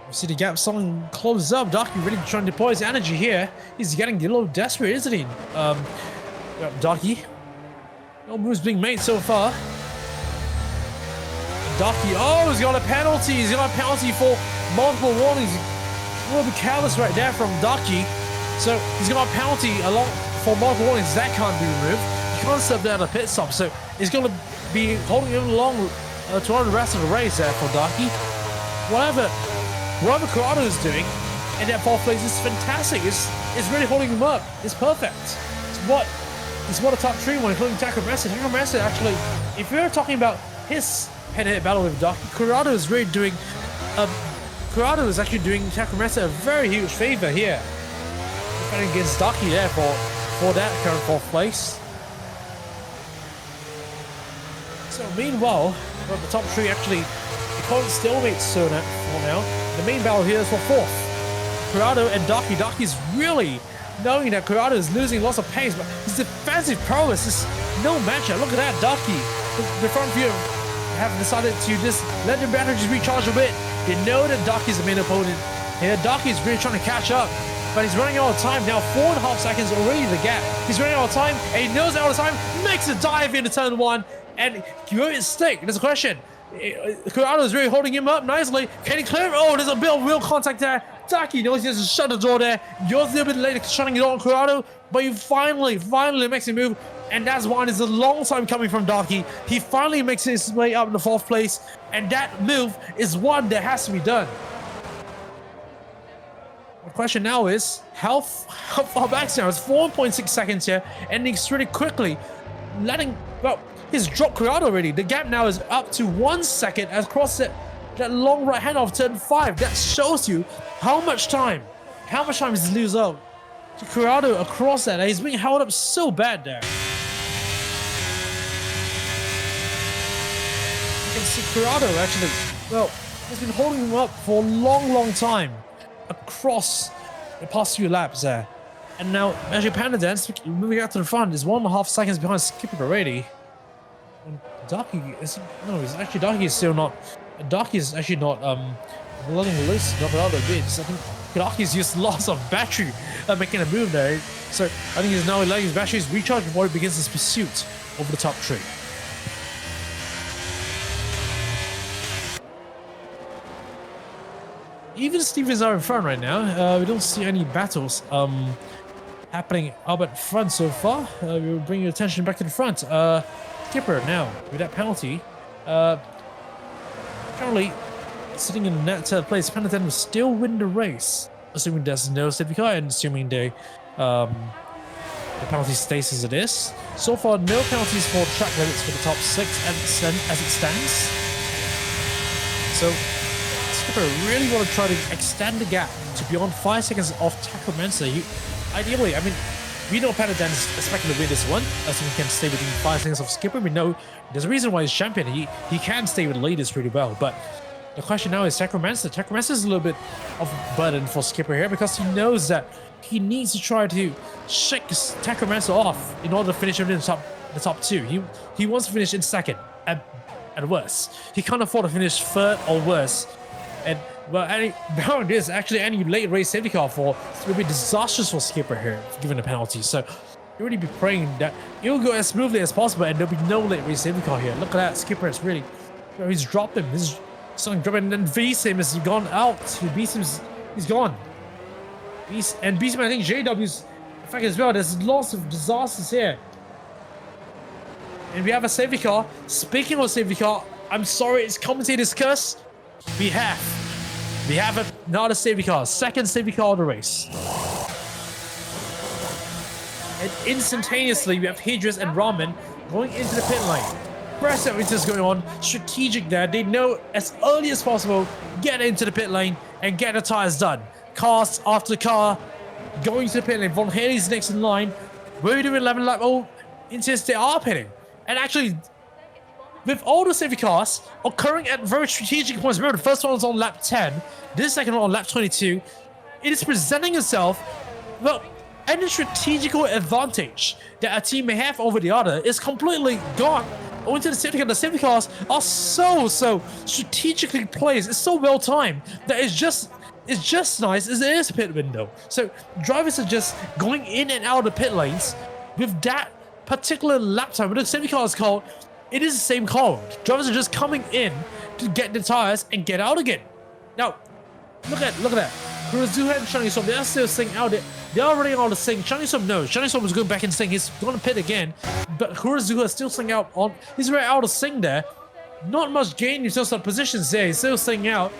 You see the gap starting to close up. Darky really trying to deploy his energy here. He's getting a little desperate, isn't he? Darky. No moves being made so far. Darky, oh, he's got a penalty. He's got a penalty for multiple warnings. A little bit careless right there from Darky. So he's got a penalty for multiple warnings. That can't be removed. He can't step down a pit stop. So he's going to be holding him along throughout the rest of the race there for Darky. whatever Corrado is doing in that fourth place is fantastic. It's really holding him up. It's perfect. It's what a top 3 one, including Takamasa. Takamasa actually, if you're talking about his head-to-head battle with Daki, Corrado is really doing Corrado is actually doing Takamasa a very huge favor here. Defending against Daki there for that current 4th place. So meanwhile, well, the top 3 actually, the current stalemate so now. The main battle here is for 4th. Corrado and Daki. Daki's really knowing that Corrado is losing lots of pace, but his defensive prowess is no match. Look at that, Daki. The front view have decided to just let the batteries recharge a bit. They know that Daki's the main opponent here. Daki's really trying to catch up, but he's running out of time now. 4.5 seconds already the gap. He's running out of time, and he knows out of time. Makes a dive into turn 1, and will it stick? There's a question. Corrado is really holding him up nicely. Can he clear? Oh, there's a bit of real contact there. Daki knows he has to shut the door there. You're a little bit late shutting the door on Corrado, but he finally makes a move. And that's one is a long time coming from Daki. He finally makes his way up in the 4th place. And that move is one that has to be done. The question now is, how far back now? It's 4.6 seconds here, ending really quickly. He's dropped Corrado already. The gap now is up to 1 second across that long right hand of turn 5. That shows you how much time is lose out to Corrado across that. He's being held up so bad there. You can see Corrado actually, well, has been holding him up for a long time across the past few laps there. And now, actually, Panda Dance moving out to the front is 1.5 seconds behind Skipper already. Daki is Daki is still not. Daki is actually not letting loose Corrado a bit. I think Daki's used lots of battery making a move there. So I think he's now letting his batteries recharge before he begins his pursuit over the top 3. Even Stevens are in front right now. We don't see any battles happening up at front so far. We'll bring your attention back to the front. Skipper now with that penalty. Currently sitting in that 3rd place. Panathon will still win the race, assuming there's no safety car and assuming the penalty stays as it is. So far, no penalties for track limits for the top 6 as it stands. So Skipper really want to try to extend the gap to beyond 5 seconds off Takomensa. Ideally, I mean, we know Panadan is expecting to win this one, as he can stay within 5 seconds of Skipper. We know there's a reason why he's champion. He can stay with the leaders really well, but the question now is Takomensa. Takomensa is a little bit of a burden for Skipper here because he knows that he needs to try to shake Takomensa off in order to finish him in the top 2. He wants to finish in 2nd at worst. He can't afford to finish 3rd or worse. And well, any late race safety car will be disastrous for Skipper here, given the penalty. So you really be praying that it will go as smoothly as possible and there'll be no late race safety car here. Look at that, Skipper is really, he's dropped him. He's starting to drop him, and then V-Sim has gone out. V-Sim's he's gone. And V-Sim, I think JW's effect as well. There's lots of disasters here. And we have a safety car. Speaking of safety car, I'm sorry, it's commentator's curse. We have another safety car, 2nd safety car of the race. And instantaneously, we have Hydras and Ramen going into the pit lane. Press everything's going on, strategic there. They know as early as possible, get into the pit lane and get the tires done. Cars after car going to the pit lane. Von Haley's next in line. We're doing 11 lap. Oh, insists they are pitting. And actually, with all the safety cars occurring at very strategic points, remember the first one was on lap 10, this second one on lap 22, it is presenting itself, well, any strategical advantage that a team may have over the other is completely gone. Owing to the safety cars are so strategically placed, it's so well timed that it's just nice as it is a pit window. So drivers are just going in and out of the pit lanes with that particular lap time. When the safety car is called, it is the same call. Drivers are just coming in to get the tires and get out again. Now, look at that. Kurozuha and Shani Som, they are still staying out there. They are running out of sync. Shani Som, no. Shani Som was going back in sync. He's going to pit again. But Kurozuha is still staying out on. He's right out of sync there. Not much gain in terms of positions there. He's still staying out.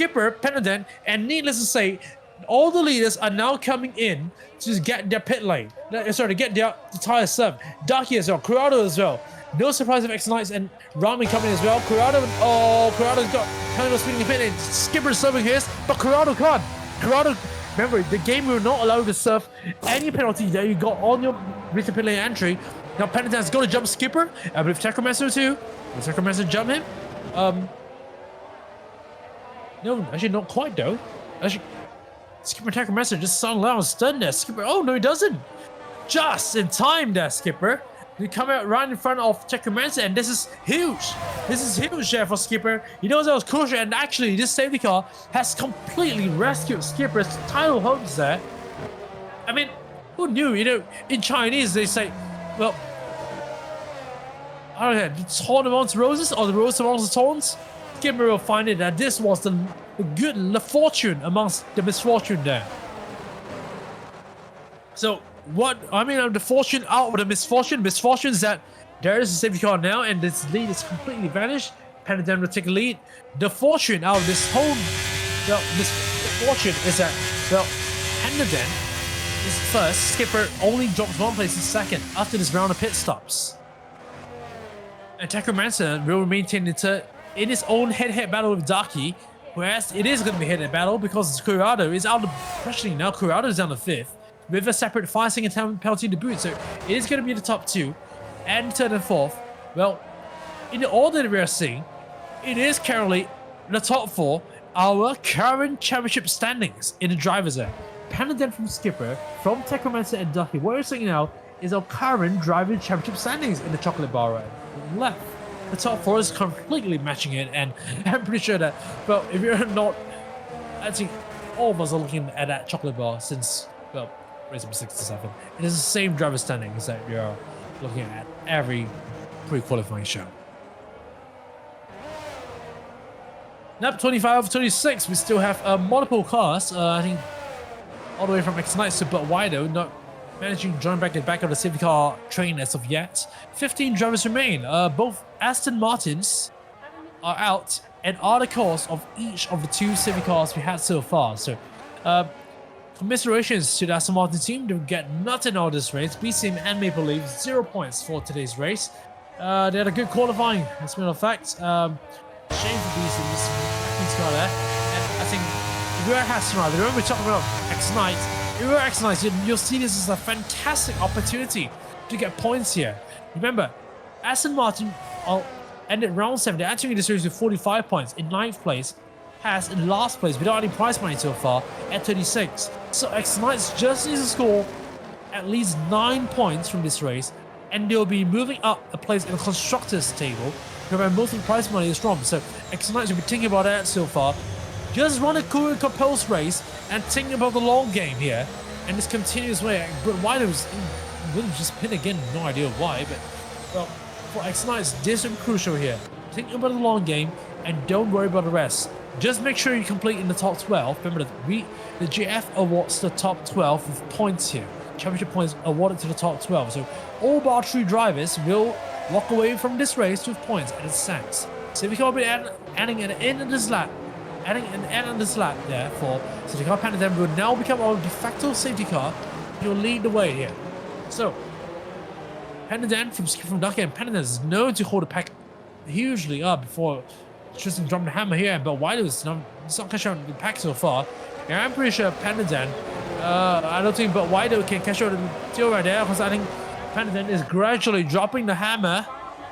Skipper, Penadent, and needless to say, all the leaders are now coming in to get their pit lane. Sorry, to get their tire served. Ducky as well, Corrado as well. No surprise of X-Knights and Rami coming as well. Corrado's got kind of speeding the pit lane. Skipper serving his, but Corrado can't. Corrado, remember, the game will not allow you to serve any penalty that you got on your recent pit lane entry. Now Penadent's going to jump Skipper. I believe Techromancer too. Will Techromancer jump him? No, actually not quite though. Actually, Skipper Techromancer just sound loud and stun there. Skipper, oh no he doesn't. Just in time there, Skipper. You come out right in front of Techromancer, and this is huge. This is huge there for Skipper. He knows that was crucial, and actually this safety car has completely rescued Skipper's title hopes there. I mean, who knew? You know, in Chinese they say, well, I don't know, the thorn amongst roses or the rose amongst the thorns. Skipper will find it that this was the fortune amongst the misfortune there. So what I mean, the fortune out of the misfortune. Misfortune is that there is a safety car now, and this lead is completely vanished. Penadent will take a lead. The fortune out of this whole misfortune is that, well, Penadent is first. Skipper only drops one place in second after this round of pit stops. And Techromancer will maintain in his own head-to-head battle with Darky, whereas it is going to be head-to-head battle because Corrado is out of pressuring now. Corrado is down to 5th with a separate 5-second time penalty to boot, so it is going to be the top 2 and 3rd and 4th. Well, in the order that we are seeing, it is currently the top 4, our current championship standings in the drivers there. Penadent from Skipper, from Techromancer and Ducky. What we're seeing now is our current driver championship standings in the chocolate bar right left. The top 4 is completely matching it, and I'm pretty sure that, well, if you're not, actually, all of us are looking at that chocolate bar since, well, race number 6 to 7. It is the same driver standings that we are looking at every pre-qualifying show. Lap 25 of 26, we still have multiple cars, I think, all the way from X-Knights to Wido, not managing to join back the back of the safety car train as of yet. 15 drivers remain. Both Aston Martins are out and are the cause of each of the 2 safety cars we had so far. So, commiserations to the Aston Martin team. They get nothing out of this race. BCM and Maple Leaf, 0 points for today's race. They had a good qualifying, as a matter of fact. Shame for BCM, this car there. And I think if you're at Aston Martin, remember we're talking about X-Knights. If you're X-Knights, you'll see this as a fantastic opportunity to get points here. Remember, Aston Martin ended round 7. They're entering this race with 45 points. In 9th place, has in last place without any prize money so far at 36. So X-Knights just needs to score at least 9 points from this race, and they'll be moving up a place in the constructors table where most of the prize money is from. So X-Knights will be thinking about that so far. Just run a cool composed race and think about the long game here, and this continuous way. But Wido's really just pin again, no idea why, but well, for X-Knights, this is crucial here. Think about the long game and don't worry about the rest. Just make sure you complete in the top 12. Remember that the JAF awards the top 12 with points here. Championship points awarded to the top 12. So all bar 3 drivers will walk away from this race with points at its sense. So we can be adding an end of this lap. Adding an end on this lap there for safety car. Penadent will now become our de facto safety car. He'll lead the way here. So Penadent from Ducky, and Penadent is known to hold the pack hugely up before Tristan dropped the hammer here, but Wido is not catching out the pack so far. And I'm pretty sure Penadent, I don't think Wido can catch out the deal right there, because I think Penadent is gradually dropping the hammer.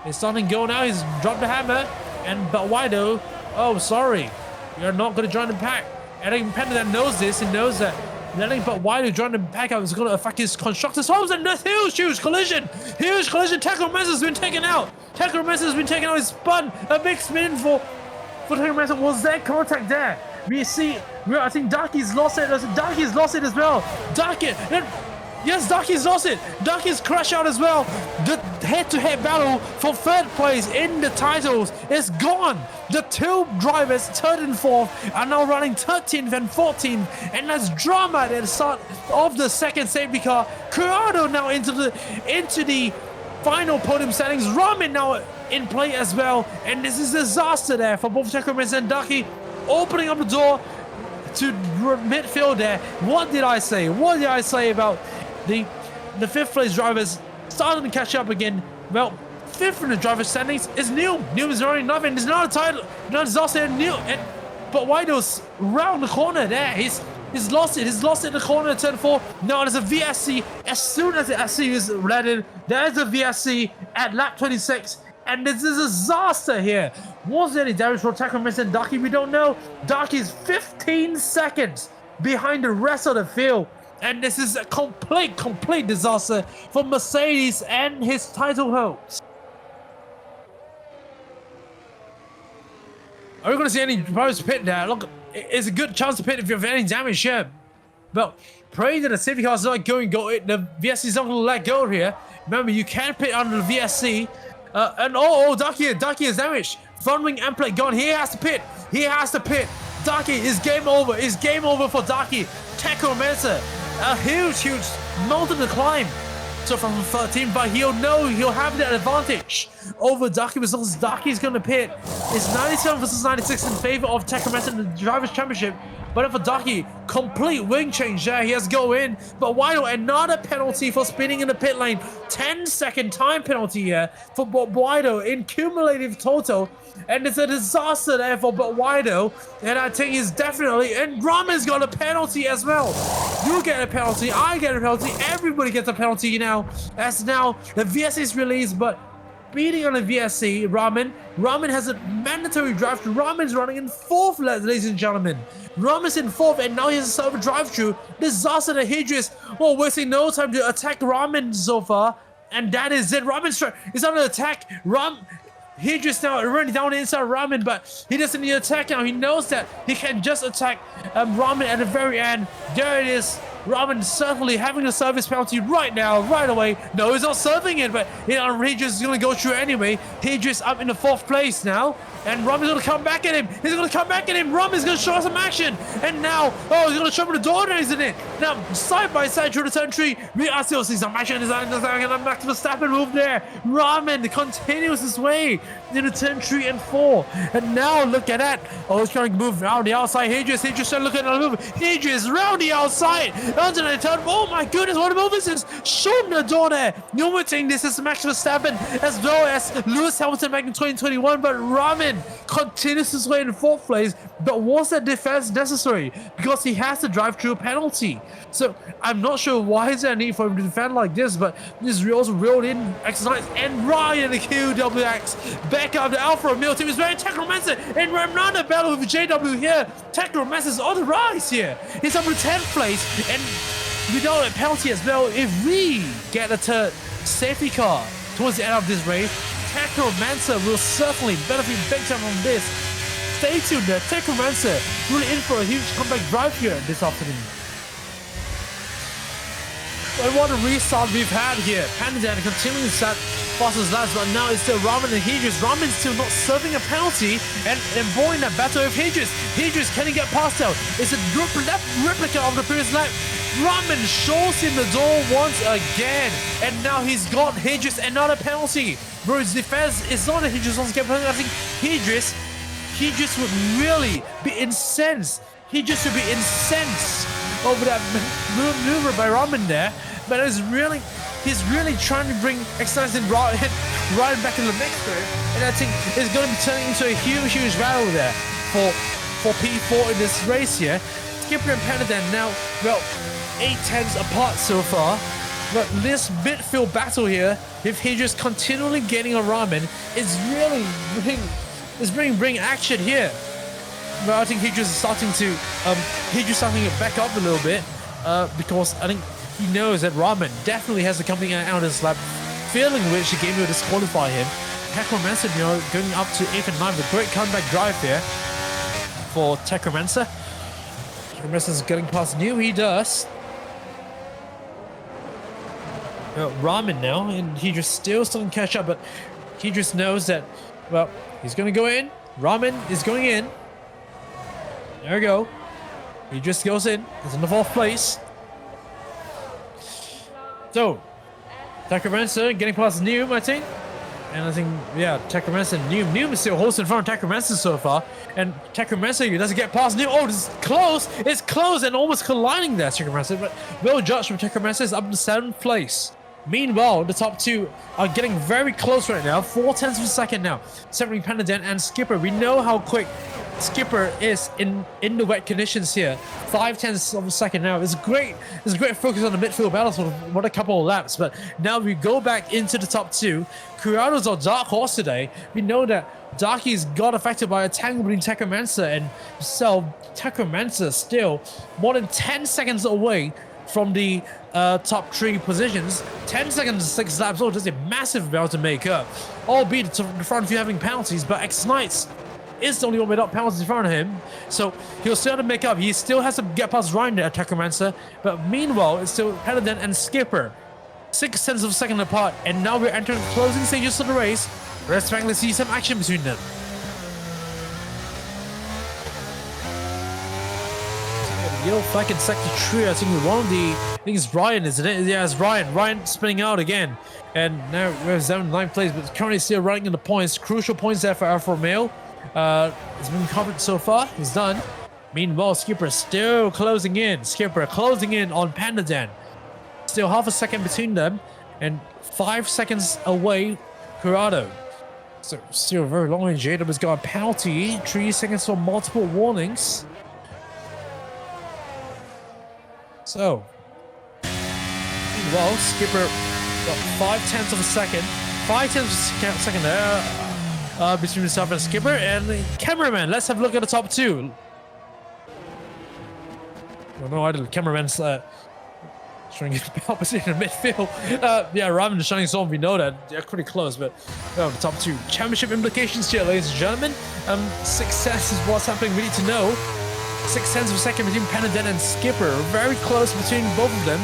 It's starting to go now. He's dropped the hammer, and Wido, oh sorry, you're not going to join the pack. I think Penadent knows this and knows that letting Wido join the pack out is going to affect his constructor's hopes, and this huge collision. Huge collision. Techromancer has been taken out. Techromancer has been taken out. He's spun. A big spin for Techromancer. Was there contact there? We see, I think Darky's lost it. Darky's lost it as well. Darky, yes, Darky's lost it. Darky's crashed out as well. The head-to-head battle for 3rd place in the titles is gone. The 2 drivers, 3rd and 4th, are now running 13th and 14th, and there's drama at the start of the 2nd safety car. Corrado now into the final podium standings. Ramin now in play as well, and this is a disaster there for both Techromancer and Ducky. opening up the door to midfield there. What did I say? What did I say about the 5th place drivers starting to catch up again? Well, 5th in the driver standings is New. New is running nothing. There's not a title. No disaster in New. But Wido's round the corner there. He's lost it. He's lost it in the corner of turn 4. No, there's a VSC. As soon as the SC is landed, there's a VSC at lap 26. And this is a disaster here. Was there any damage for Takamasa and Ducky? We don't know. Ducky's 15 seconds behind the rest of the field. And this is a complete disaster for Mercedes and his title hopes. Are we going to see any drivers pit there? Look, it's a good chance to pit if you have any damage here. But pray that the safety car is not going go. The VSC is not going to let go here. Remember, you can pit under the VSC. And Ducky is damaged. Front wing end plate gone. He has to pit. He has to pit. Ducky is game over. It's game over for Ducky. Takamasa, a huge mountain to climb. So from 13, but he'll have that advantage over Ducky because Ducky's gonna pit. It's 97 versus 96 in favor of Takamasa in the Drivers' Championship. But for Ducky, complete wing change there. He has to go in. But Wido, another penalty for spinning in the pit lane. 10-second time penalty here for Wido in cumulative total. And it's a disaster there for Wido. And I think he's definitely... And Raman's got a penalty as well. You get a penalty. I get a penalty. Everybody gets a penalty now. As now the VSC is released, but... beating on the VSC, Raman has a mandatory drive-through. Raman's running in 4th, ladies and gentlemen. Raman's in 4th, and now he has a server drive-through. Disaster to Hedges. Well, wasting no time to attack Raman so far. And that is it. Raman's is under attack. Hedges now running down inside Raman, but he doesn't need to attack now. He knows that he can just attack Raman at the very end. There it is. Raman certainly having a service penalty right now, right away. No, he's not serving it, but Hedges is going to go through anyway. Hedges up in the 4th place now. And Raman's going to come back at him. He's going to come back at him. Raman's going to show us some action. And now, he's going to show him the door, isn't it? Now, side by side through the turn 3, we are still seeing some action. There's a Max Verstappen move there. Raman continues his way into turn 3 and 4. And now, look at that. He's trying to move around the outside. Hedges trying to look at the move. Hedges round the outside. Onto the turn. Oh my goodness, what a move is this? Show him the door there. No one saying this is Max Verstappen as well as Lewis Hamilton back in 2021, but Raman continues his way in 4th place. But was that defense necessary? Because he has to drive through a penalty. So I'm not sure why is there a need for him to defend like this, but this also reeled in exercise and Ryan the QWX back up the Alfa Romeo team is very Takamasa and another battle with JW here. Takamasa is on the rise here. He's up in 10th place and without a penalty as well. If we get a safety car towards the end of this race, Takamasa will certainly benefit big time from this. Stay tuned there. Takamasa really in for a huge comeback drive here this afternoon. And what a restart we've had here. Pandan continuing to set fastest laps, but now it's still Raman and Hedges. Raman's still not serving a penalty and avoiding that battle with Hedges. Hedges, can he get past out? It's a replica of the previous lap. Raman shows him the door once again, and now he's got Hedges another penalty. Bro, his defense is not that Hedges wants to get penalty. I think Hedges would really be incensed. Hedges would be incensed over that maneuver by Raman there. But he's really trying to bring exercise and Ryan back in the mix there. And I think it's going to be turning into a huge battle there for P4 in this race here. Skipper and Pandan now, well, 8/10 apart so far. But this midfield battle here, if he just continually getting a Raman, is really bring action here. But I think Hedges is starting to back up a little bit because I think he knows that Raman definitely has the company out of this lap, failing which the game will disqualify him. Takamasa, going up to 8th and 9th with a great comeback drive here for Takamasa. Takamasa is getting past New, he does. Raman now, and he just still doesn't catch up, but he just knows that, well, he's going to go in. Raman is going in. There we go. He just goes in. He's in the 4th place. So, Takamasa getting past New, I think. And I think, yeah, Tecromancer and Noom is still hosting in front of Tecromancer so far. And Tecromancer doesn't get past Noom. Oh, this is close. It's close and almost colliding there, Tecromancer. But well judged from Tecromancer is up in 7th place. Meanwhile, the top two are getting very close right now. 4/10 of a second now. Separating Pandaden and Skipper. We know how quick Skipper is in the wet conditions here. 5/10 of a second now. It's great. It's a great focus on the midfield battle for what a couple of laps. But now we go back into the top two. Curado's our dark horse today. We know that Darky's got affected by a tangle between Tecromancer and so Tecromancer still more than 10 seconds away from the top 3 positions. 10 seconds, 6 laps. Oh, just a massive amount to make up. Albeit the front few having penalties, but X-Knights is the only one without penalties in front of him. So he'll still have to make up. He still has to get past Ryan there, Tecromancer. But meanwhile, it's still Paladin and Skipper. 6/10 of a second apart. And now we're entering the closing stages of the race. Let's finally see some action between them. Yellow flag in sector 3. I think one of the, I think it's Ryan, isn't it? Yeah, it's Ryan. Ryan spinning out again. And now we're 7th place, but currently still running in the points. Crucial points there for Alfa Romeo. It's been covered so far. He's done. Meanwhile, Skipper still closing in. Skipper closing in on Pandaden. Still half a second between them. And 5 seconds away, Curado. So still very long range. JW has got a penalty. 3 seconds for multiple warnings. So, meanwhile, Skipper got 5/10 of a second. 5/10 of a second there between himself and Skipper. And the cameraman, let's have a look at the top two. I don't know why the cameraman's trying to get opposite in the midfield. Yeah, rather than shining zone, we know that they're pretty close, but the top two. Championship implications here, ladies and gentlemen. 6/10 is what's happening. We need to know. 6/10 of a second between Pandaden and Skipper. Very close between both of them.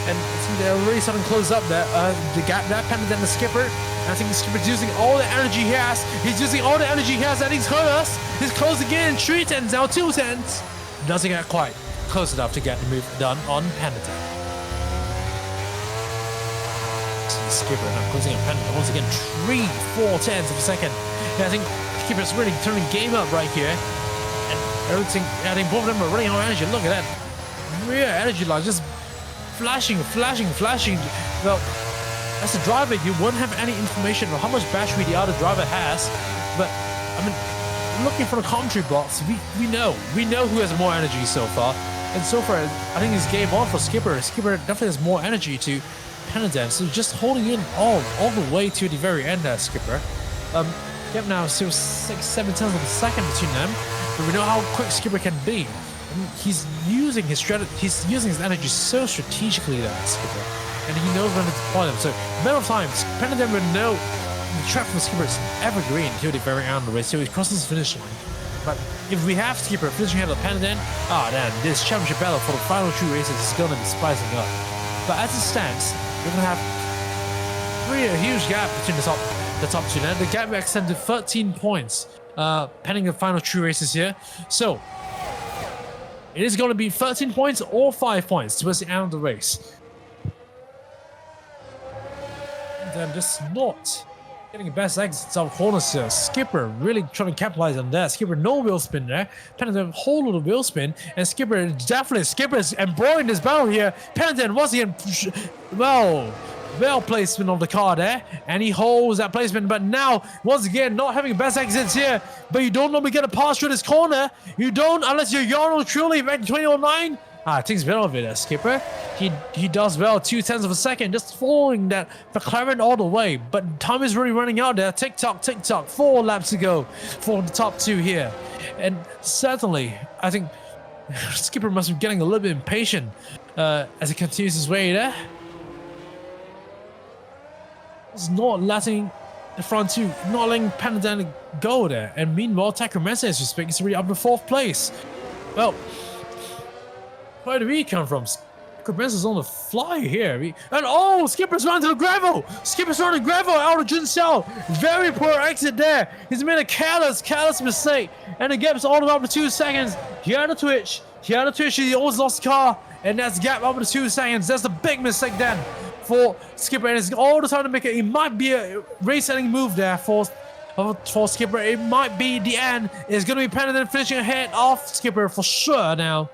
And they're really starting to close up that the gap there, Pandaden and Skipper. And I think Skipper's using all the energy he has. He's using all the energy he has and he's hurt us. He's close again. 3/10, now 2/10. Doesn't get quite close enough to get the move done on Pandaden. Skipper now closing up Pandaden. Once again, 3/4 of a second. And I think Skipper's really turning game up right here. Everything, I think both of them are running on energy. Look at that. Real energy line just flashing. Well, as a driver, you won't have any information on how much battery the other driver has. But, I mean, looking from the commentary box, we know who has more energy so far. And so far, I think it's game on for Skipper. Skipper definitely has more energy to Pandaden. So just holding in all the way to the very end there, Skipper. Yep, now still 6/7 of a second between them. But we know how quick Skipper can be. I mean, he's using his energy so strategically there, Skipper. And he knows when to deploy them. So, matter of time, Pandaden will know the track for Skipper is evergreen till the very end of the race, till he crosses the finish line. But if we have Skipper finishing ahead of Pandaden, then this championship battle for the final 2 races is going to be spicing up. But as it stands, we're going to have a huge gap between the top two. Now the gap will extend to 13 points. Pending the final 2 races here. So, it is going to be 13 points or 5 points towards the end of the race. And then just not getting the best exits out of corners here. Skipper really trying to capitalize on that. Skipper no wheel spin there. Pandaden whole lot of wheel spin. And Skipper's embroidering this battle here. Pandaden once again, well placement of the car there, and he holds that placement, but now once again not having best exits here. But you don't normally get a pass through this corner. You don't unless you're Yarno truly back in 2009. Takes better of it there, Skipper. He does well, 2/10 of a second, just following that McLaren all the way. But time is really running out there. Tick tock, 4 laps to go for the top 2 here. And certainly, I think Skipper must be getting a little bit impatient as he continues his way there. It's not letting the front two, not letting Pandaden go there. And meanwhile, Tecromancer, as you speak, is already up to 4th place. Well, where do we come from? Tecromancer's on the fly here. Skipper's running to the gravel! Skipper's running gravel out of Jinsel. Very poor exit there. He's made a careless mistake. And the gap's all the way up to 2 seconds. He had a twitch. He almost lost the car. And that's the gap up to 2 seconds. That's the big mistake then for Skipper, and it's all the time to make it. It might be a race-ending move there for Skipper. It might be the end. It's going to be Pendleton finishing ahead of Skipper for sure now.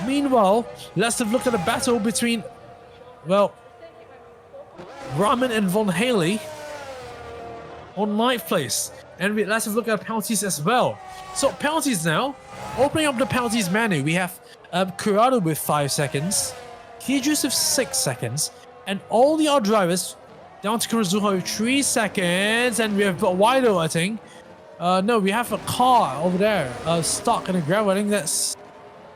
Meanwhile, let's have a look at the battle between, well, Rahman and Von Haley on ninth place. And let's have a look at penalties as well. So penalties now. Opening up the penalties menu, we have Curado with 5 seconds, Kijus with 6 seconds, and all the other drivers down to Kurozuha with 3 seconds, and we have Wido, I think. No, we have a car over there, stuck in the ground. I think that's...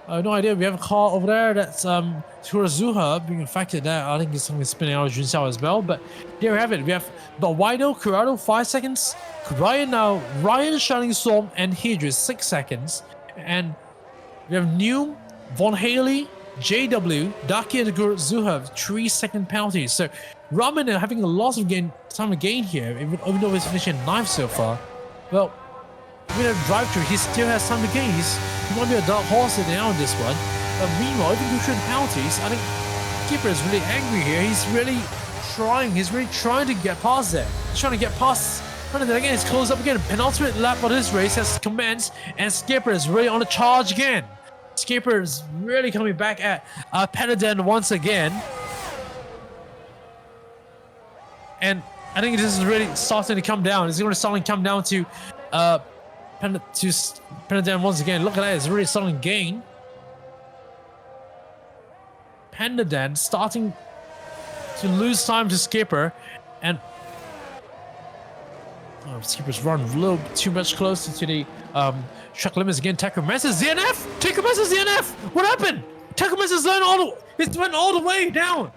no idea. We have a car over there that's Kurozuha being affected there. I think it's something spinning out of Jun Xiao as well. But there we have it. We have Wido, Curado, 5 seconds. Ryan now, Ryan, Shining Storm, and Hydra 6 seconds. And we have New, Von Haley, JW, Daki, and Kurozuha 3-second penalties. So Ramen are having a lot of time to gain here, even though he's finishing 9th so far. Well, with a drive-through, he still has time to gain. He might be a dark horse in on this one. But meanwhile, if you go through the penalties, I think Skipper is really angry here. He's really trying to get past there. He's trying to get past. And then again, it's closed up again. Penultimate lap of this race has commenced, and Skipper is really on the charge again. Skipper is really coming back at Pendleton once again. And I think this is really starting to come down. It's going to start to come down to Pendleton once again. Look at that. It's really starting to gain. Pendleton starting to lose time to Skipper. And Skipper's run a little too much closer to the track limits again. Takumasa's DNF! Takumasa's DNF! What happened? Takumasa's it went all the way down.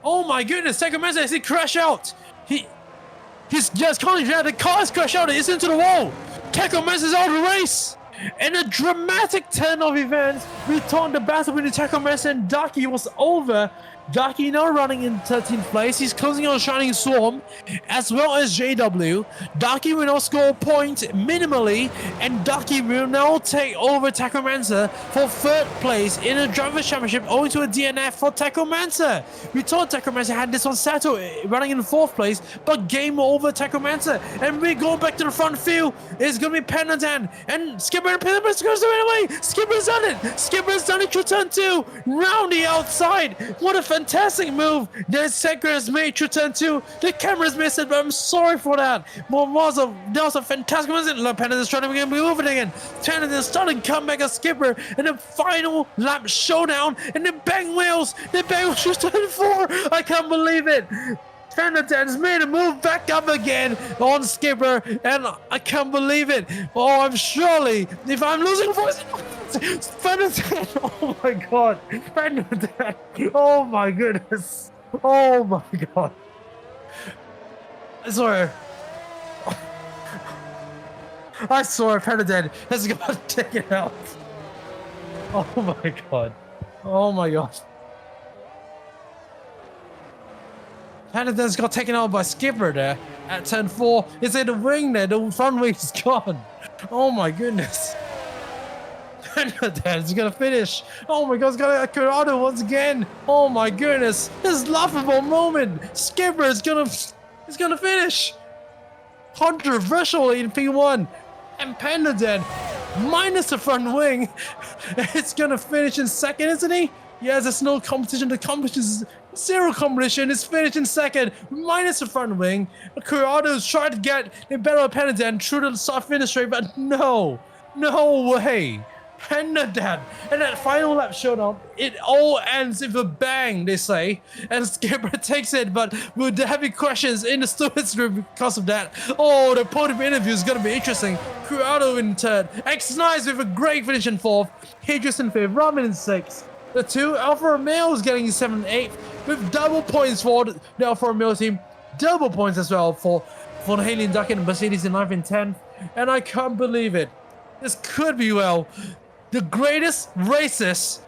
Oh my goodness, Takumasa has he crashed out. He's just calling down. The car's crashed out. It's into the wall. Takumasa's out of the race. In a dramatic turn of events, we thought the battle between Takumasa and Daki was over. Daki now running in 13th place. He's closing on Shining Storm as well as JW. Daki will now score a point minimally, and Daki will now take over Takumansa for 3rd place in a Drivers' Championship owing to a DNF for Takumansa. We thought Takumansa had this one settled running in 4th place, but game over Takumansa. And we go back to the front field. It's going to be Pendleton and Skipper, and Pendleton's going to do it away. Skipper's done it. Skipper's done it to turn 2. Round the outside. What a fantastic move that Sekra has made to turn 2. The camera's missed it, but I'm sorry for that. That was a fantastic move. Pendleton's trying to move it again. Pendleton starting comeback as Skipper in the final lap showdown, and the bang wheels. The bang wheels just turned 4. I can't believe it. Pendleton's made a move back up again on Skipper, and I can't believe it. Oh, I'm surely, if I'm losing voice, Pendleton, oh my god, Pendleton, oh my goodness, oh my god. I swear, Pendleton has got taken out. Oh my god, oh my gosh. Pendleton's got taken out by Skipper there at turn 4. It's in the wing there. The front wing is gone. Oh my goodness. Pendleton's gonna finish. Oh my god, he's got a Corrado once again. Oh my goodness. This is laughable moment. Skipper is gonna finish. Controversially in P1. And Pendleton, minus the front wing, it's gonna finish in 2nd, isn't he? Yes, there's no competition. The competition is zero competition. It's finished in 2nd, minus the front wing. Corrado's tried to get a better Pendleton through the soft finish straight, but no way. Pendleton, and that final lap showdown, it all ends with a bang, they say, and Skipper takes it, but with the heavy questions in the stewards room because of that. Oh, the podium interview is gonna be interesting. Corrado in 3rd, X-Nice with a great finish in 4th, Hedges in 5th, Ramen in 6th. The 2 Alfa Romeo is getting 7th and 8th with double points for the Alfa Romeo team, double points as well for Von Haley and Duckett and Mercedes in 9th and 10th, and I can't believe it. This could be, well, the greatest races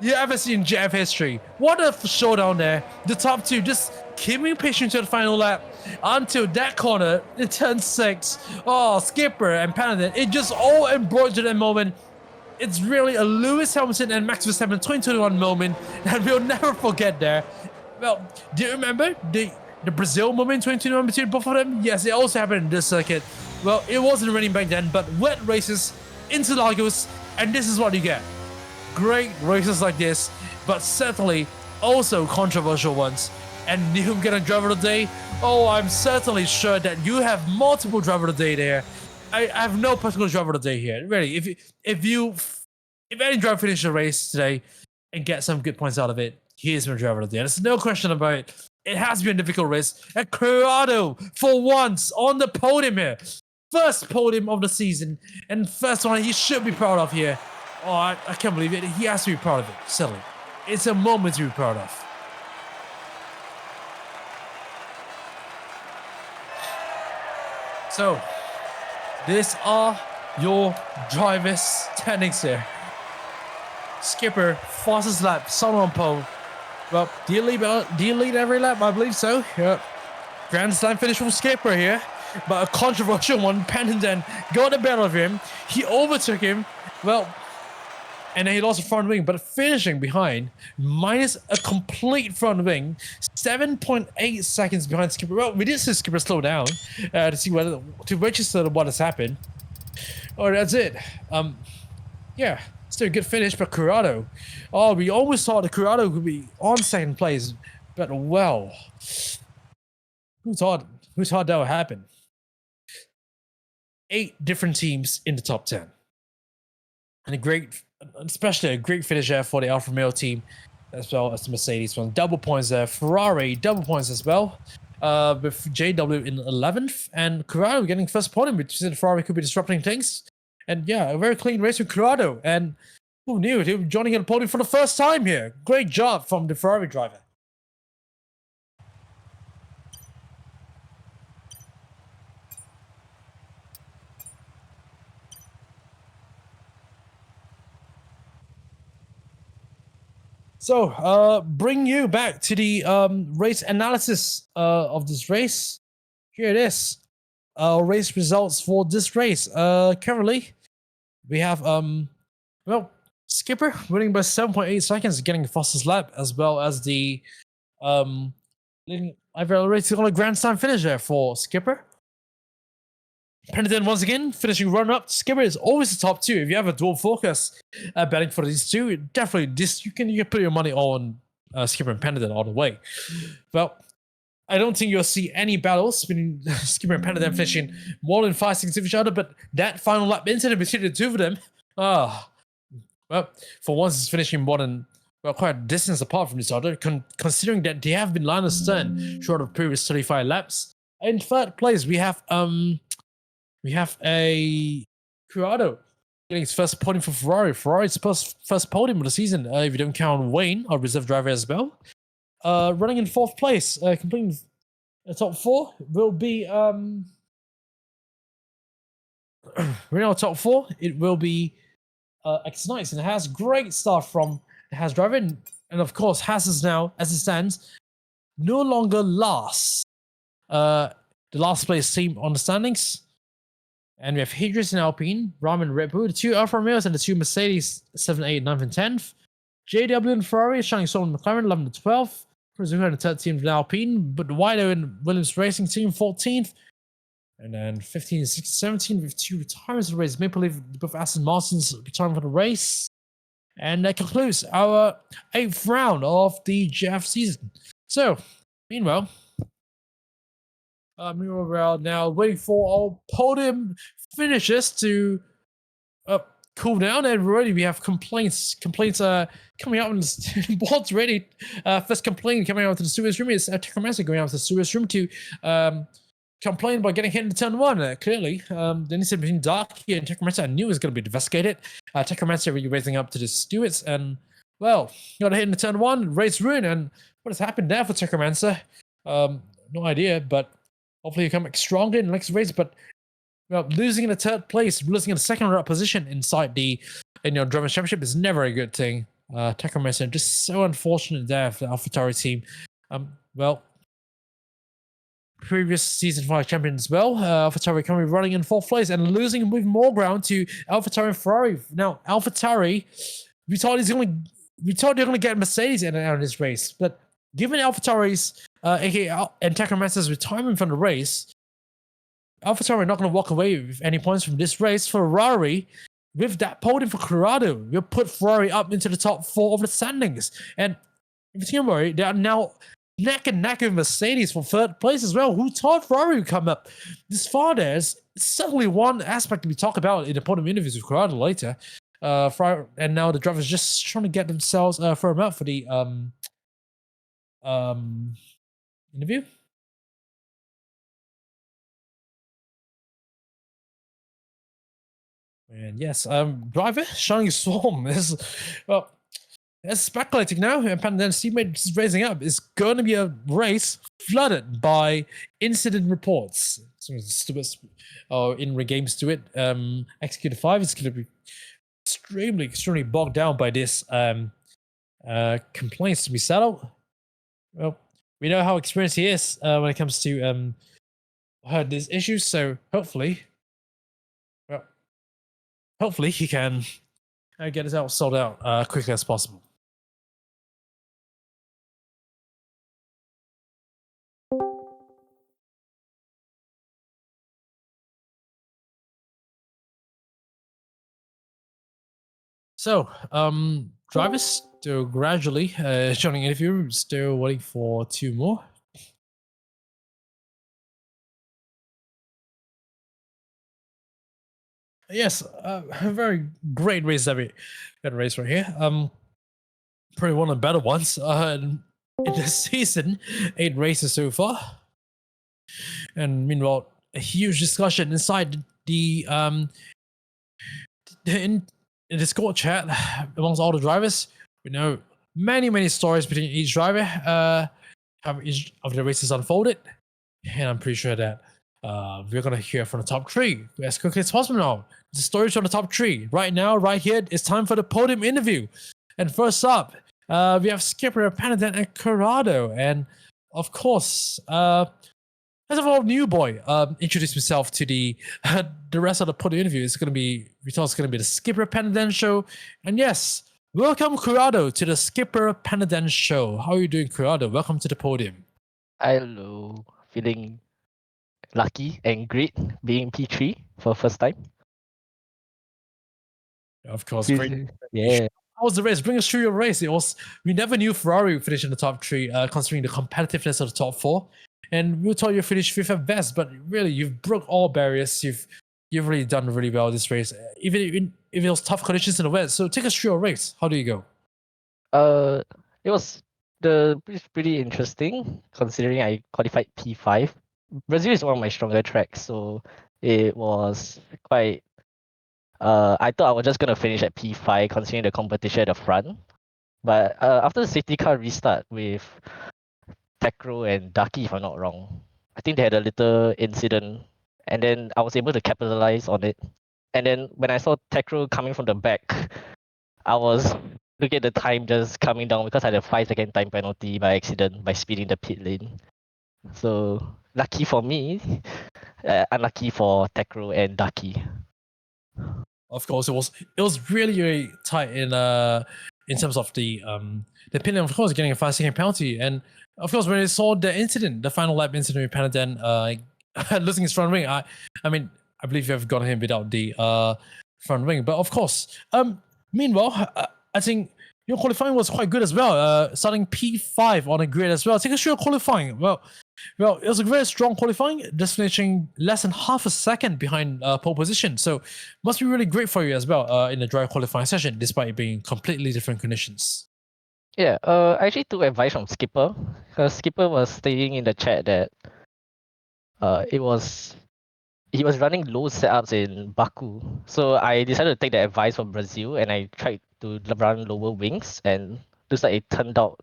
you ever see in JAF history. What a showdown there. The top 2 just keeping patient to the final lap until that corner in turn 6. Oh, Skipper and Pendleton, it just all embroidered that moment. It's really a Lewis Hamilton and Max Verstappen 2021 moment, and we'll never forget there. Well, do you remember the Brazil moment in 2021 between both of them? Yes, it also happened in this circuit. Well, it wasn't raining back then, but wet races, Interlagos, and this is what you get. Great races like this, but certainly also controversial ones. And you get a driver of the day. Oh, I'm certainly sure that you have multiple driver of the day there. I have no particular driver of the day here. Really, if any driver finishes a race today and get some good points out of it, here's my driver of the day. There's no question about it. It has been a difficult race. And Corrado, for once, on the podium here. First podium of the season, and first one he should be proud of here. Oh, I can't believe it. He has to be proud of it. Silly. It's a moment to be proud of. So, these are your drivers' standings here. Skipper, fastest lap, Son on pole. Well, do you lead every lap? I believe so. Yep. Grand Slam finish from Skipper here. But a controversial one. Pendleton got the better of him. He overtook him. Well, and then he lost a front wing, but finishing behind, minus a complete front wing, 7.8 seconds behind Skipper. Well, we did see Skipper slow down to see whether to register what has happened. Oh, that's it. Yeah, still a good finish, but Corrado. Oh, we almost thought that Corrado could be on second place, but well, who thought that would happen? 8 different teams in the top 10, and especially a great finish there for the Alfa Romeo team, as well as the Mercedes one. Double points there. Ferrari, double points as well. With JW in 11th, and Corrado getting first podium, which said Ferrari could be disrupting things. And yeah, a very clean race with Corrado. And who knew? He was joining at the podium for the first time here. Great job from the Ferrari driver. So, bring you back to the race analysis of this race. Here it is. Race results for this race. Currently, we have well, Skipper winning by 7.8 seconds, getting the fastest lap, as well as the leading race on a Grand Slam finish there for Skipper. Pendleton once again finishing runner-up. Skipper is always the top 2. If you have a dual focus betting for these two, definitely this you can put your money on Skipper and Pendleton all the way. Well, I don't think you'll see any battles between Skipper and Pendleton finishing more than 5 seconds of each other, but that final lap incident between the two of them, well, for once it's finishing more than quite a distance apart from each other, considering that they have been line of stern short of previous 35 laps. In third place, we have a Corrado getting his first podium for Ferrari. Ferrari's first podium of the season, if you don't count Wayne, our reserve driver as well. Running in 4th place, completing the top 4 will be we're in our top 4. It will be X Nice, and it has great stuff from the Haas driver, and of course Haas is now, as it stands, no longer the last place team on the standings. And we have Hydris and Alpine, Raman, Red Bull, the 2 Alfa Romeos, and the 2 Mercedes, 7th, 8th, 9th, and 10th. JW and Ferrari shining solo in McLaren, 11th to 12th. Presumably and the 3rd team from Alpine, but the Wido and Williams Racing Team, 14th. And then 15, 16, 17 with 2 retirements of the race. Maple Leaf, both Aston Martin's retirement for the race. And that concludes our 8th round of the JAF season. So, meanwhile, we're now waiting for our podium finishes to cool down, and already we have complaints coming out in the boards ready. First complaint coming out to the sewers room is Technomancer going out to the sewers room to complain about getting hit in turn 1. Clearly, the incident between Darky and Technomancer I knew was going to be investigated. Technomancer really raising up to the stewards, and well, got hit in the turn 1, race ruin, and what has happened there for Technomancer? No idea, but hopefully you come back stronger in the next race. But well, losing in the 3rd place, losing in the 2nd position inside the Drivers' Championship is never a good thing. Technomancer just so unfortunate there for the AlphaTauri team. Well, previous season 5 champion as well. AlphaTauri currently running in 4th place and losing with more ground to AlphaTauri and Ferrari. Now, AlphaTauri, we thought they're going to get Mercedes in and out of this race, but given AlphaTauri's, aka and Takamatsu's retirement from the race, AlphaTauri are not going to walk away with any points from this race. Ferrari, with that podium for Corrado, will put Ferrari up into the top 4 of the standings. And if you don't worry, they are now neck and neck with Mercedes for 3rd place as well, who thought Ferrari would come up this far. There's certainly one aspect we talk about in the podium interviews with Corrado later. And now the drivers just trying to get themselves firm up for the interview. And yes, driver Shining Swarm is, well, it's speculating now, and Pandan's teammate is raising up. It's going to be a race flooded by incident reports. Some stupid in-ring games to it. Executed 5 is going to be extremely bogged down by this complaints to be settled. Well, we know how experienced he is when it comes to these issues, so hopefully he can get his out sold out quickly as possible. So, drivers still gradually joining interview, still waiting for 2 more. Yes, a very great race that we got a race right here. Probably one of the better ones in the season. 8 races so far. And meanwhile, a huge discussion inside the in the Discord chat amongst all the drivers. We know many stories between each driver, how each of the races unfolded, and I'm pretty sure that we're gonna hear from the top 3 as quickly as possible now. The stories from the top 3 right now, right here. It's time for the podium interview, and first up, we have Skipper, Panadent, and Corrado, and of course, as of all, new boy introduced himself to the rest of the podium interview. It's gonna be, we thought it's gonna be the Skipper Panadent show, and yes, welcome Corrado to the Skipper Panadent show. How are you doing, Corrado? Welcome to the podium. Hello, feeling lucky and great being P3 for first time. Of course, great. Yeah. How was the race? Bring us through your race. We never knew Ferrari would finish in the top 3, considering the competitiveness of the top 4. And we thought you finished 5th at best, but really you've broke all barriers. You've really done really well this race, even if it was tough conditions in the wet. So take us through your race. How do you go? It was pretty interesting considering I qualified P5. Brazil is one of my stronger tracks, so it was quite. I thought I was just gonna finish at P5 considering the competition at the front, but after the safety car restart with Tekro and Daki, if I'm not wrong, I think they had a little incident, and then I was able to capitalize on it. And then when I saw Tekro coming from the back, I was looking at the time just coming down because I had a 5-second time penalty by accident by speeding the pit lane. So lucky for me, unlucky for Tekro and Daki. Of course, it was really tight in terms of the pit lane. Of course, getting a 5-second penalty, and of course, when I saw the incident, the final lap incident with Panadent losing his front wing, I mean, I believe you have got him without the front wing. But of course, meanwhile, I think your qualifying was quite good as well, starting P5 on a grid as well. Take us through your qualifying. Well, it was a very strong qualifying, just finishing less than half a second behind pole position. So must be really great for you as well in the dry qualifying session, despite it being completely different conditions. Yeah, I actually took advice from Skipper, because Skipper was stating in the chat that he was running low setups in Baku. So I decided to take the advice from Brazil, and I tried to run lower wings, and looks like it turned out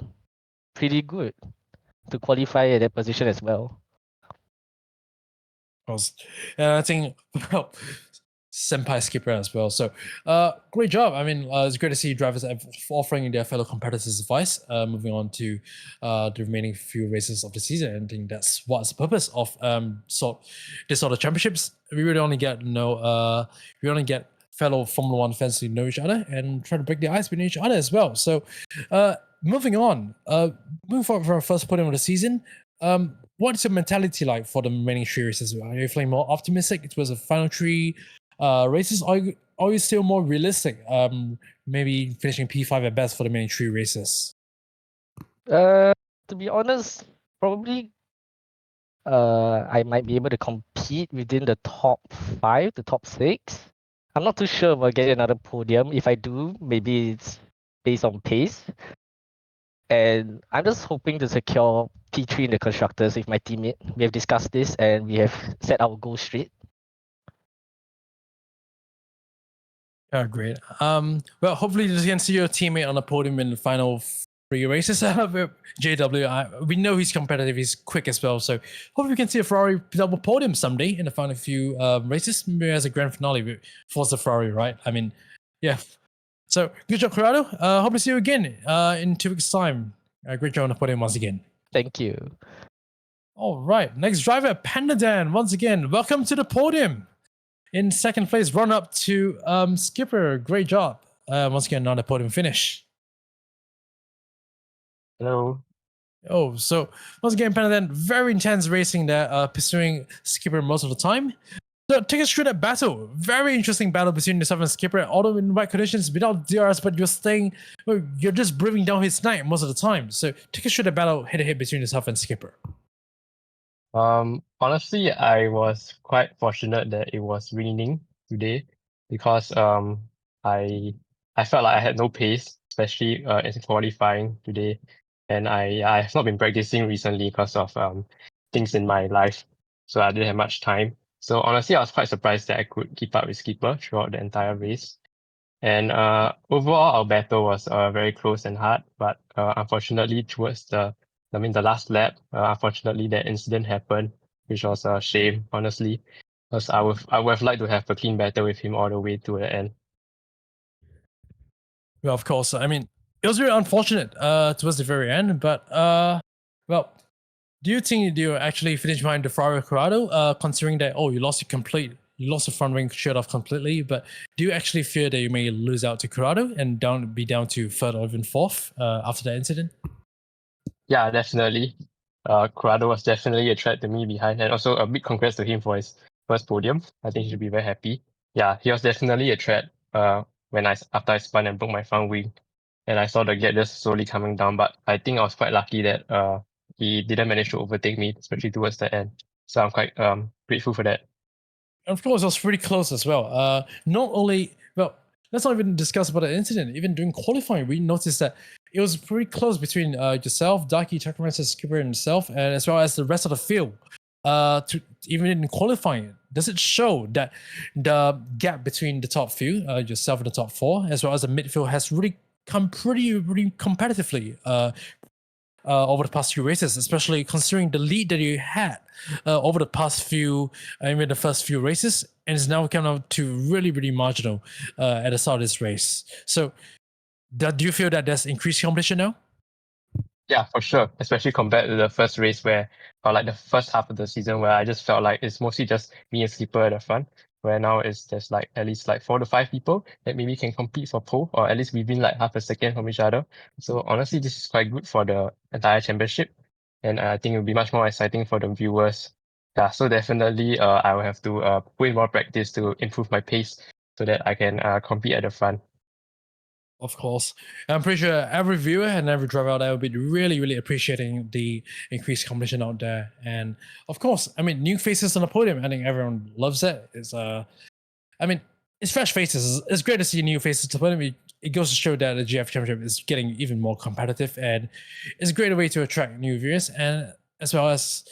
pretty good to qualify at that position as well. And I think, well, senpai Skipper as well. So great job. I mean, it's great to see drivers offering their fellow competitors advice. Moving on to the remaining few races of the season, and I think that's what's the purpose of this sort of championships. We really only get fellow Formula One fans to know each other and try to break the ice between each other as well. So moving on. Moving forward for our first podium of the season. What's your mentality like for the remaining three races? Are you feeling more optimistic towards the final three races? Are you still more realistic? Maybe finishing P5 at best for the remaining three races. To be honest, probably I might be able to compete within the top 5, the top 6. I'm not too sure about getting another podium. If I do, maybe it's based on pace. And I'm just hoping to secure P3 in the constructors with my teammate. We have discussed this and we have set our goal straight. Great. Well, hopefully you can see your teammate on the podium in the final three races. JW, we know he's competitive, he's quick as well. So hopefully we can see a Ferrari double podium someday in the final few races, maybe as a grand finale for the Ferrari, right? I mean, yeah. So good job, Corrado. Hope to see you again in 2 weeks' time. Great job on the podium once again. Thank you. All right, next driver, Pandadan. Once again, welcome to the podium. In second place, run up to Skipper. Great job. Once again, another podium finish. Hello. Oh, so once again, Pandadan, very intense racing there, pursuing Skipper most of the time. So take us through that battle. Very interesting battle between yourself and Skipper. Although in white conditions, without DRS, but you're just breathing down his neck most of the time. So take us through the battle head-to-head between yourself and Skipper. Honestly, I was quite fortunate that it was raining today because I felt like I had no pace, especially in qualifying today, and I have not been practicing recently because of things in my life, so I didn't have much time. So honestly, I was quite surprised that I could keep up with Skipper throughout the entire race. And overall, our battle was very close and hard, but unfortunately, towards the last lap, unfortunately, that incident happened, which was a shame, honestly, because I would have liked to have a clean battle with him all the way to the end. Well, of course. I mean, it was very unfortunate towards the very end, but well, do you think you actually finish behind the Ferrari Corrado, considering that you lost the front wing shirt off completely, but do you actually fear that you may lose out to Corrado and be down to third or even fourth after that incident? Yeah, definitely. Corrado was definitely a threat to me behind, and also a big congrats to him for his first podium. I think he should be very happy. Yeah, he was definitely a threat. After I spun and broke my front wing, and I saw the gap just slowly coming down. But I think I was quite lucky that he didn't manage to overtake me, especially towards the end. So I'm quite grateful for that. And of course, it was pretty close as well. Not only, well, let's not even discuss about the incident. Even during qualifying, we noticed that it was pretty close between yourself, Daki, Takamatsu, Skipper, and himself, and as well as the rest of the field. Even in qualifying, does it show that the gap between the top few, yourself and the top 4, as well as the midfield, has really come really competitively over the past few races, especially considering the lead that you had over the past few, the first few races, and it's now come down to really marginal at the start of this race. So, do you feel that there's increased competition now? Yeah, for sure. Especially compared to the first race or like the first half of the season where I just felt like it's mostly just me and Skipper at the front. Where now there's like at least like 4 to 5 people that maybe can compete for pole, or at least within like half a second from each other. So honestly, this is quite good for the entire championship, and I think it'll be much more exciting for the viewers. Yeah, so definitely I will have to put in more practice to improve my pace so that I can compete at the front. Of course. I'm pretty sure every viewer and every driver out there will be really appreciating the increased competition out there. And of course, I mean, new faces on the podium. I think everyone loves it. It's fresh faces. It's great to see new faces to the podium. It goes to show that the JF Championship is getting even more competitive, and it's a great way to attract new viewers, and as well as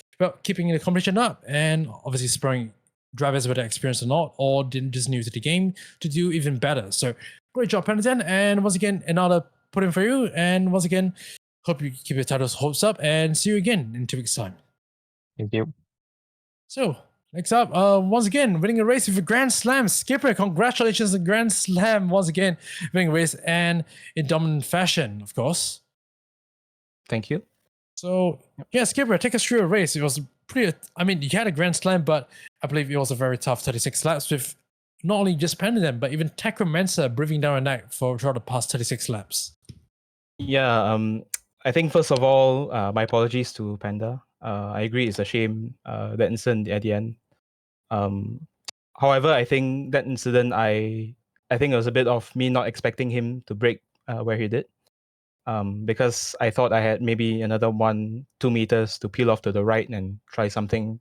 keeping the competition up, and obviously spurring drivers, whether experienced or not, or just new to the game, to do even better. So great job, Penitent. And once again, another podium for you. And once again, hope you keep your titles hopes up, and see you again in 2 weeks' time. Thank you. So next up, once again, winning a race with a Grand Slam. Skipper, congratulations on Grand Slam once again, winning a race and in dominant fashion, of course. Thank you. So yeah, Skipper, take us through a race. It was pretty, you had a Grand Slam, but I believe it was a very tough 36 laps with not only just Pandem, but even Tacromancer breathing down a neck throughout the past 36 laps. Yeah, I think first of all, my apologies to Panda. I agree it's a shame that incident at the end. Um, However, I think that incident, I think it was a bit of me not expecting him to break where he did. Because I thought I had maybe another 1-2 meters to peel off to the right and try something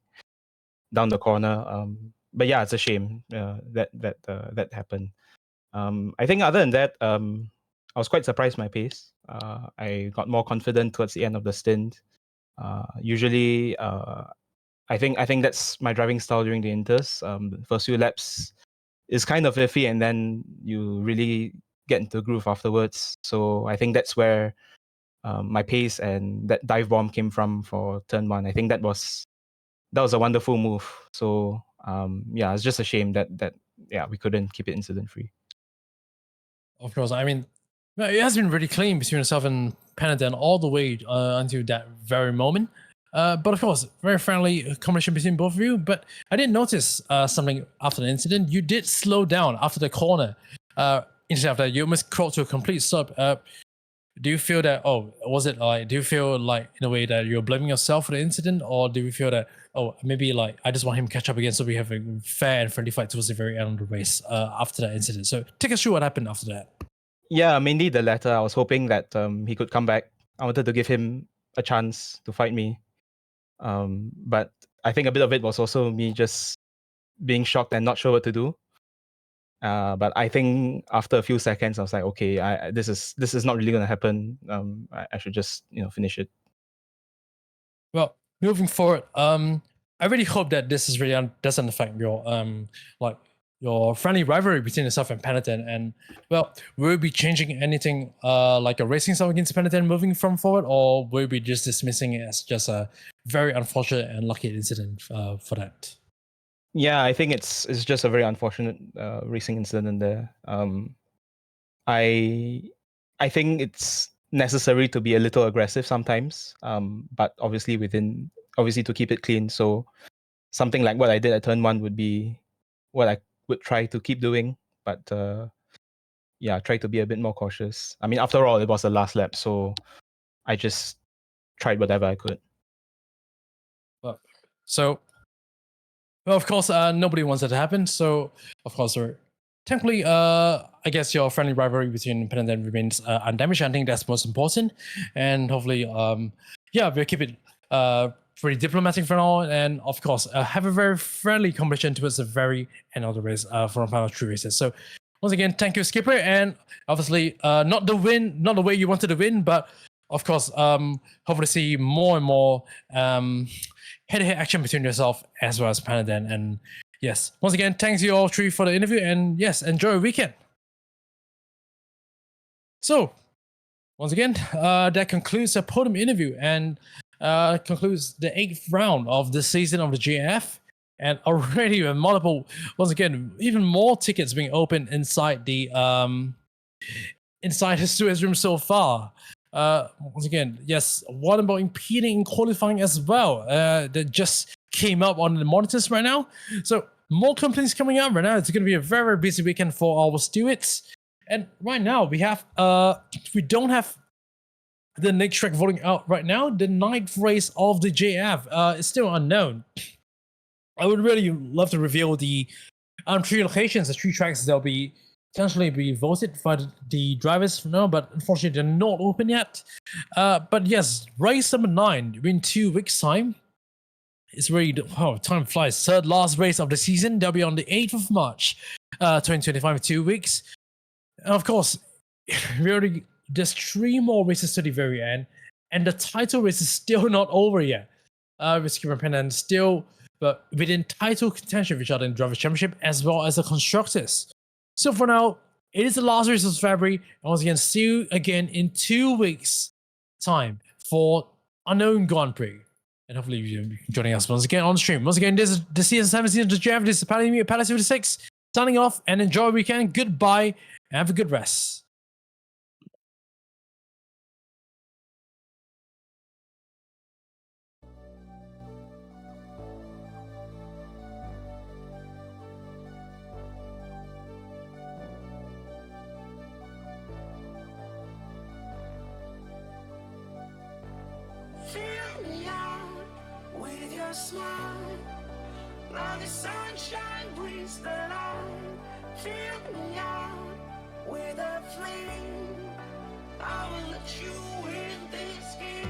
down the corner. But yeah, it's a shame that happened. I think other than that, I was quite surprised my pace. I got more confident towards the end of the stint. Usually, I think that's my driving style during the inters. The first few laps is kind of iffy, and then you really get into the groove afterwards. So I think that's where my pace and that dive bomb came from for turn one. I think that was a wonderful move. So yeah, it's just a shame that yeah, we couldn't keep it incident free. Of course, I mean, well, it has been really clean between yourself and Panadan all the way until that very moment. But of course, very friendly conversation between both of you. But I did notice something after the incident. You did slow down after the corner. Instead of that, you almost crawled to a complete stop. Do you feel that? Oh, was it like? Do you feel like in a way that you're blaming yourself for the incident, or do you feel that? Oh, maybe like I just want him to catch up again, so we have a fair and friendly fight towards the very end of the race after that incident. So take us through what happened after that. Yeah, mainly the latter. I was hoping that he could come back. I wanted to give him a chance to fight me. But I think a bit of it was also me just being shocked and not sure what to do. But I think after a few seconds, I was like, okay, this is not really going to happen. I should just finish it. Well, moving forward, I really hope that this is really doesn't affect your like your friendly rivalry between yourself and Penitent. And well, will you be changing anything like a racing style against Penitent moving from forward, or will you be just dismissing it as just a very unfortunate and lucky incident for that? Yeah, I think it's just a very unfortunate racing incident in there. I I think it's necessary to be a little aggressive sometimes, but obviously to keep it clean. So something like what I did at turn one would be what I would try to keep doing, but yeah, try to be a bit more cautious. I mean, after all, it was the last lap, so I just tried whatever I could. Well, so well, of course, nobody wants that to happen. So, of course, technically, I guess your friendly rivalry between Penitent remains undamaged. I think that's most important. And hopefully, yeah, we'll keep it pretty diplomatic for now. And of course, have a very friendly competition towards the very end of the race for final three races. So, once again, thank you, Skipper. And obviously, not the win, not the way you wanted to win, but of course, hopefully see more and more head-to-head action between yourself as well as Panadan. And yes, once again, thanks you all three for the interview. And yes, enjoy your weekend. So, once again, that concludes the podium interview and concludes the 8th round of this season of the JAF. And already with multiple, once again, even more tickets being opened inside the Suez room so far. Once again, yes, what about impeding in qualifying as well? That just came up on the monitors right now. So more companies coming out right now. It's going to be a very, very busy weekend for our stewards. And right now we don't have the next track voting out right now. The 9th race of the JF is still unknown. I would really love to reveal the 3 locations, the 3 tracks that'll be potentially be voted by the drivers now, but unfortunately they're not open yet. But yes, race number 9 in 2 weeks' time. It's really time flies. Third last race of the season. That'll be on the 8th of March, 2025, 2 weeks. And of course, there's 3 more races to the very end, and the title race is still not over yet. With Skipper Pen still, but within title contention with each other in Drivers' Championship as well as the Constructors. So for now, it is the last race of February, and once again, see you again in 2 weeks' time for Unknown Grand Prix. And hopefully you're joining us once again on stream. Once again, this is the season 7 season of the JF. This is Palace 56 signing off, and enjoy the weekend. Goodbye, and have a good rest. your smile. Now the sunshine brings the light. Fill me out with a flame. I will let you in this game.